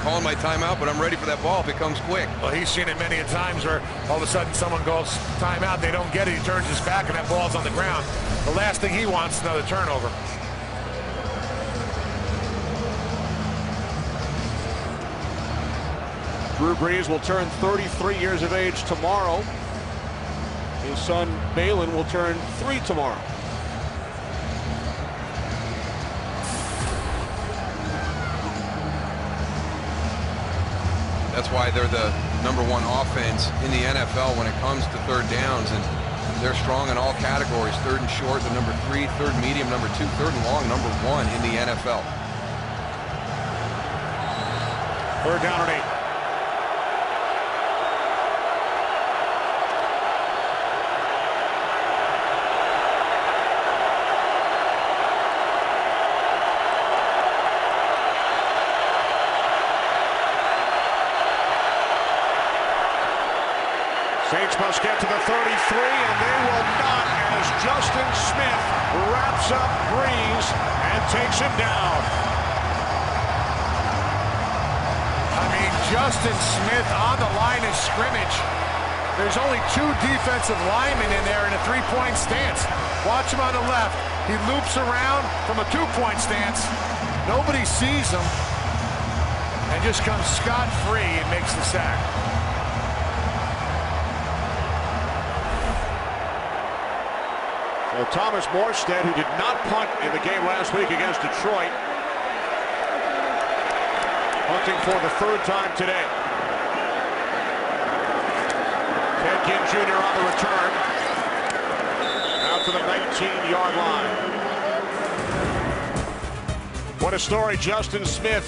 calling my timeout, but I'm ready for that ball if it comes quick.
Well, he's seen it many a times where all of a sudden someone goes timeout, they don't get it, he turns his back, and that ball's on the ground. The last thing he wants is another turnover.
Drew Brees will turn 33 years of age tomorrow. His son Balin will turn 3 tomorrow.
That's why they're the #1 offense in the NFL when it comes to third downs, and they're strong in all categories. Third and short, the number 3, third medium, number 2, third and long, number 1 in the NFL.
3rd down and 8. Saints must get to the 33, and they will not, as Justin Smith wraps up Brees and takes him down.
I mean, Justin Smith on the line of scrimmage. There's only 2 defensive linemen in there in a 3-point stance. Watch him on the left. He loops around from a 2-point stance. Nobody sees him and just comes scot-free and makes the sack.
So Thomas Morstead, who did not punt in the game last week against Detroit, punting for the 3rd time today. Ted Ginn Jr. on the return. Out to the 19-yard line. What a story. Justin Smith,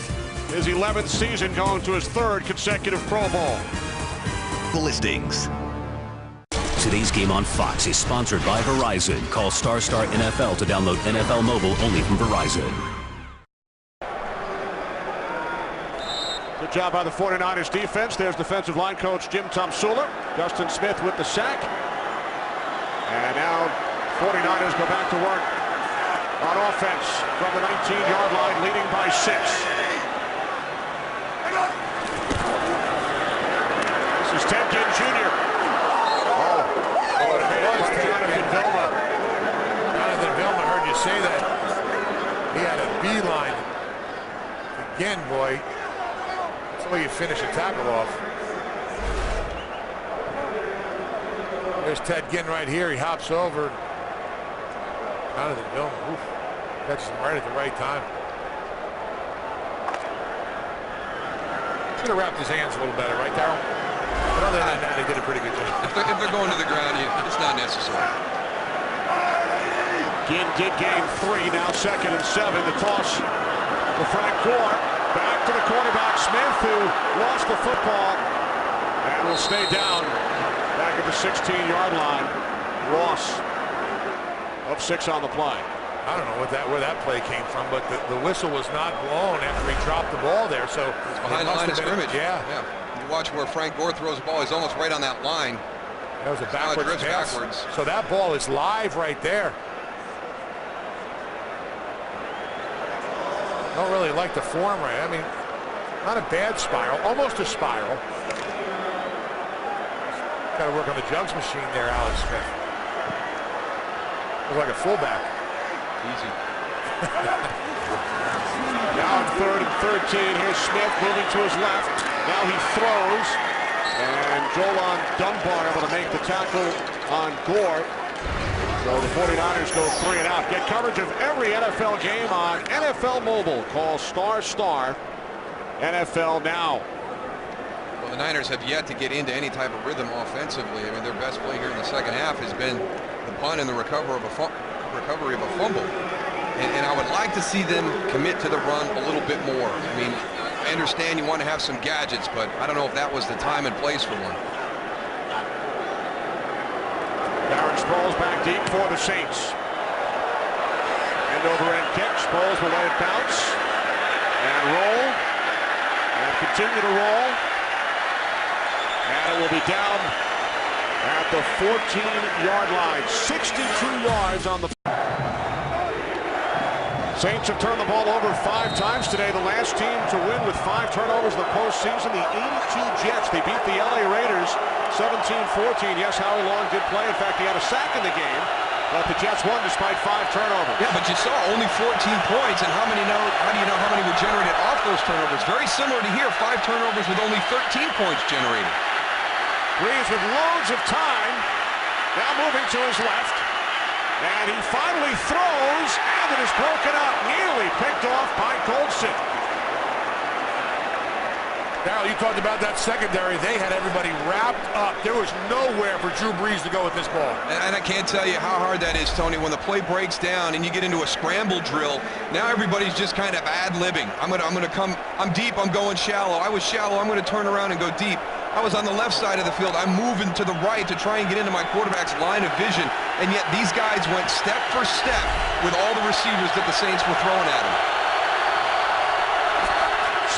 his 11th season, going to his 3rd consecutive Pro Bowl.
The listings.
Today's game on Fox is sponsored by Verizon. Call ** NFL to download NFL Mobile only from Verizon.
Good job by the 49ers defense. There's defensive line coach Jim Tomsula. Dustin Smith with the sack. And now 49ers go back to work on offense from the 19-yard line, leading by 6. This is Ted Ginn Jr.
Jonathan Vilma, heard you say that. He had a beeline. Again, boy. That's the way you finish a tackle off. There's Ted Ginn right here. He hops over. Jonathan Vilma, oof, catches him right at the right time. Should have wrapped his hands a little better, right, Darryl? But other than that, he did a pretty good job.
If they're going to the ground, it's not necessary.
Ginn did gain 3, now 2nd and 7. The toss to Frank Gore. Back to the quarterback, Smith, who lost the football and will stay down back at the 16-yard line. Ross of 6 on the play.
I don't know where that play came from, but the whistle was not blown after he dropped the ball there. So
it's behind the line of scrimmage.
Yeah.
You watch where Frank Gore throws the ball. He's almost right on that line.
That was a backwards pass.
Backwards.
So that ball is live right there. Don't really like the form right. I mean, not a bad spiral, almost a spiral. Got to work on the jugs machine there, Alex Smith. Looks like a fullback.
Easy.
Now on 3rd and 13, here's Smith moving to his left. Now he throws, and Jolan Dunbar able to make the tackle on Gore. So the 49ers go 3 and out. Get coverage of every NFL game on NFL Mobile. Call ** NFL Now.
Well, the Niners have yet to get into any type of rhythm offensively. I mean, their best play here in the second half has been the punt and the recovery of a fumble. And I would like to see them commit to the run a little bit more. I mean, I understand you want to have some gadgets, but I don't know if that was the time and place for one.
Darren Sproles back deep for the Saints. End over end kick. Sproles will let it bounce and roll and continue to roll. And it will be down at the 14-yard line. 62 yards on the... Saints have turned the ball over 5 times today. The last team to win with 5 turnovers in the postseason, the 82 Jets. They beat the LA Raiders 17-14. Yes, Howie Long did play. In fact, he had a sack in the game, but the Jets won despite 5 turnovers.
Yeah, but you saw only 14 points, and how do you know how many were generated off those turnovers? Very similar to here, 5 turnovers with only 13 points generated.
Breeze with loads of time, now moving to his left. And he finally throws, and it is broken up, nearly picked off by Goldson.
Darryl, you talked about that secondary. They had everybody wrapped up. There was nowhere for Drew Brees to go with this ball.
And I can't tell you how hard that is, Tony. When the play breaks down and you get into a scramble drill, now everybody's just kind of ad-libbing. I'm gonna come. I'm deep. I'm going shallow. I was shallow. I'm going to turn around and go deep. I was on the left side of the field. I'm moving to the right to try and get into my quarterback's line of vision. And yet these guys went step for step with all the receivers that the Saints were throwing at him.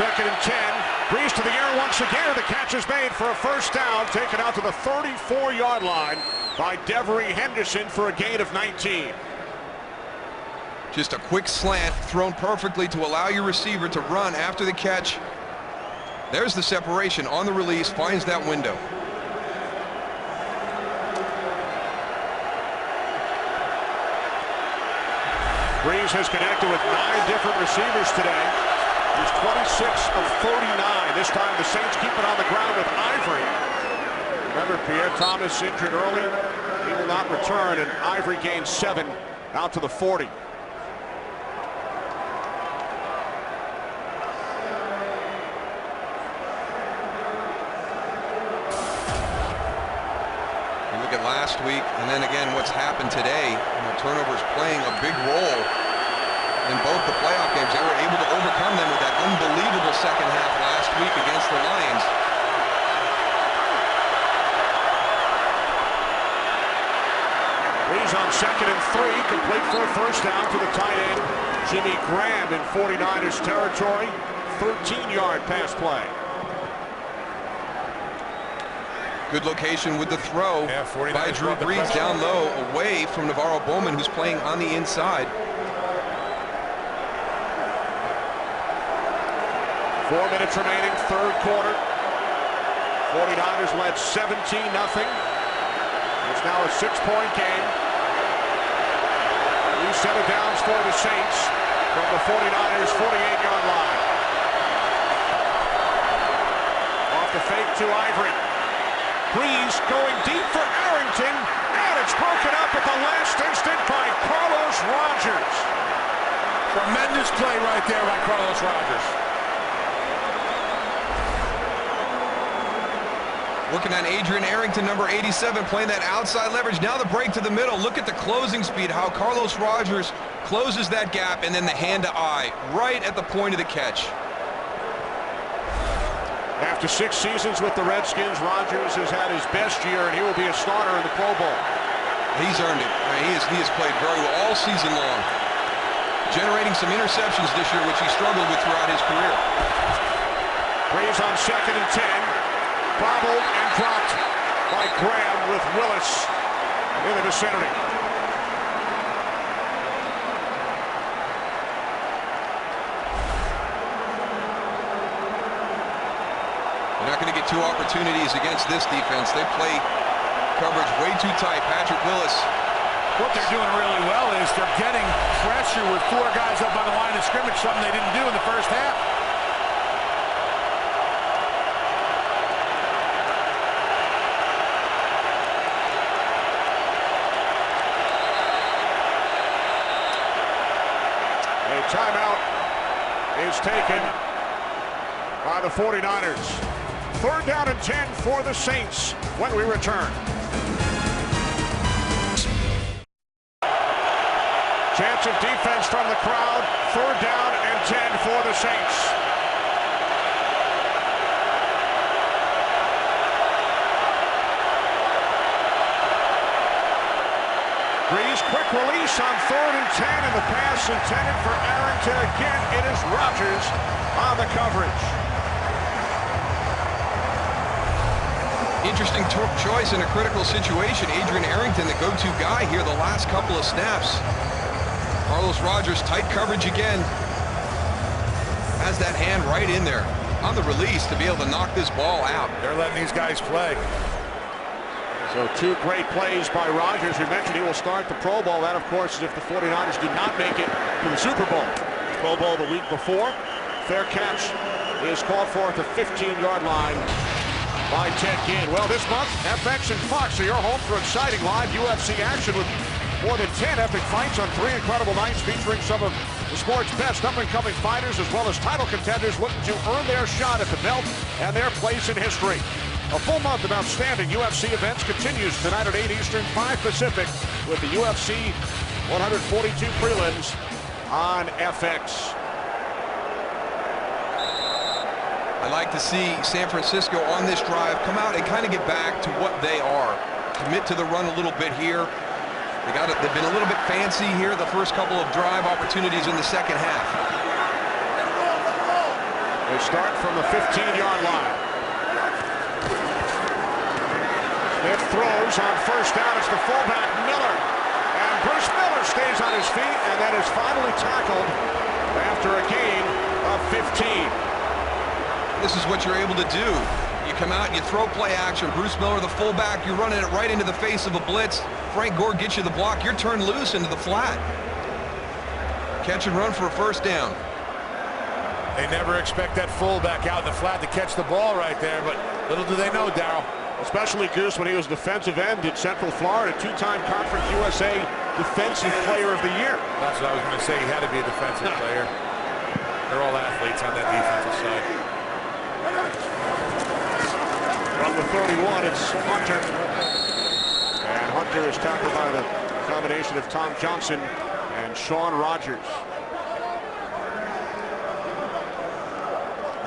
2nd and 10. Breeze to the air once again. The catch is made for a first down. Taken out to the 34-yard line by Devery Henderson for a gain of 19.
Just a quick slant thrown perfectly to allow your receiver to run after the catch. There's the separation on the release, finds that window.
Breeze has connected with 9 different receivers today. He's 26 of 39. This time the Saints keep it on the ground with Ivory. Remember, Pierre Thomas injured early. He will not return, and Ivory gains 7 out to the 40.
Last week, and then again what's happened today, turnovers playing a big role in both the playoff games. They were able to overcome them with that unbelievable second half last week against the Lions.
Breeze on 2nd and 3, complete for a first down to the tight end, Jimmy Graham in 49ers territory. 13-yard pass play.
Good location with the throw by Drew Brees down low, away from Navarro Bowman, who's playing on the inside.
4 minutes remaining, third quarter. 49ers led 17-0. It's now a 6-point game. New set of downs for the Saints from the 49ers' 48-yard line. Off the fake to Ivory. Breeze going deep for Arrington, and it's broken up at the last instant by Carlos Rogers.
Tremendous play right there by Carlos Rogers.
Working on Adrian Arrington, number 87, playing that outside leverage. Now the break to the middle. Look at the closing speed, how Carlos Rogers closes that gap, and then the hand to eye, right at the point of the catch.
After 6 seasons with the Redskins, Rogers has had his best year, and he will be a starter in the Pro Bowl.
He's earned it. I mean, he has played very well all season long, generating some interceptions this year, which he struggled with throughout his career.
Breeze on 2nd and 10. Bobbled and dropped by Graham with Willis in the vicinity.
They're not going to get 2 opportunities against this defense. They play coverage way too tight. Patrick Willis.
What they're doing really well is they're getting pressure with 4 guys up on the line of scrimmage, something they didn't do in the first half.
Timeout is taken by the 49ers. 3rd down and 10 for the Saints when we return. Chance of defense from the crowd. 3rd down and 10 for the Saints. Breeze, quick release on 3rd and 10, and the pass intended for Arrington. Again, it is Rogers on the coverage.
Interesting choice in a critical situation. Adrian Arrington, the go-to guy here the last couple of snaps. Carlos Rogers, tight coverage again. Has that hand right in there on the release to be able to knock this ball out.
They're letting these guys play.
So 2 great plays by Rogers. We mentioned he will start the Pro Bowl. That, of course, is if the 49ers do not make it to the Super Bowl. Pro Bowl the week before. Fair catch is called for at the 15-yard line by Ted Ginn. Well, this month, FX and Fox are your home for exciting live UFC action with more than 10 epic fights on 3 incredible nights featuring some of the sport's best up-and-coming fighters as well as title contenders looking to earn their shot at the belt and their place in history. A full month of outstanding UFC events continues tonight at 8 Eastern, 5 Pacific with the UFC 142 prelims on FX.
I'd like to see San Francisco on this drive come out and kind of get back to what they are. Commit to the run a little bit here. They've been a little bit fancy here the first couple of drive opportunities in the second half.
They start from the 15-yard line. Smith throws on 1st down. It's the fullback, Miller. And Bruce Miller stays on his feet, and that is finally tackled after a gain of 15.
This is what you're able to do. You come out and you throw play action. Bruce Miller, the fullback, you're running it right into the face of a blitz. Frank Gore gets you the block. You're turned loose into the flat. Catch and run for a 1st down.
They never expect that fullback out in the flat to catch the ball right there, but little do they know, Darryl.
Especially Goose when he was defensive end in Central Florida, 2-time Conference USA Defensive Player of the Year.
That's what I was going to say. He had to be a defensive player. They're all athletes on that defensive side.
From the 31, it's Hunter. And Hunter is tackled by the combination of Tom Johnson and Sean Rogers.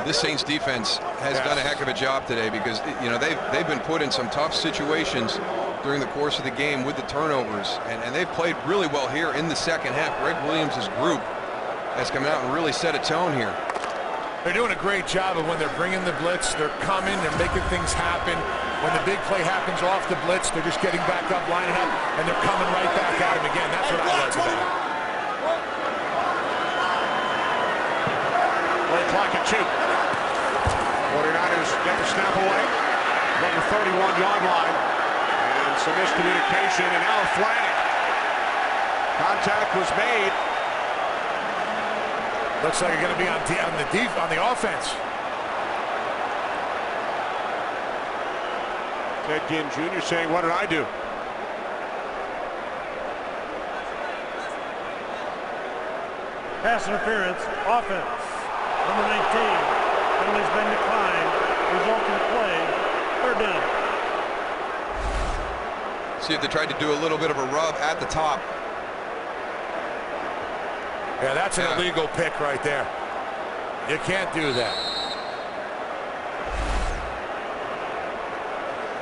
This Saints defense has done a heck of a job today because, you know, they've been put in some tough situations during the course of the game with the turnovers, and they've played really well here in the second half. Greg Williams' group has come out and really set a tone here.
They're doing a great job of when they're bringing the blitz, they're coming, they're making things happen. When the big play happens off the blitz, they're just getting back up, lining up, and they're coming right back at him again. That's what I like about it.
Play clock at 2. 49ers get the snap away from the 31-yard line. And some miscommunication, and now a flag. Contact was made.
Looks like it's going to be on the offense.
Ted Ginn Jr. saying, "What did I do?"
Pass interference, offense. Number 19. Penalty's been declined. Result in play. 3rd down.
See if they tried to do a little bit of a rub at the top.
Yeah, that's an illegal pick right there. You can't do that.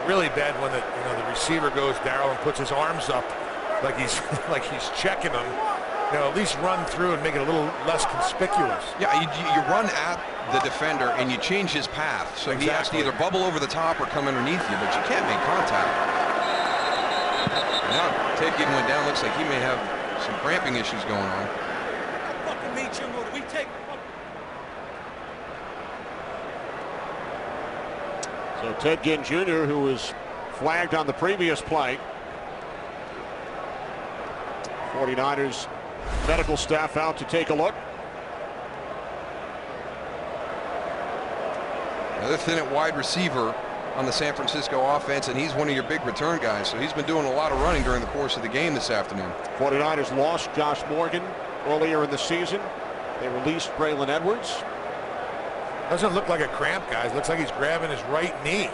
Really bad when the receiver goes down and puts his arms up like he's checking them. At least run through and make it a little less conspicuous.
Yeah, you run at the defender and you change his path, so he has to either bubble over the top or come underneath you, but you can't make contact. Now Ted Ginn went down. Looks like he may have some cramping issues going on.
So Ted Ginn Jr., who was flagged on the previous play. 49ers medical staff out to take a look.
Another thin at wide receiver on the San Francisco offense, and he's one of your big return guys, so he's been doing a lot of running during the course of the game this afternoon.
49ers lost Josh Morgan earlier in the season. They released Braylon Edwards.
Doesn't look like a cramp, guys. Looks like he's grabbing his right knee.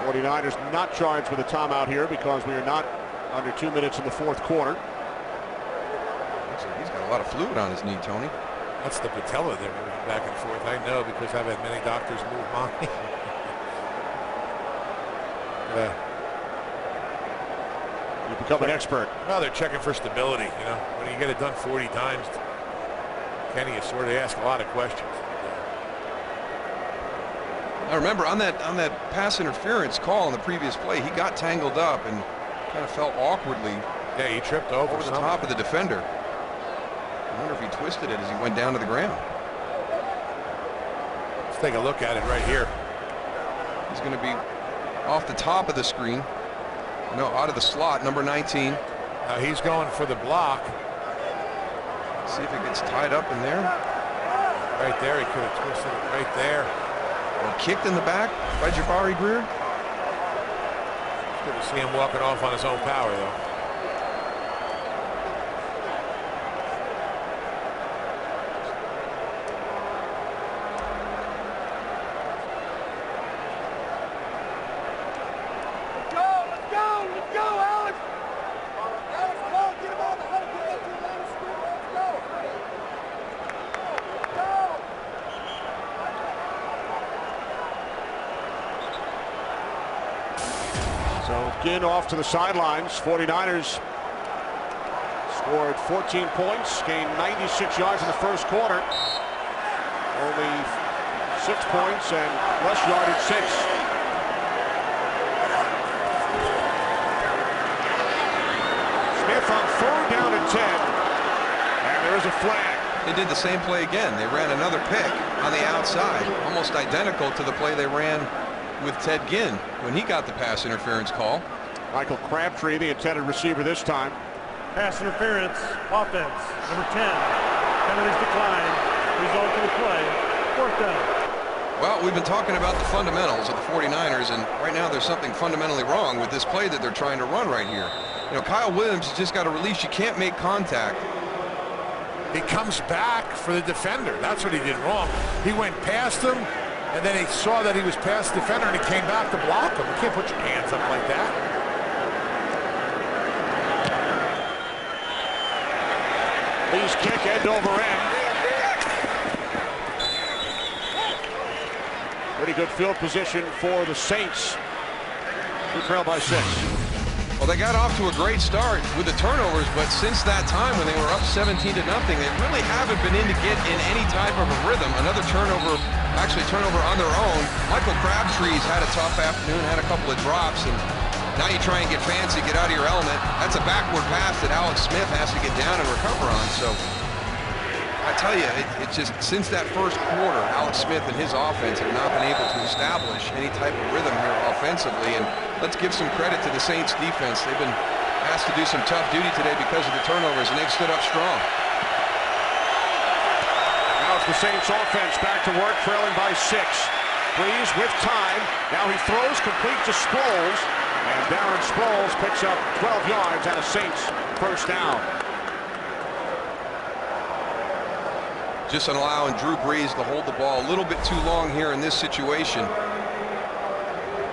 '49ers not charged with a timeout here because we are not under 2 minutes in the 4th quarter.
Looks like he's got a lot of fluid on his knee, Tony.
That's the patella they're moving back and forth. I know because I've had many doctors move mine.
You become an expert.
Well, they're checking for stability. When you get it done 40 times, Kenny, you sort of ask a lot of questions.
Now remember, on that pass interference call on the previous play, he got tangled up and kind of fell awkwardly.
Yeah, he tripped over
the top of the defender. I wonder if he twisted it as he went down to the ground.
Let's take a look at it right here.
He's going to be off the top of the screen. No, out of the slot, number 19.
Now he's going for the block.
See if it gets tied up in there.
Right there, he could have twisted it right there.
Or kicked in the back by Jabari Greer.
Good to see him walking off on his own power, though.
Ginn off to the sidelines. 49ers scored 14 points, gained 96 yards in the 1st quarter. Only 6 points and less yardage 6. Smith on 3rd down and 10. And there is a flag.
They did the same play again. They ran another pick on the outside, almost identical to the play they ran with Ted Ginn when he got the pass interference call.
Michael Crabtree, the intended receiver this time.
Pass interference, offense, number 10. Penalties declined. Result of the play, 4th down.
Well, we've been talking about the fundamentals of the 49ers, and right now there's something fundamentally wrong with this play that they're trying to run right here. Kyle Williams has just got a release. You can't make contact.
He comes back for the defender. That's what he did wrong. He went past him, and then he saw that he was past the defender, and he came back to block him. You can't put your hands up like that.
Lee's kick end over end. Pretty good field position for the Saints, who trail by 6.
Well, they got off to a great start with the turnovers, but since that time when they were up 17-0, they really haven't been in to get in any type of a rhythm. Another turnover on their own. Michael Crabtree's had a tough afternoon, had a couple of drops, and now you try and get fancy, get out of your element. That's a backward pass that Alex Smith has to get down and recover on. So I tell you, it's just since that first quarter, Alex Smith and his offense have not been able to establish any type of rhythm here offensively. And let's give some credit to the Saints defense. They've been asked to do some tough duty today because of the turnovers, and they've stood up strong.
Now it's the Saints offense back to work, trailing by 6. Breeze with time. Now he throws complete to Sproles. And Darren Sproles picks up 12 yards and a Saints first down.
Just allowing Drew Brees to hold the ball a little bit too long here in this situation.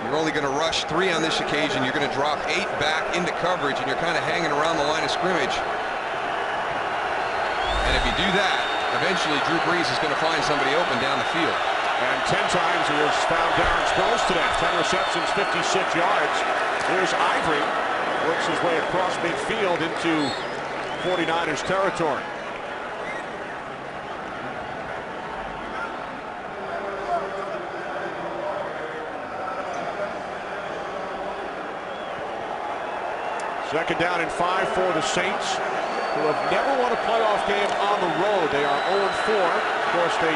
You're only going to rush 3 on this occasion. You're going to drop 8 back into coverage, and you're kind of hanging around the line of scrimmage. And if you do that, eventually Drew Brees is going to find somebody open down the field.
And 10 times he has found Darren Sproles today. 10 receptions, 56 yards. Here's Ivory, works his way across midfield into 49ers territory. Second down and 5 for the Saints, who have never won a playoff game on the road. They are 0-4. Of course, they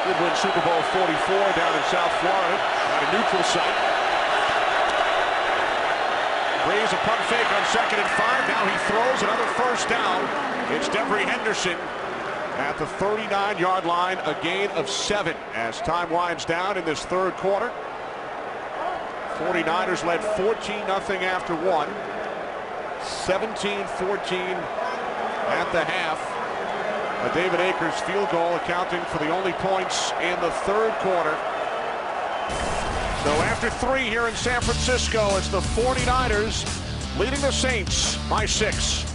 did win Super Bowl 44 down in South Florida at a neutral site. Breeze a punt fake on 2nd and 5. Now he throws another first down. It's Devery Henderson at the 39-yard line, a gain of 7 as time winds down in this third quarter. 49ers led 14-0 after 1. 17-14 at the half. A David Akers field goal accounting for the only points in the third quarter. So after 3 here in San Francisco, it's the 49ers leading the Saints by 6.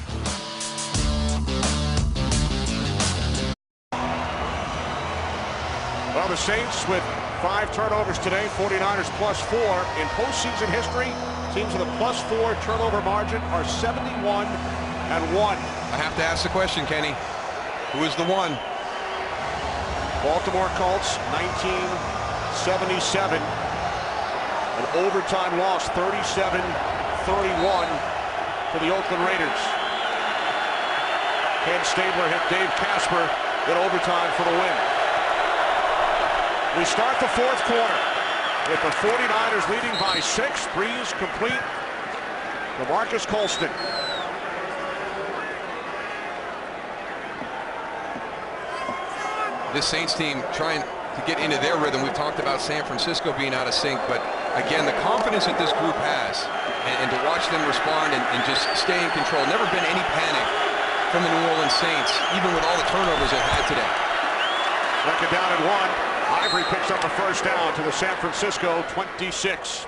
Well, the Saints with 5 turnovers today, 49ers +4. In postseason history, teams with a +4 turnover margin are 71-1.
I have to ask the question, Kenny. Who is the one?
Baltimore Colts, 1977. An overtime loss, 37-31 to the Oakland Raiders. Ken Stabler hit Dave Casper in overtime for the win. We start the fourth quarter with the 49ers leading by 6. Breeze complete to Marcus Colston.
This Saints team trying to get into their rhythm. We've talked about San Francisco being out of sync, but again, the confidence that this group has, and to watch them respond and just stay in control. Never been any panic from the New Orleans Saints, even with all the turnovers they've had today.
Second down and 1. Ivory picks up a first down to the San Francisco 26.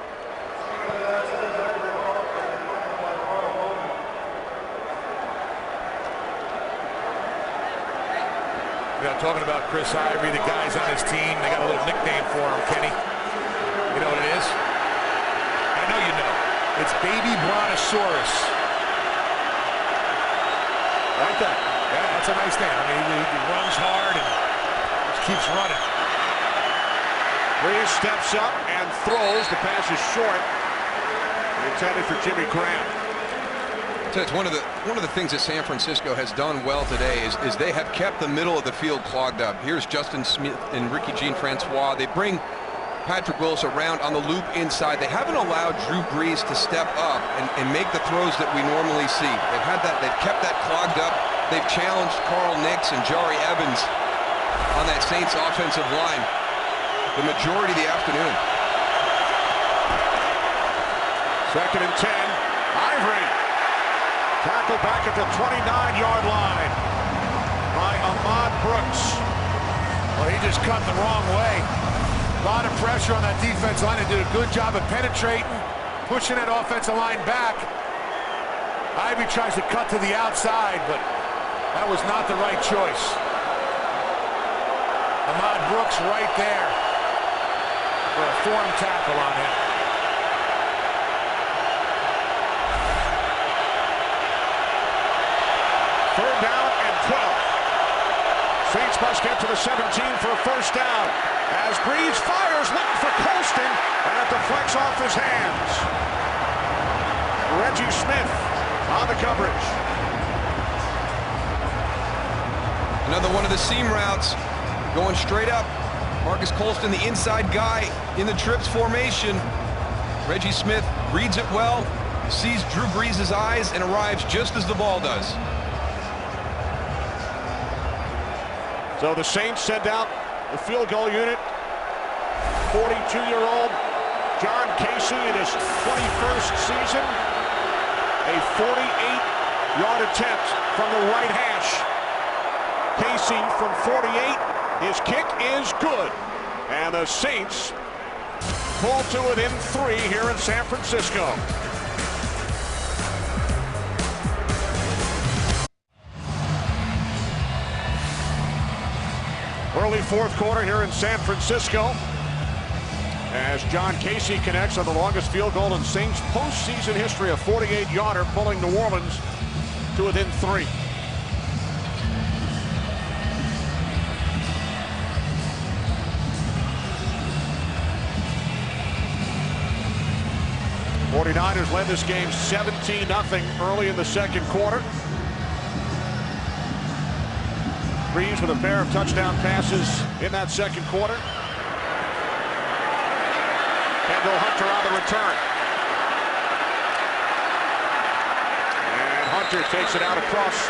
Talking about Chris Ivory, the guys on his team, they got a little nickname for him, Kenny. You know what it is? I know you know. It's Baby Brontosaurus.
Like that.
Yeah, that's a nice name. I mean, he runs hard and just keeps running.
Breeze steps up and throws. The pass is short. Intended for Jimmy Graham.
It's one of the things that San Francisco has done well today is they have kept the middle of the field clogged up. Here's Justin Smith and Ricky Jean-Francois. They bring Patrick Willis around on the loop inside. They haven't allowed Drew Brees to step up and make the throws that we normally see. They've kept that clogged up. They've challenged Carl Nix and Jari Evans on that Saints offensive line the majority of the afternoon.
Second and 10. Ivory. Tackle back at the 29-yard line by Ahmad Brooks.
Well, he just cut the wrong way. A lot of pressure on that defense line. They did a good job of penetrating, pushing that offensive line back. Ivory tries to cut to the outside, but that was not the right choice. Ahmad Brooks right there. for a form tackle on him.
Third down and 12. Saints must get to the 17 for a first down. As Breeze fires, looking for Colston, and it deflects off his hands. Reggie Smith on the coverage.
Another one of the seam routes, going straight up. Marcus Colston, the inside guy in the trips formation. Reggie Smith reads it well, sees Drew Brees' eyes, and arrives just as the ball does.
So the Saints send out the field goal unit. 42-year-old John Casey in his 21st season. A 48-yard attempt from the right hash. Casey from 48. His kick is good. And the Saints pull to within 3 here in San Francisco. Early fourth quarter here in San Francisco as John Casey connects on the longest field goal in Saints postseason history, a 48-yarder, pulling New Orleans to within 3. '49ers led this game 17-0 early in the second quarter. Brees with a pair of touchdown passes in that second quarter. Kendall Hunter on the return. And Hunter takes it out across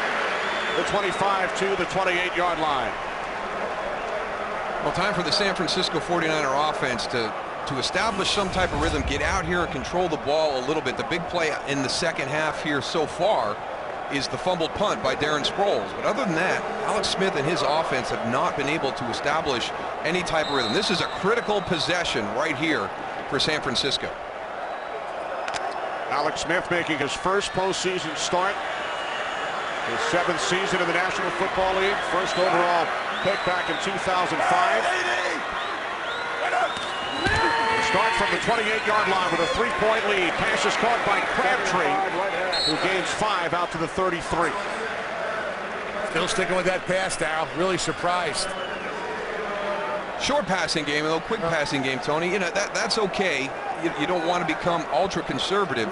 the 25 to the 28-yard line.
Well, time for the San Francisco 49er offense to establish some type of rhythm, get out here and control the ball a little bit. The big play in the second half here so far is the fumbled punt by Darren Sproles. But other than that, Alex Smith and his offense have not been able to establish any type of rhythm. This is a critical possession right here for San Francisco.
Alex Smith making his first postseason start. His 7th season in the National Football League. First overall pick back in 2005. Start from the 28-yard line with a 3-point lead. Pass is caught by Crabtree, who gains 5 out to the 33.
Still sticking with that pass, Darryl. Really surprised.
Short passing game, a little quick passing game, Tony. You know, that's okay. You don't want to become ultra conservative.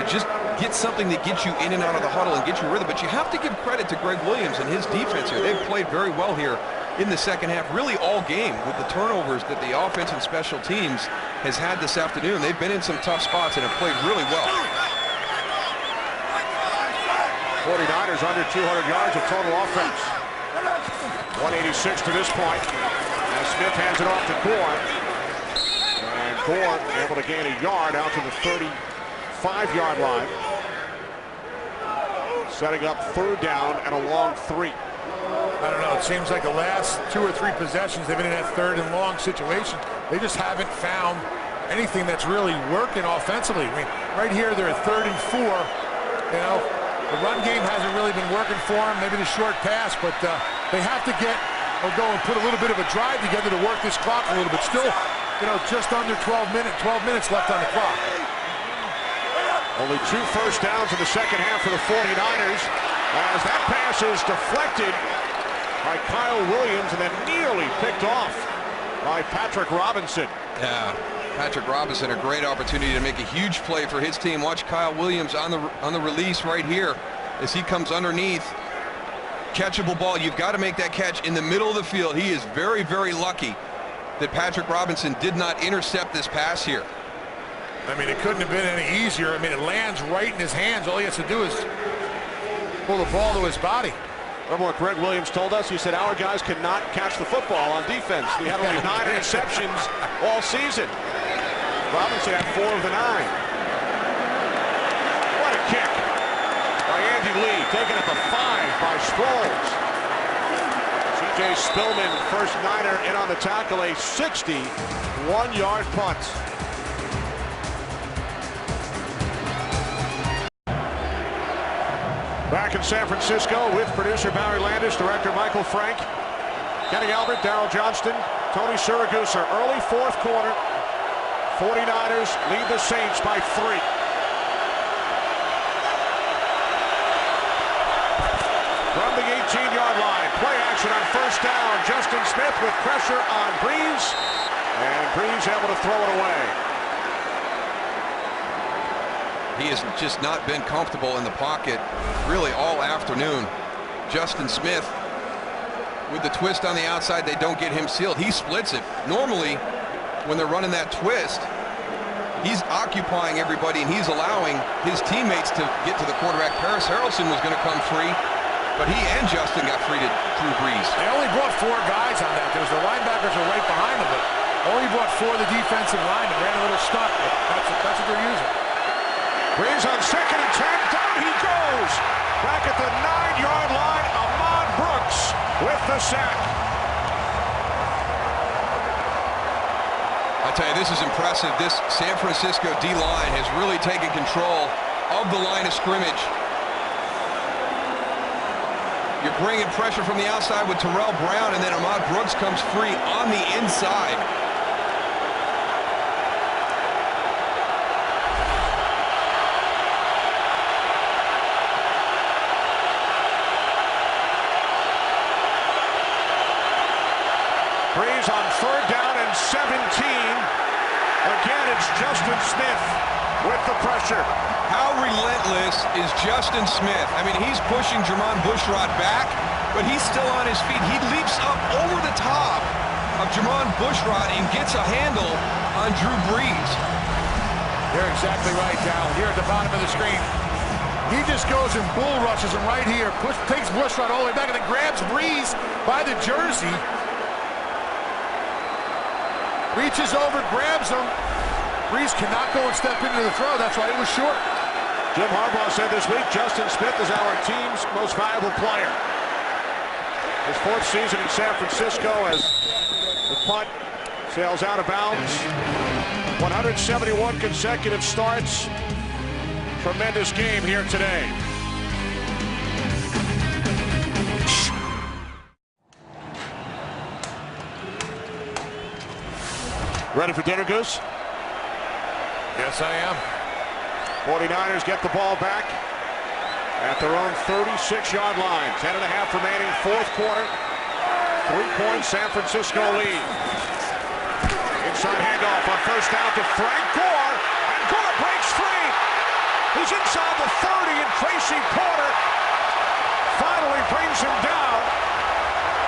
Just get something that gets you in and out of the huddle and get you rhythm. But you have to give credit to Greg Williams and his defense here. They've played very well here in the second half, really all game, with the turnovers that the offense and special teams has had this afternoon. They've been in some tough spots and have played really well.
49ers under 200 yards of total offense. 186 to this point. As Smith hands it off to Gore. And Gore able to gain a yard out to the 35-yard line. Setting up third down and a long 3.
I don't know, it seems like the last 2 or 3 possessions they've been in that third and long situation. They just haven't found anything that's really working offensively. I mean, right here they're at 3rd and 4. You know, the run game hasn't really been working for them. Maybe the short pass, but they have to get or go and put a little bit of a drive together to work this clock a little bit. Still, you know, just under 12 minutes left on the clock.
Only 2 first downs in the second half for the 49ers. As that pass is deflected by Kyle Williams and then nearly picked off by Patrick Robinson.
Yeah, Patrick Robinson, a great opportunity to make a huge play for his team. Watch Kyle Williams on the release right here as he comes underneath. Catchable ball. You've got to make that catch in the middle of the field. He is very, very lucky that Patrick Robinson did not intercept this pass here.
I mean, it couldn't have been any easier. I mean, it lands right in his hands. All he has to do is pull the ball to his body.
Remember what Greg Williams told us? He said our guys cannot catch the football on defense. We had only 9 interceptions all season. Robinson had 4 of the 9. What a kick by Andy Lee, taken at the 5 by Sproles. C.J. Spillman, first Niner in on the tackle, a 61-yard punt. Back in San Francisco with producer Barry Landis, director Michael Frank, Kenny Albert, Darryl Johnston, Tony Siragusa. Early fourth quarter. 49ers lead the Saints by 3. From the 18-yard line, play action on first down. Justin Smith with pressure on Breeze, and Breeze able to throw it away.
He has just not been comfortable in the pocket really all afternoon. Justin Smith with the twist on the outside, they don't get him sealed. He splits it. Normally, when they're running that twist, he's occupying everybody and he's allowing his teammates to get to the quarterback. Paris Harrelson was going to come free, but he and Justin got free to Drew Brees.
They only brought 4 guys on that. There's the linebackers are right behind them, but only brought 4 of the defensive line and ran a little stunt. That's what they're using.
Brees on 2nd and 10. Down he goes. Back at the 9-yard line, Ahmad Brooks with the sack.
I tell you, this is impressive. This San Francisco D-line has really taken control of the line of scrimmage. You're bringing pressure from the outside with Terrell Brown, and then Ahmad Brooks comes free on the inside.
Brees on 3rd down and 17. Again, it's Justin Smith with the pressure.
How relentless is Justin Smith? I mean, he's pushing Jermon Bushrod back, but he's still on his feet. He leaps up over the top of Jermon Bushrod and gets a handle on Drew Brees.
You're exactly right, Dal. Here at the bottom of the screen. He just goes and bull rushes him right here, takes Bushrod all the way back, and then grabs Brees by the jersey. Reaches over, grabs him. Brees cannot go and step into the throw. That's why it was short.
Jim Harbaugh said this week, Justin Smith is our team's most valuable player. His 4th season in San Francisco as the punt sails out of bounds. 171 consecutive starts. Tremendous game here today. Ready for dinner, Goose?
Yes, I am.
49ers get the ball back at their own 36-yard line. 10.5 remaining, 4th quarter. 3 points, San Francisco lead. Inside handoff on first down to Frank Gore, and Gore breaks free. He's inside the 30, and Tracy Porter finally brings him down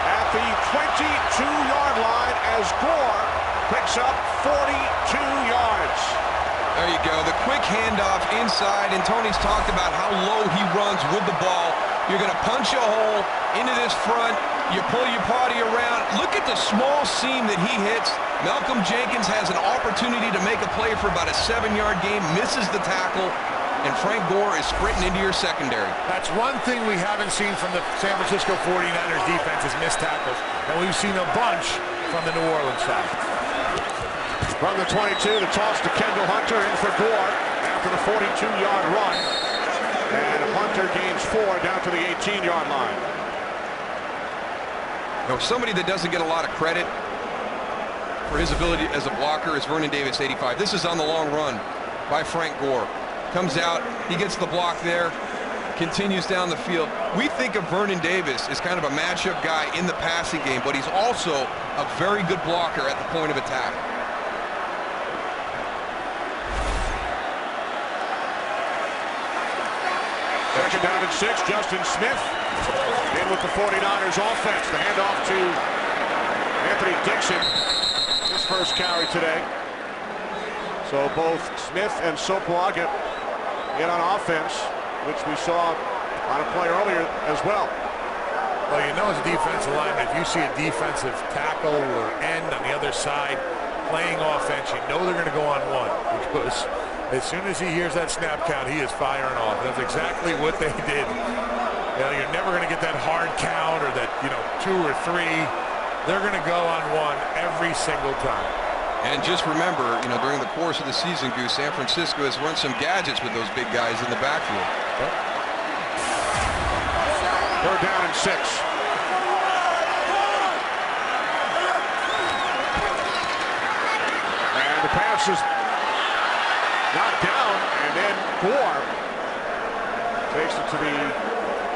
at the 22-yard line as Gore picks up 42 yards.
There you go, the quick handoff inside, and Tony's talked about how low he runs with the ball. You're going to punch a hole into this front, you pull your body around. Look at the small seam that he hits. Malcolm Jenkins has an opportunity to make a play for about a 7-yard gain, misses the tackle, and Frank Gore is sprinting into your secondary.
That's one thing we haven't seen from the San Francisco 49ers defense is missed tackles, and we've seen a bunch from the New Orleans side.
From the 22, the toss to Kendall Hunter in for Gore after the 42-yard run. And Hunter gains 4 down to the 18-yard line.
You know, somebody that doesn't get a lot of credit for his ability as a blocker is Vernon Davis, 85. This is on the long run by Frank Gore. Comes out, he gets the block there, continues down the field. We think of Vernon Davis as kind of a matchup guy in the passing game, but he's also a very good blocker at the point of attack.
Second down and 6, Justin Smith in with the 49ers offense. The handoff to Anthony Dixon, his first carry today. So both Smith and Sopoaga in on offense, which we saw on a play earlier as well.
Well, you know, as a defensive lineman, if you see a defensive tackle or end on the other side playing offense, you know they're going to go on one, because as soon as he hears that snap count, he is firing off. That's exactly what they did. You know, you're never going to get that hard count or that, 2 or 3. They're going to go on one every single time.
And just remember, during the course of the season, Goose, San Francisco has run some gadgets with those big guys in the backfield.
Yep.
3rd down and 6. And the pass is knocked down, and then Gore takes it to the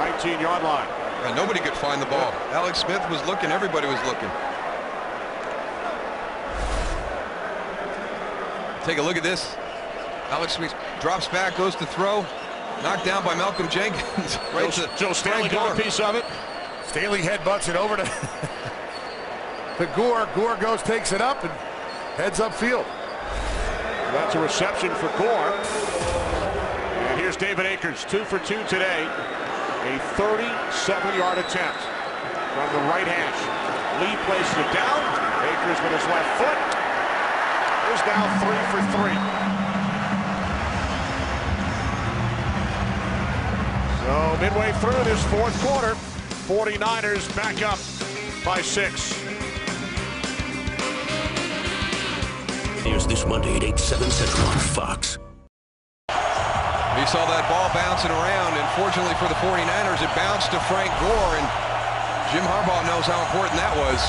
19-yard line.
And nobody could find the ball. Alex Smith was looking. Everybody was looking. Take a look at this. Alex Smith drops back, goes to throw. Knocked down by Malcolm Jenkins. Right to
Joe Staley got a piece of it.
Staley headbutts it over to Gore. Gore goes, takes it up, and heads upfield.
That's a reception for Gore. And here's David Akers, 2 for 2 today. A 37-yard attempt from the right hash. Lee places it down. Akers with his left foot is now 3 for 3. So midway through this fourth quarter, 49ers back up by 6.
Here's this Monday at 8, 7 Central on Fox.
You saw that ball bouncing around, and fortunately for the 49ers, it bounced to Frank Gore, and Jim Harbaugh knows how important that was.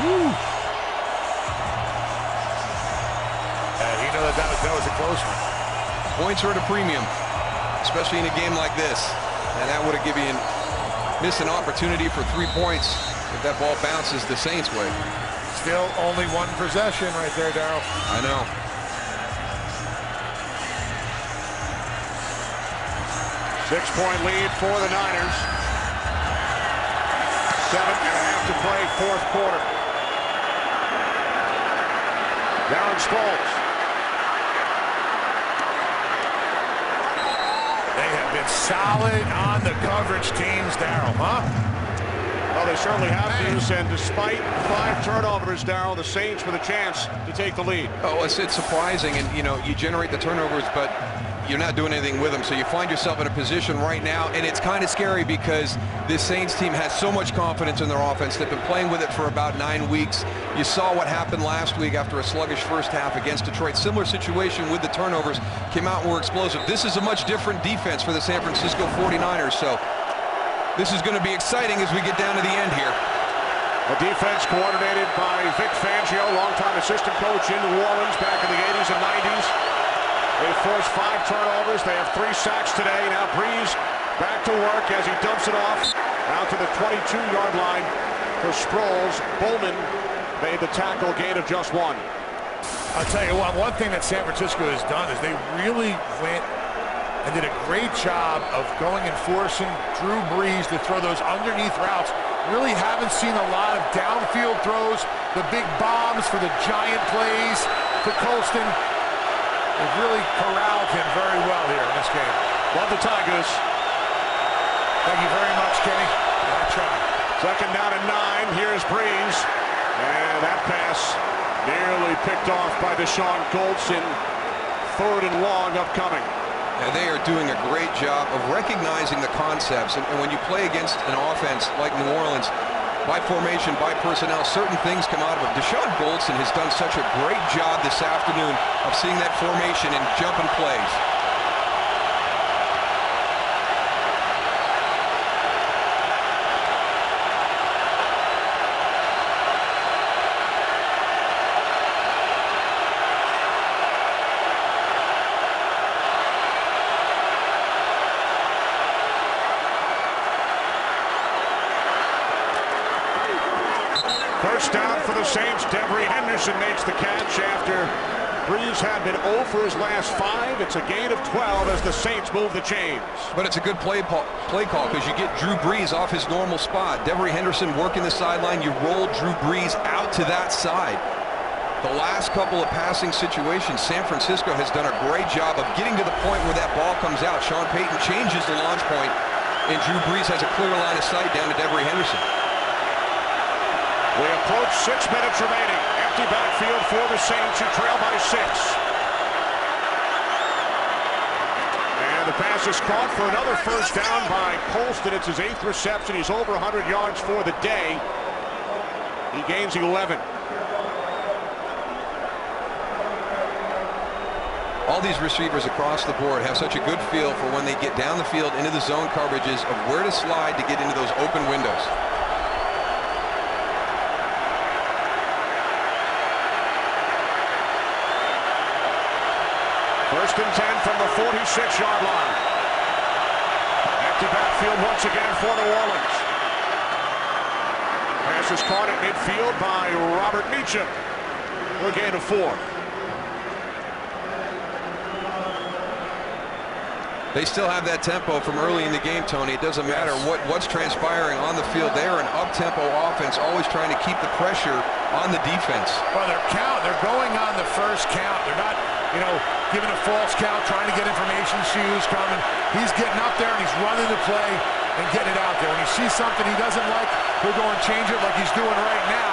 Woo. And he knew that was a close one.
Points are at a premium, especially in a game like this. And that would have given you missed an opportunity for 3 points if that ball bounces the Saints' way.
Still only one possession right there, Darryl.
I know.
Six-point lead for the Niners. 7.5 to play, fourth quarter. Darren Sproles.
They have been solid on the coverage teams, Darryl, huh?
Well, they certainly have these, and despite 5 turnovers, Darryl, the Saints with a chance to take the lead.
Oh, it's surprising, and you generate the turnovers, but you're not doing anything with them, so you find yourself in a position right now, and it's kind of scary because this Saints team has so much confidence in their offense. They've been playing with it for about 9 weeks. You saw what happened last week after a sluggish first half against Detroit. Similar situation with the turnovers. Came out and were explosive. This is a much different defense for the San Francisco 49ers, so this is going to be exciting as we get down to the end here.
A defense coordinated by Vic Fangio, longtime assistant coach in New Orleans back in the 80s and 90s. They forced 5 turnovers. They have 3 sacks today. Now Breeze back to work as he dumps it off out to the 22-yard line for Sproles. Bowman made the tackle, gain of just 1.
I'll tell you what, one thing that San Francisco has done is they really went and did a great job of going and forcing Drew Brees to throw those underneath routes. Really haven't seen a lot of downfield throws, the big bombs for the giant plays to Colston. They've really corralled him very well here in this game.
Love the Tigers.
Thank you very much, Kenny. I tried.
Second down and 9. Here's Breeze. And that pass nearly picked off by Deshaun Goldson. 3rd and long upcoming.
And they are doing a great job of recognizing the concepts. And when you play against an offense like New Orleans, by formation, by personnel, certain things come out of it. Deshaun Goldson has done such a great job this afternoon of seeing that formation and jumping plays.
First down for the Saints. Devery Henderson makes the catch after Breeze had been 0 for his last 5. It's a gain of 12 as the Saints move the chains.
But it's a good play call because you get Drew Brees off his normal spot. Devery Henderson working the sideline. You roll Drew Brees out to that side. The last couple of passing situations, San Francisco has done a great job of getting to the point where that ball comes out. Sean Payton changes the launch point, and Drew Brees has a clear line of sight down to Devery Henderson.
We approach 6 minutes remaining. Empty backfield for the Saints, who trail by 6. And the pass is caught for another first down by Colston. It's his 8th reception. He's over 100 yards for the day. He gains 11.
All these receivers across the board have such a good feel for when they get down the field into the zone coverages of where to slide to get into those open windows.
First and 10 from the 46-yard line. Empty backfield once again for New Orleans. Pass is caught at midfield by Robert Meacham for a gain of 4.
They still have that tempo from early in the game, Tony. It doesn't matter what's transpiring on the field. They are an up-tempo offense, always trying to keep the pressure on the defense.
Well, they're going on the first count. They're not, giving a false count, trying to get information, see who's coming. He's getting up there and he's running the play and getting it out there. When he sees something he doesn't like, he'll go and change it like he's doing right now.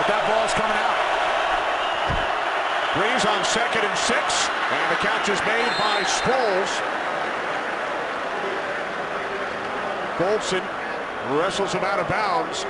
But that ball's coming out.
Breeze on 2nd and 6, and the catch is made by Sproles. Goldson wrestles him out of bounds.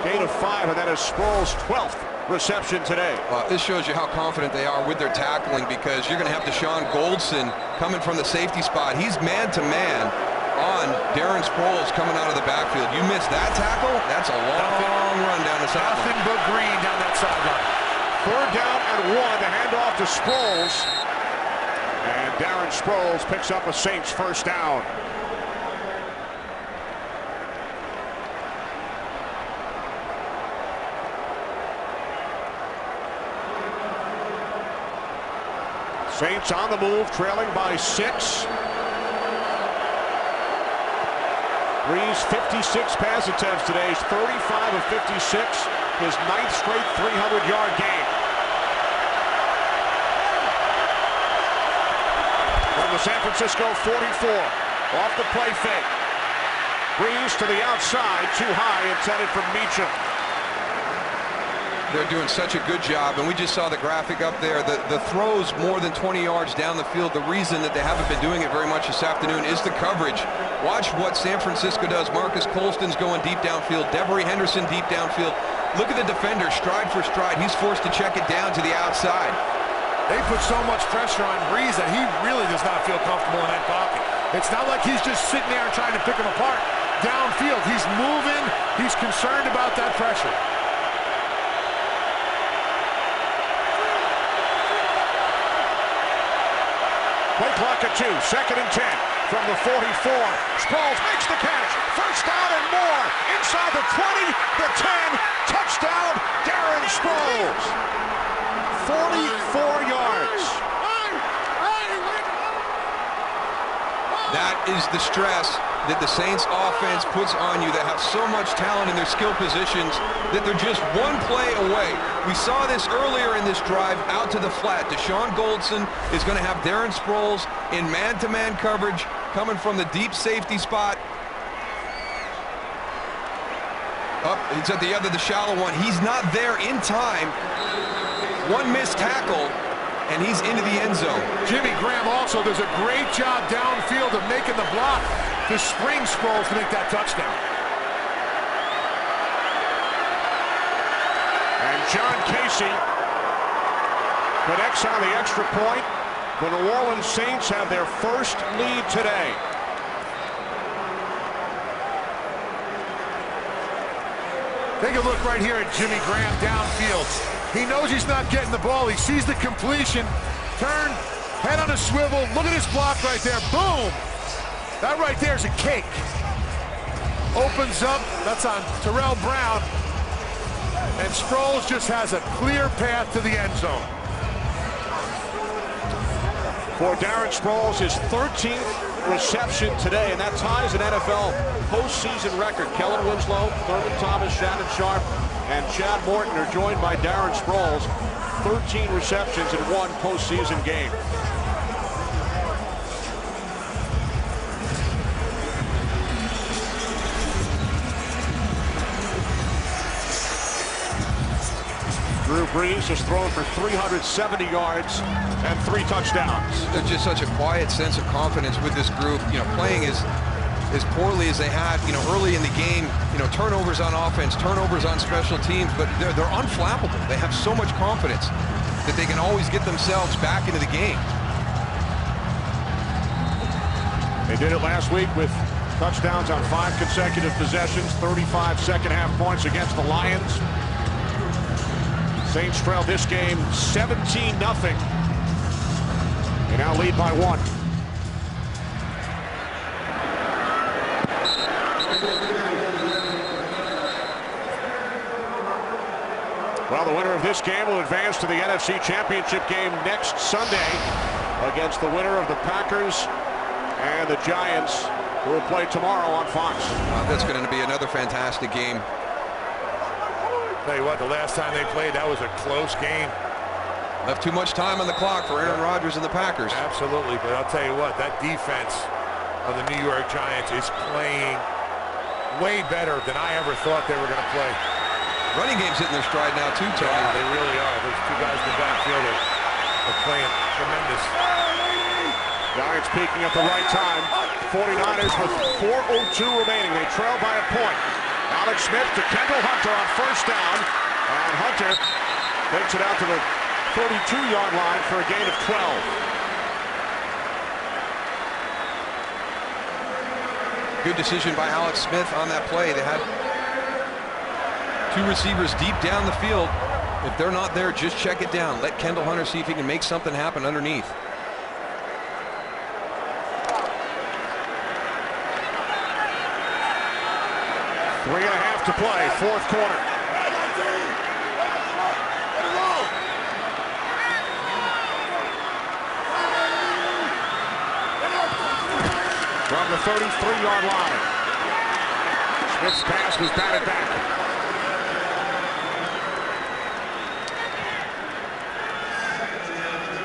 Gain of 5, and that is Sproles' 12th reception today.
This shows you how confident they are with their tackling, because you're going to have Deshaun Goldson coming from the safety spot. He's man-to-man on Darren Sproles coming out of the backfield. You miss that tackle, that's a long run down the sideline.
Nothing but green down that sideline.
3rd down and 1, the handoff to Sproles. And Darren Sproles picks up a Saints first down. Saints on the move, trailing by 6. Breeze 56 pass attempts today. He's 35 of 56. His 9th straight 300-yard game. From the San Francisco 44, off the play fake. Breeze to the outside, too high, intended for Meacham.
They're doing such a good job, and we just saw the graphic up there. The throws more than 20 yards down the field. The reason that they haven't been doing it very much this afternoon is the coverage. Watch what San Francisco does. Marcus Colston's going deep downfield. Devery Henderson deep downfield. Look at the defender, stride for stride. He's forced to check it down to the outside.
They put so much pressure on Breeze that he really does not feel comfortable in that pocket. It's not like he's just sitting there and trying to pick him apart. Downfield, he's moving. He's concerned about that pressure.
Play clock at 2, 2nd and 10 from the 44. Sproles makes the catch. First down and more. Inside the 20, the 10. Touchdown, Darren Sproles. 44 yards.
That is the stress that the Saints offense puts on you, that have so much talent in their skill positions that they're just one play away. We saw this earlier in this drive out to the flat. Deshaun Goldson is going to have Darren Sproles in man-to-man coverage coming from the deep safety spot. Up, it's at the other, the shallow one. He's not there in time. One missed tackle, and he's into the end zone.
Jimmy Graham also does a great job downfield of making the block to spring Sproles to make that touchdown.
And John Casey connects on the extra point. The New Orleans Saints have their first lead today.
Take a look right here at Jimmy Graham downfield. He knows he's not getting the ball. He sees the completion. Turn, head on a swivel. Look at this block right there. Boom! That right there is a cake. Opens up. That's on Terrell Brown. And Sproles just has a clear path to the end zone.
For Darren Sproles, his 13th reception today, and that ties an NFL postseason record. Kellen Winslow, Thurman Thomas, Shannon Sharp, and Chad Morton are joined by Darren Sproles. 13 receptions in one postseason game. Drew Brees has thrown for 370 yards and 3 touchdowns.
There's just such a quiet sense of confidence with this group, playing as poorly as they had, early in the game, turnovers on offense, turnovers on special teams, but they're unflappable. They have so much confidence that they can always get themselves back into the game.
They did it last week with touchdowns on 5 consecutive possessions, 35 second-half points against the Lions. Saints trailed this game 17-0. now lead by 1. Well, the winner of this game will advance to the NFC Championship game next Sunday against the winner of the Packers and the Giants, who will play tomorrow on Fox.
That's going to be another fantastic game.
Tell you what, the last time they played, that was a close game.
Left too much time on the clock for Aaron Rodgers and the Packers.
Absolutely, but I'll tell you what, that defense of the New York Giants is playing way better than I ever thought they were going to play.
Running game's hitting their stride now too, Tony.
Yeah, they really are. Those two guys in the backfield are playing tremendous.
Giants peaking at the right time. 49ers with 4:02 remaining. They trail by a point. Alex Smith to Kendall Hunter on first down. And Hunter takes it out to the 32-yard line for a gain of 12.
Good decision by Alex Smith on that play. They had 2 receivers deep down the field. If they're not there, just check it down. Let Kendall Hunter see if he can make something happen underneath.
Three and a half to play, fourth quarter. From the 33-yard line. Smith's pass was batted back.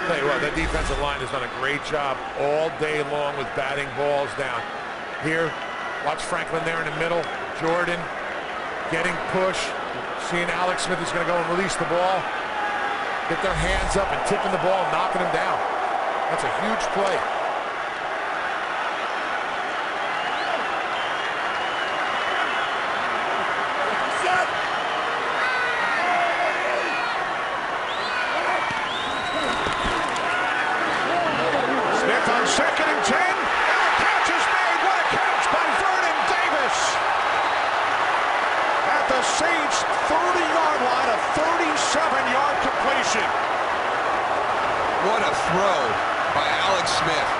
Tell you what, that defensive line has done a great job all day long with batting balls down. Here, watch Franklin there in the middle. Jordan getting push. Seeing Alex Smith is going to go and release the ball. Get their hands up and tipping the ball and knocking him down. That's a huge play.
Smith on 2nd and 10. And the catch is made. What a catch by Vernon Davis. At the Saints' 30-yard line, a 37-yard completion.
What a throw by Alex Smith.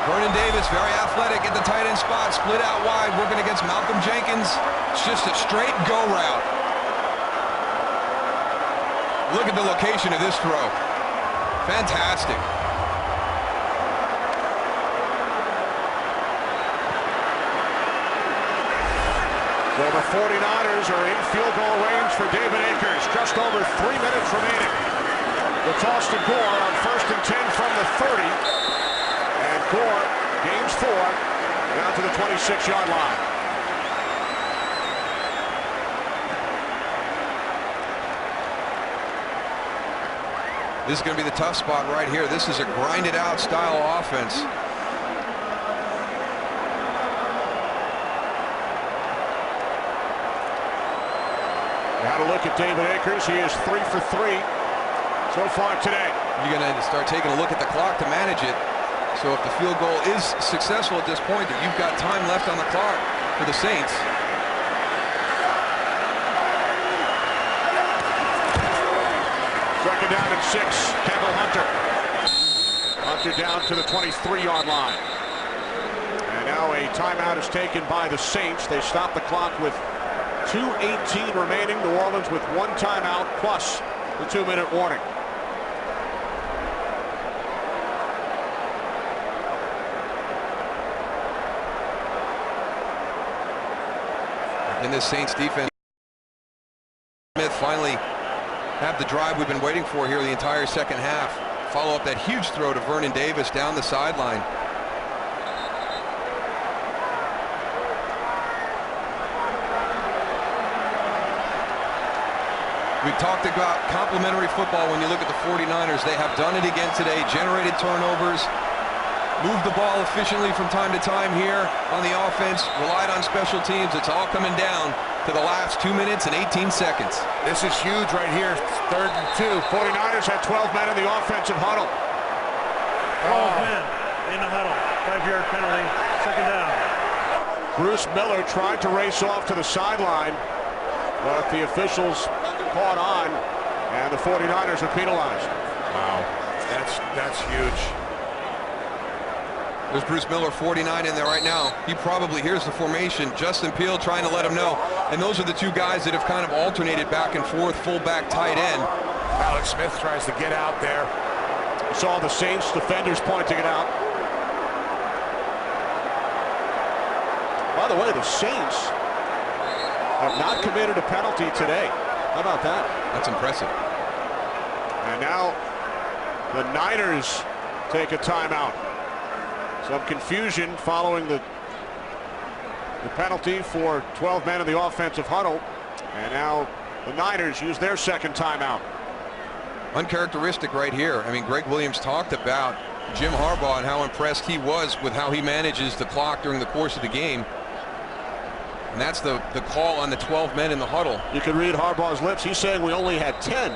Vernon Davis, very athletic at the tight end spot, split out wide, working against Malcolm Jenkins. It's just a straight go route. Look at the location of this throw. Fantastic.
So the 49ers are in field goal range for David Akers. Just over 3 minutes remaining. The toss to Gore on 1st and 10 from the 30. And Gore gains 4 down to the 26-yard line.
This is going to be the tough spot right here. This is a grinded-out style offense.
Now to look at David Akers. He is 3 for 3 so far today.
You're going to start taking a look at the clock to manage it. So if the field goal is successful at this point, that you've got time left on the clock for the Saints.
Second down and 6. Kendall Hunter. Hunter down to the 23-yard line. And now a timeout is taken by the Saints. They stop the clock with 2:18 remaining. New Orleans with 1 timeout plus the 2-minute warning.
In this Saints defense, Smith finally have the drive we've been waiting for here the entire second half. Follow up that huge throw to Vernon Davis down the sideline. We've talked about complementary football when you look at the 49ers. They have done it again today, generated turnovers, moved the ball efficiently from time to time here on the offense, relied on special teams. It's all coming down to the last 2 minutes and 18 seconds.
This is huge right here. 3rd and 2.
49ers had 12 men in the offensive huddle.
12 men in the huddle. 5-yard penalty. Second down.
Bruce Miller tried to race off to the sideline, but the officials caught on, and the 49ers are penalized.
Wow. That's huge.
There's Bruce Miller, 49 in there right now. He probably hears the formation. Justin Peel trying to let him know. And those are the two guys that have kind of alternated back and forth, fullback, tight end.
Alex Smith tries to get out there.
Saw the Saints defenders pointing it out. By the way, the Saints have not committed a penalty today. How about that?
That's impressive.
And now the Niners take a timeout. Some confusion following the penalty for 12 men in the offensive huddle. And now the Niners use their second timeout.
Uncharacteristic right here. I mean, Greg Williams talked about Jim Harbaugh and how impressed he was with how he manages the clock during the course of the game. And that's the call on the 12 men in the huddle.
You can read Harbaugh's lips. He's saying we only had 10.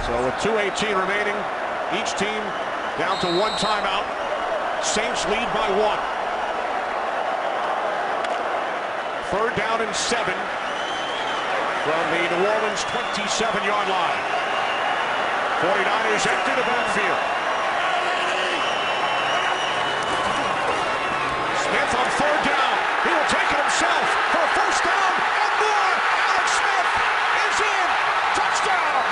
So with 2:18 remaining, each team down to one timeout. Saints lead by 1. Third down and 7 from the New Orleans 27-yard line. 49ers enter the backfield. Smith on third down. He will take it himself for a first down and more. Alex Smith is in. Touchdown.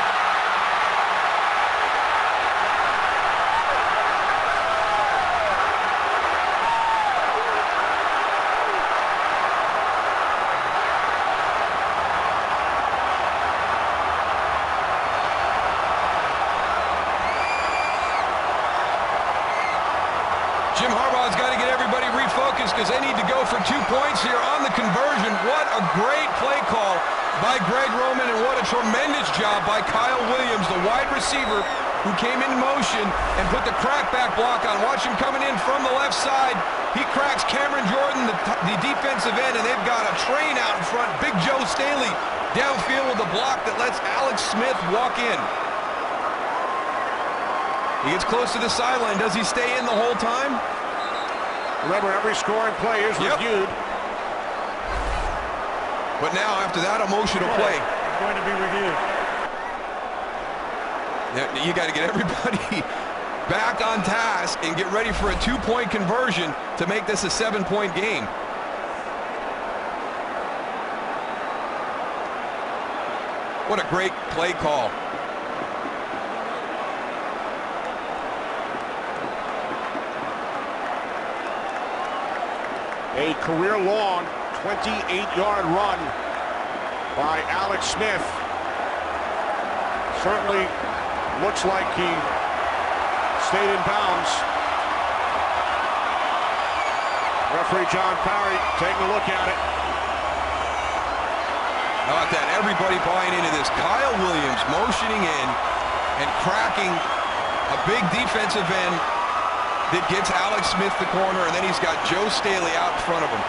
Jim Harbaugh's got to get everybody refocused because they need to go for 2 points here on the conversion. What a great play call by Greg Roman, and what a tremendous job by Kyle Williams, the wide receiver who came in motion and put the crackback block on. Watch him coming in from the left side. He cracks Cameron Jordan, the defensive end, and they've got a train out in front. Big Joe Staley downfield with a block that lets Alex Smith walk in. He gets close to the sideline. Does he stay in the whole time?
Remember, every scoring play is reviewed.
But now, after that emotional play,
going to be reviewed.
You got to get everybody back on task and get ready for a 2-point conversion to make this a 7-point game. What a great play call.
A career-long 28-yard run by Alex Smith. Certainly looks like he stayed in bounds. Referee John Parry taking a look at it.
How about that? Everybody buying into this. Kyle Williams motioning in and cracking a big defensive end that gets Alex Smith the corner, and then he's got Joe Staley out in front of him.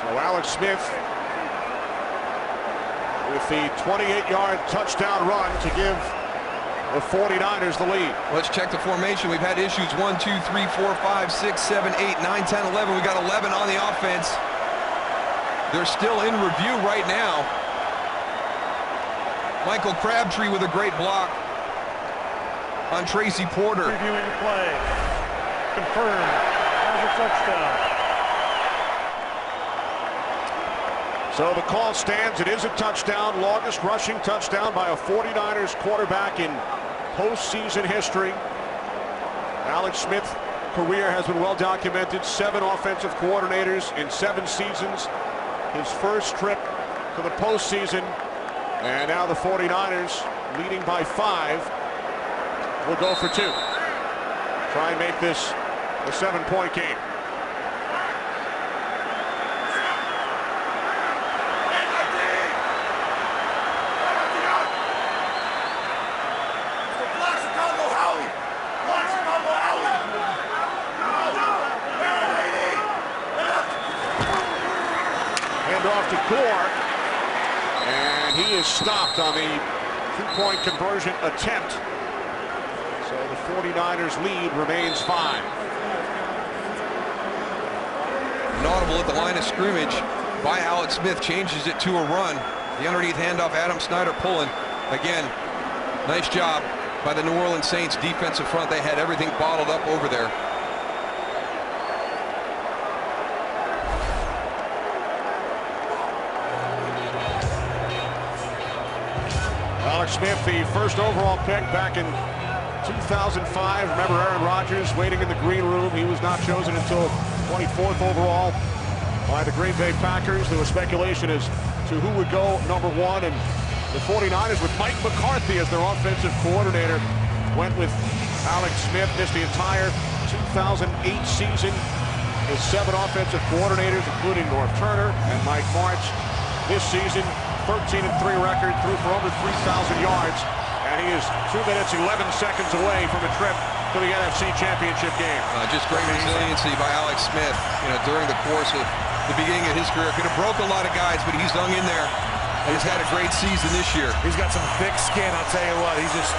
So Alex Smith with the 28-yard touchdown run to give the 49ers the lead.
Let's check the formation. We've had issues 1, 2, 3, 4, 5, 6, 7, 8, 9, 10, 11. We got 11 on the offense. They're still in review right now. Michael Crabtree with a great block on Tracy Porter.
Reviewing the play. Confirmed as a touchdown.
So the call stands. It is a touchdown, longest rushing touchdown by a 49ers quarterback in postseason history. Alex Smith's career has been well documented. 7 offensive coordinators in 7 seasons. His first trip to the postseason. And now the 49ers, leading by 5, will go for 2. Try and make this a 7-point game. Off to Gore. and he is stopped on the two-point conversion attempt. So the 49ers lead remains 5.
Notable at the line of scrimmage by Alex Smith, changes it to a run. The underneath handoff, Adam Snyder pulling. Again, nice job by the New Orleans Saints defensive front. They had everything bottled up over there.
Alex Smith, the first overall pick back in 2005. Remember Aaron Rodgers waiting in the green room. He was not chosen until 24th overall by the Green Bay Packers. There was speculation as to who would go number 1, and the 49ers with Mike McCarthy as their offensive coordinator went with Alex Smith. Missed the entire 2008 season. His 7 offensive coordinators, including Norv Turner and Mike Martz. This season, 13-3 record, threw for over 3,000 yards, and he is 2 minutes, 11 seconds away from a trip to the NFC Championship game.
Just great resiliency by Alex Smith, during the course of the beginning of his career. Could have broke a lot of guys, but he's hung in there. He's had a great season this year.
He's got some thick skin, I'll tell you what. He's just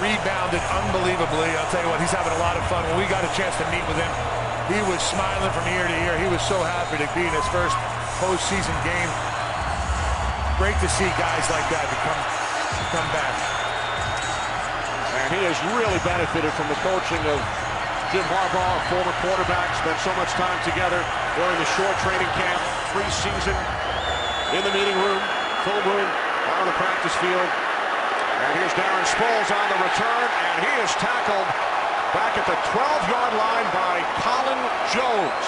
rebounded unbelievably. I'll tell you what, he's having a lot of fun. When we got a chance to meet with him, he was smiling from ear to ear. He was so happy to be in his first postseason game. Great to see guys like that to come back.
And he has really benefited from the coaching of Jim Harbaugh, former quarterback. Spent so much time together during the short training camp, preseason, in the meeting room, film room, on the practice field. And here's Darren Sproles on the return, and he is tackled back at the 12-yard line by Colin Jones,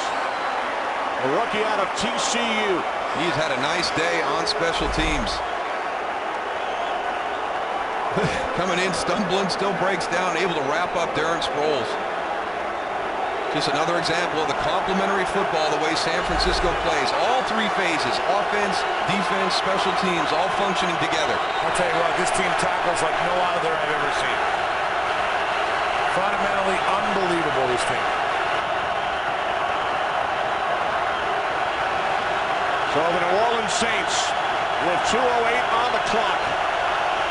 a rookie out of TCU.
He's had a nice day on special teams. Coming in, stumbling, still breaks down, able to wrap up Darren Sproles. Just another example of the complementary football, the way San Francisco plays. All 3 phases, offense, defense, special teams, all functioning together.
I'll tell you what, this team tackles like no other I've ever seen. Fundamentally unbelievable, this team.
So the New Orleans Saints with 2:08 on the clock,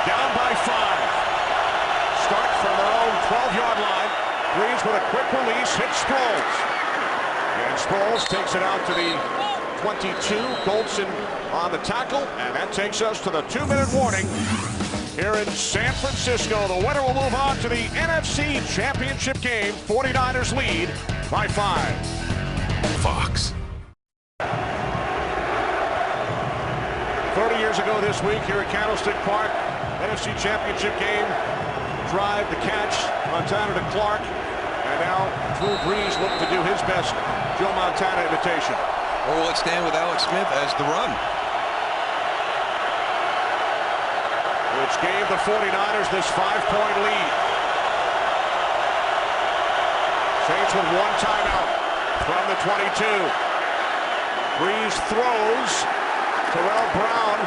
down by 5. Start from their own 12-yard line. Breeze with a quick release, hits Sproles. And Sproles takes it out to the 22. Goldson on the tackle, and that takes us to the 2-minute warning here in San Francisco. The winner will move on to the NFC Championship game. 49ers lead by 5.
Fox.
30 years ago this week here at Candlestick Park, NFC Championship game, drive, the catch, Montana to Clark, and now Drew Brees looking to do his best Joe Montana imitation.
Or will it stand with Alex Smith as the run?
Which gave the 49ers this 5-point lead. Saints with 1 timeout from the 22. Brees throws. Terrell Brown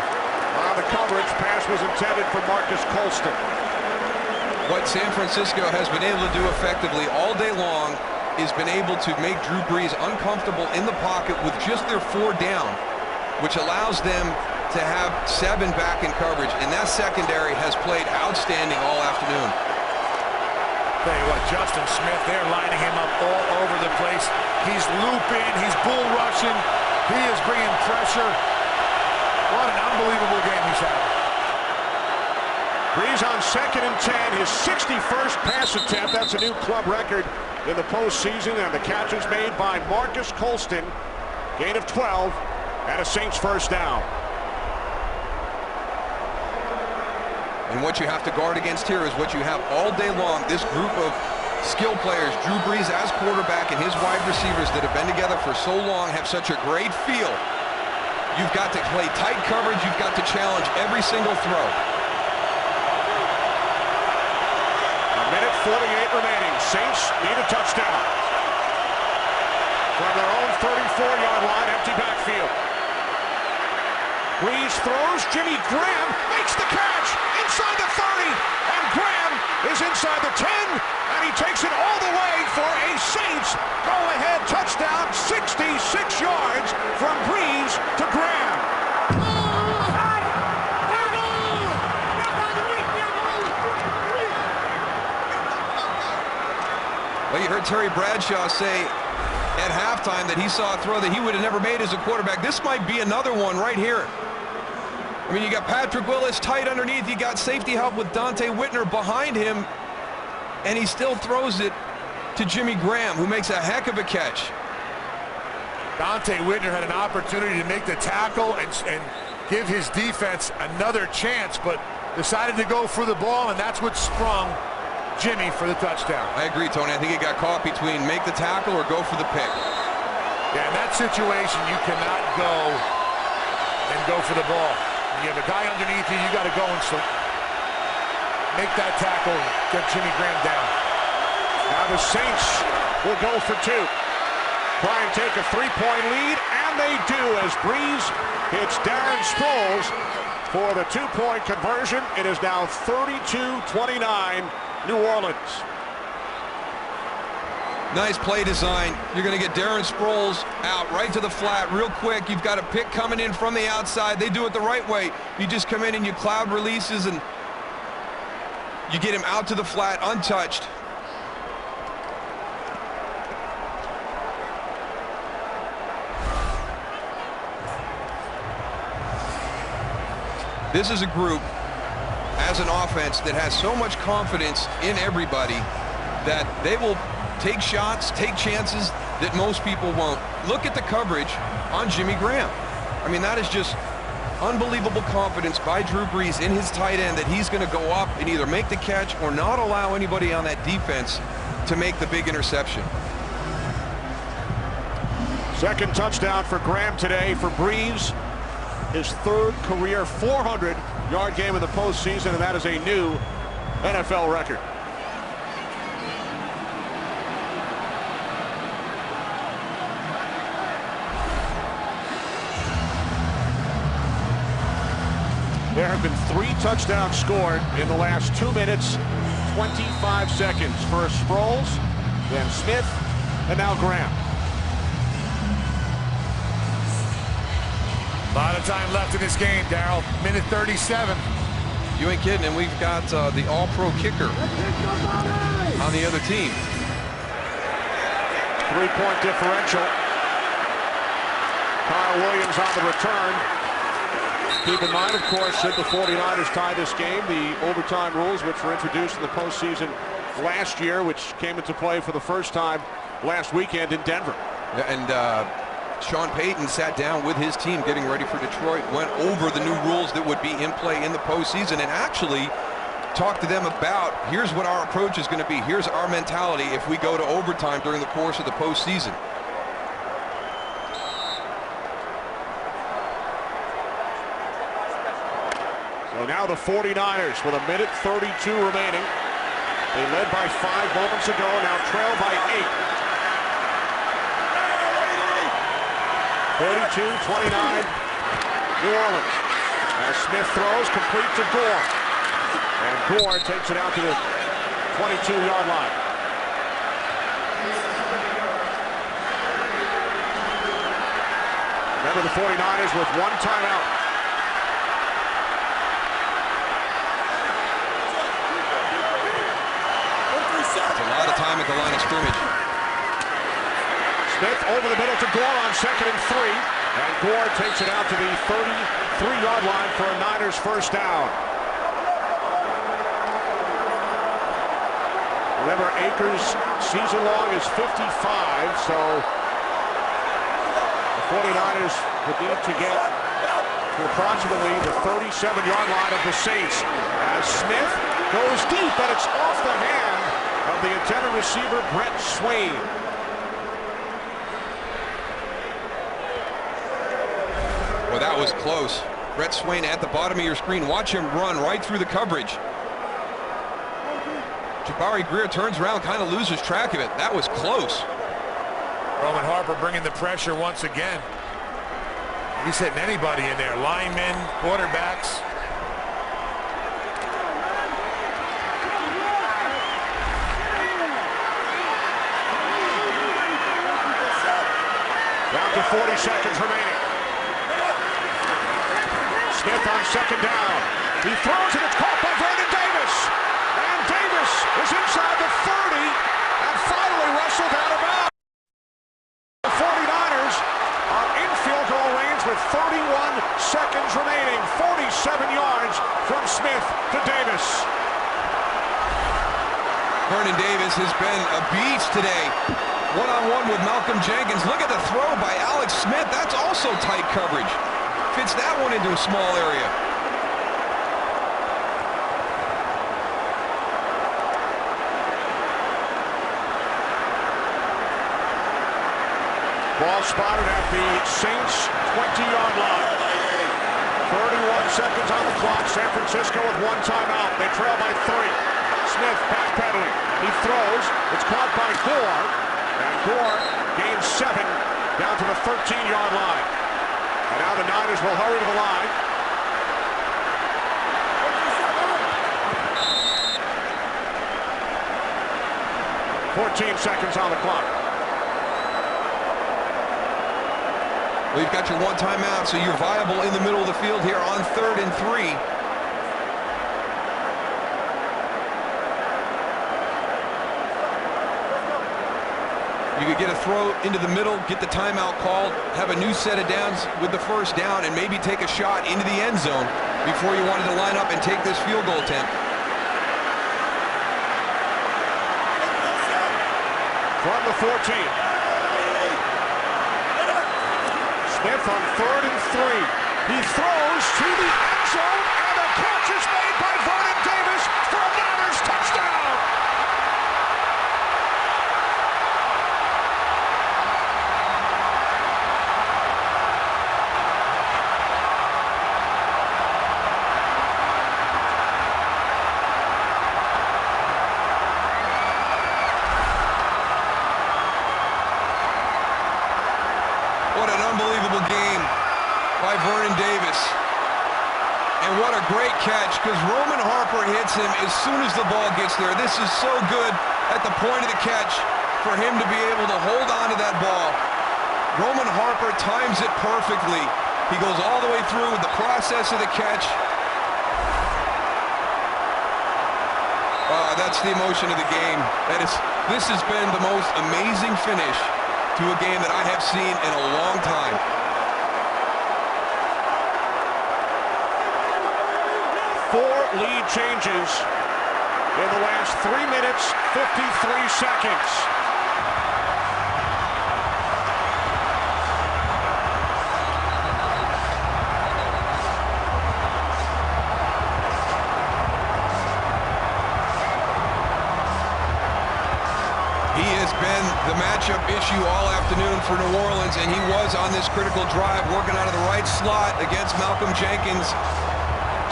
on the coverage. Pass was intended for Marcus Colston.
What San Francisco has been able to do effectively all day long is been able to make Drew Brees uncomfortable in the pocket with just their 4 down, which allows them to have 7 back in coverage. And that secondary has played outstanding all afternoon.
Tell you what, Justin Smith, they're lining him up all over the place. He's looping, he's bull rushing, he is bringing pressure. What an unbelievable game he's having.
Brees on 2nd and 10, his 61st pass attempt. That's a new club record in the postseason, and the catch is made by Marcus Colston. Gain of 12 and a Saints first down.
And what you have to guard against here is what you have all day long. This group of skill players, Drew Brees as quarterback and his wide receivers that have been together for so long, have such a great feel. You've got to play tight coverage. You've got to challenge every single throw.
1:48 remaining. Saints need a touchdown. From their own 34-yard line, empty backfield. Brees throws. Jimmy Graham makes the catch inside the 30, and Graham is inside the 10, and he takes it all the way for a Saints go-ahead touchdown. 66 yards from Brees to Graham.
heard Terry Bradshaw say at halftime that he saw a throw that he would have never made as a quarterback. This might be another one right here. I mean, you got Patrick Willis tight underneath. You got safety help with Dante Whitner behind him, and he still throws it to Jimmy Graham, who makes a heck of a catch.
Dante Whitner had an opportunity to make the tackle and give his defense another chance, but decided to go for the ball, and that's what sprung Jimmy for the touchdown.
I agree, Tony. I think he got caught between make the tackle or go for the pick.
Yeah, in that situation, you cannot go for the ball. When you have a guy underneath you, you got to go and make that tackle, get Jimmy Graham down.
Now the Saints will go for two. Try and take a three-point lead, and they do as Breeze hits Darren Sproles for the two-point conversion. It is now 32-29, New Orleans.
Nice play design. You're going to get Darren Sproles out right to the flat real quick. You've got a pick coming in from the outside. They do it the right way. You just come in and you cloud releases, and you get him out to the flat untouched. This is a group, as an offense, that has so much confidence in everybody that they will take shots, take chances that most people won't. Look at the coverage on Jimmy Graham. I mean, that is just unbelievable confidence by Drew Brees in his tight end that he's going to go up and either make the catch or not allow anybody on that defense to make the big interception.
Second touchdown for Graham today for Brees. His third career 400-yard game in the postseason, and that is a new NFL record. There have been 3 touchdowns scored in the last 2 minutes, 25 seconds. First Sproles, then Smith, and now Graham.
A lot of time left in this game, Darryl. Minute 37.
You ain't kidding, and we've got the all-pro kicker on the other team.
3-point differential. Kyle Williams on the return. Keep in mind, of course, should the 49ers tie this game, the overtime rules, which were introduced in the postseason last year, which came into play for the first time last weekend in Denver.
And Sean Payton sat down with his team getting ready for Detroit, went over the new rules that would be in play in the postseason, and actually talked to them about, here's what our approach is going to be. Here's our mentality if we go to overtime during the course of the postseason.
So now the 49ers with a minute 32 remaining. They led by 5 moments ago, now trail by 8. 32-29, New Orleans. As Smith throws, complete to Gore. And Gore takes it out to the 22-yard line. Remember the 49ers with 1 timeout.
That's a lot of time at the line of scrimmage.
Smith over the middle to Gore on 2nd and 3. And Gore takes it out to the 33-yard line for a Niners first down. Remember, Akers' season long is 55, so the 49ers would need to get to approximately the 37-yard line of the Saints. As Smith goes deep, but it's off the hand of the intended receiver, Brett Swain.
Well, that was close. Brett Swain at the bottom of your screen. Watch him run right through the coverage. Jabari Greer turns around, kind of loses track of it. That was close.
Roman Harper bringing the pressure once again. He's hitting anybody in there. Linemen, quarterbacks.
Down to 40 seconds remaining. Smith on 2nd down. He throws it. It's caught by Vernon Davis. And Davis is inside the 30 and finally Smith to Davis.
Vernon Davis has been a beast today. One-on-one with Malcolm Jenkins. Look at the throw by Alex Smith. That's also tight coverage. Fits that one into a small area.
Ball spotted at the Saints 20-yard line. 31 seconds on the clock. San Francisco with one timeout. They trail by 3. Smith backpedaling. He throws. It's caught by Gore. And Gore gains 7 down to the 13-yard line. And now the Niners will hurry to the line. .14 seconds on the clock.
Well, you've got your one timeout, so you're viable in the middle of the field here on 3rd and 3. You could get a throw into the middle, get the timeout called, have a new set of downs with the first down, and maybe take a shot into the end zone before you wanted to line up and take this field goal attempt.
From the 14. Smith on 3rd and 3. He throws to the end zone, and the catch is made by Vernon Davis for a Niners touchdown.
What an unbelievable game by Vernon Davis. And what a great catch, because Roman Harper hits him as soon as the ball gets there. This is so good at the point of the catch for him to be able to hold on to that ball. Roman Harper times it perfectly. He goes all the way through with the process of the catch. That's the emotion of the game. This has been the most amazing finish to a game that I have seen in a long time.
Four lead changes in the last 3 minutes, 53 seconds.
He has been the matchup issue all afternoon for New Orleans, and he was on this critical drive working out of the right slot against Malcolm Jenkins.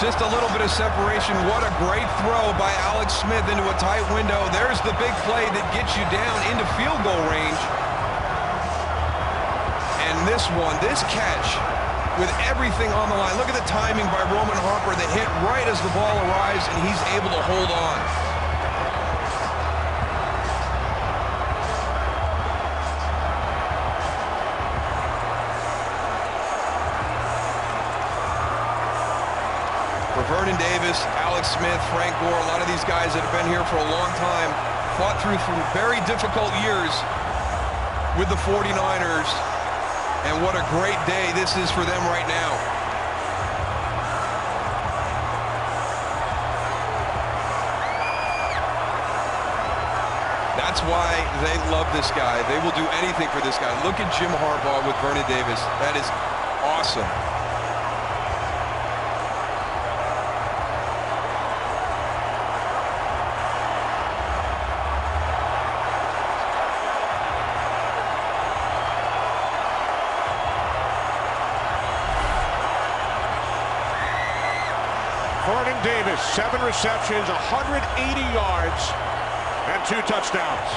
Just a little bit of separation. What a great throw by Alex Smith into a tight window. There's the big play that gets you down into field goal range. And this one, this catch, with everything on the line. Look at the timing by Roman Harper. The hit right as the ball arrives, and he's able to hold on. Vernon Davis, Alex Smith, Frank Gore, a lot of these guys that have been here for a long time, fought through very difficult years with the 49ers, and what a great day this is for them right now. That's why they love this guy. They will do anything for this guy. Look at Jim Harbaugh with Vernon Davis. That is awesome.
Vernon Davis, 7 receptions, 180 yards, and 2 touchdowns.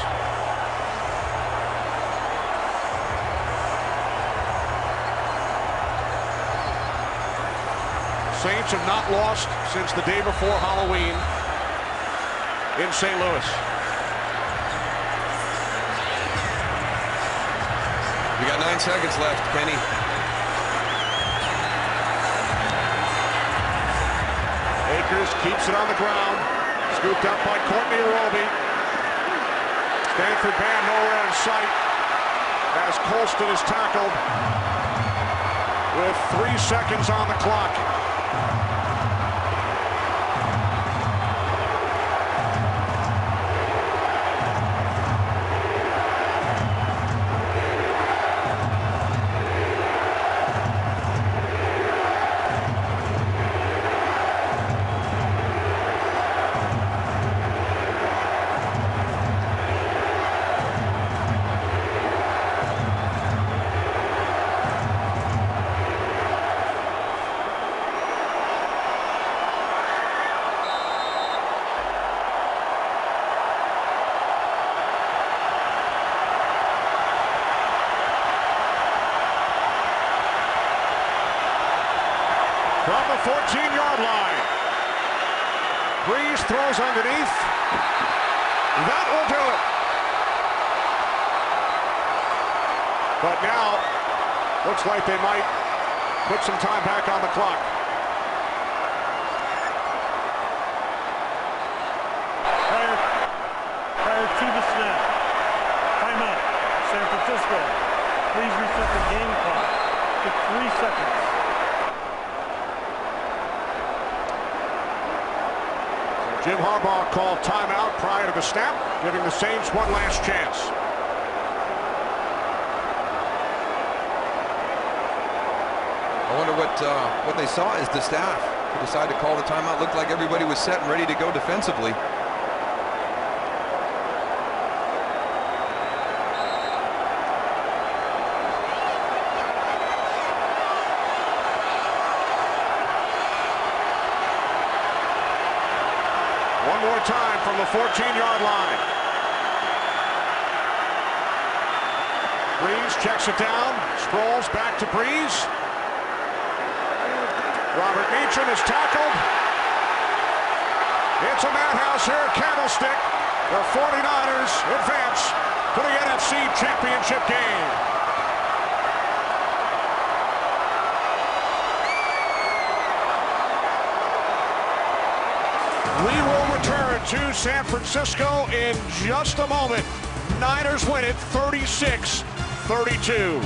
Saints have not lost since the day before Halloween in St. Louis.
We got 9 seconds left, Kenny.
Akers keeps it on the ground. Scooped up by Courtney Roby. Stanford band nowhere in sight as Colston is tackled with 3 seconds on the clock. 14-yard line. Breeze throws underneath. That will do it. But now, looks like they might put some time back on the clock.
Prior to the snap. Timeout. San Francisco. Please reset the game clock to 3 seconds.
Jim Harbaugh called timeout prior to the snap, giving the Saints one last chance.
I wonder what they saw as the staff decided to call the timeout. Looked like everybody was set and ready to go defensively.
One more time from the 14-yard line. Breeze checks it down. Sproles back to Breeze. Robert Meacham is tackled. It's a madhouse here at Candlestick. The 49ers advance to the NFC Championship game. We will return to San Francisco in just a moment. Niners win it 36-32.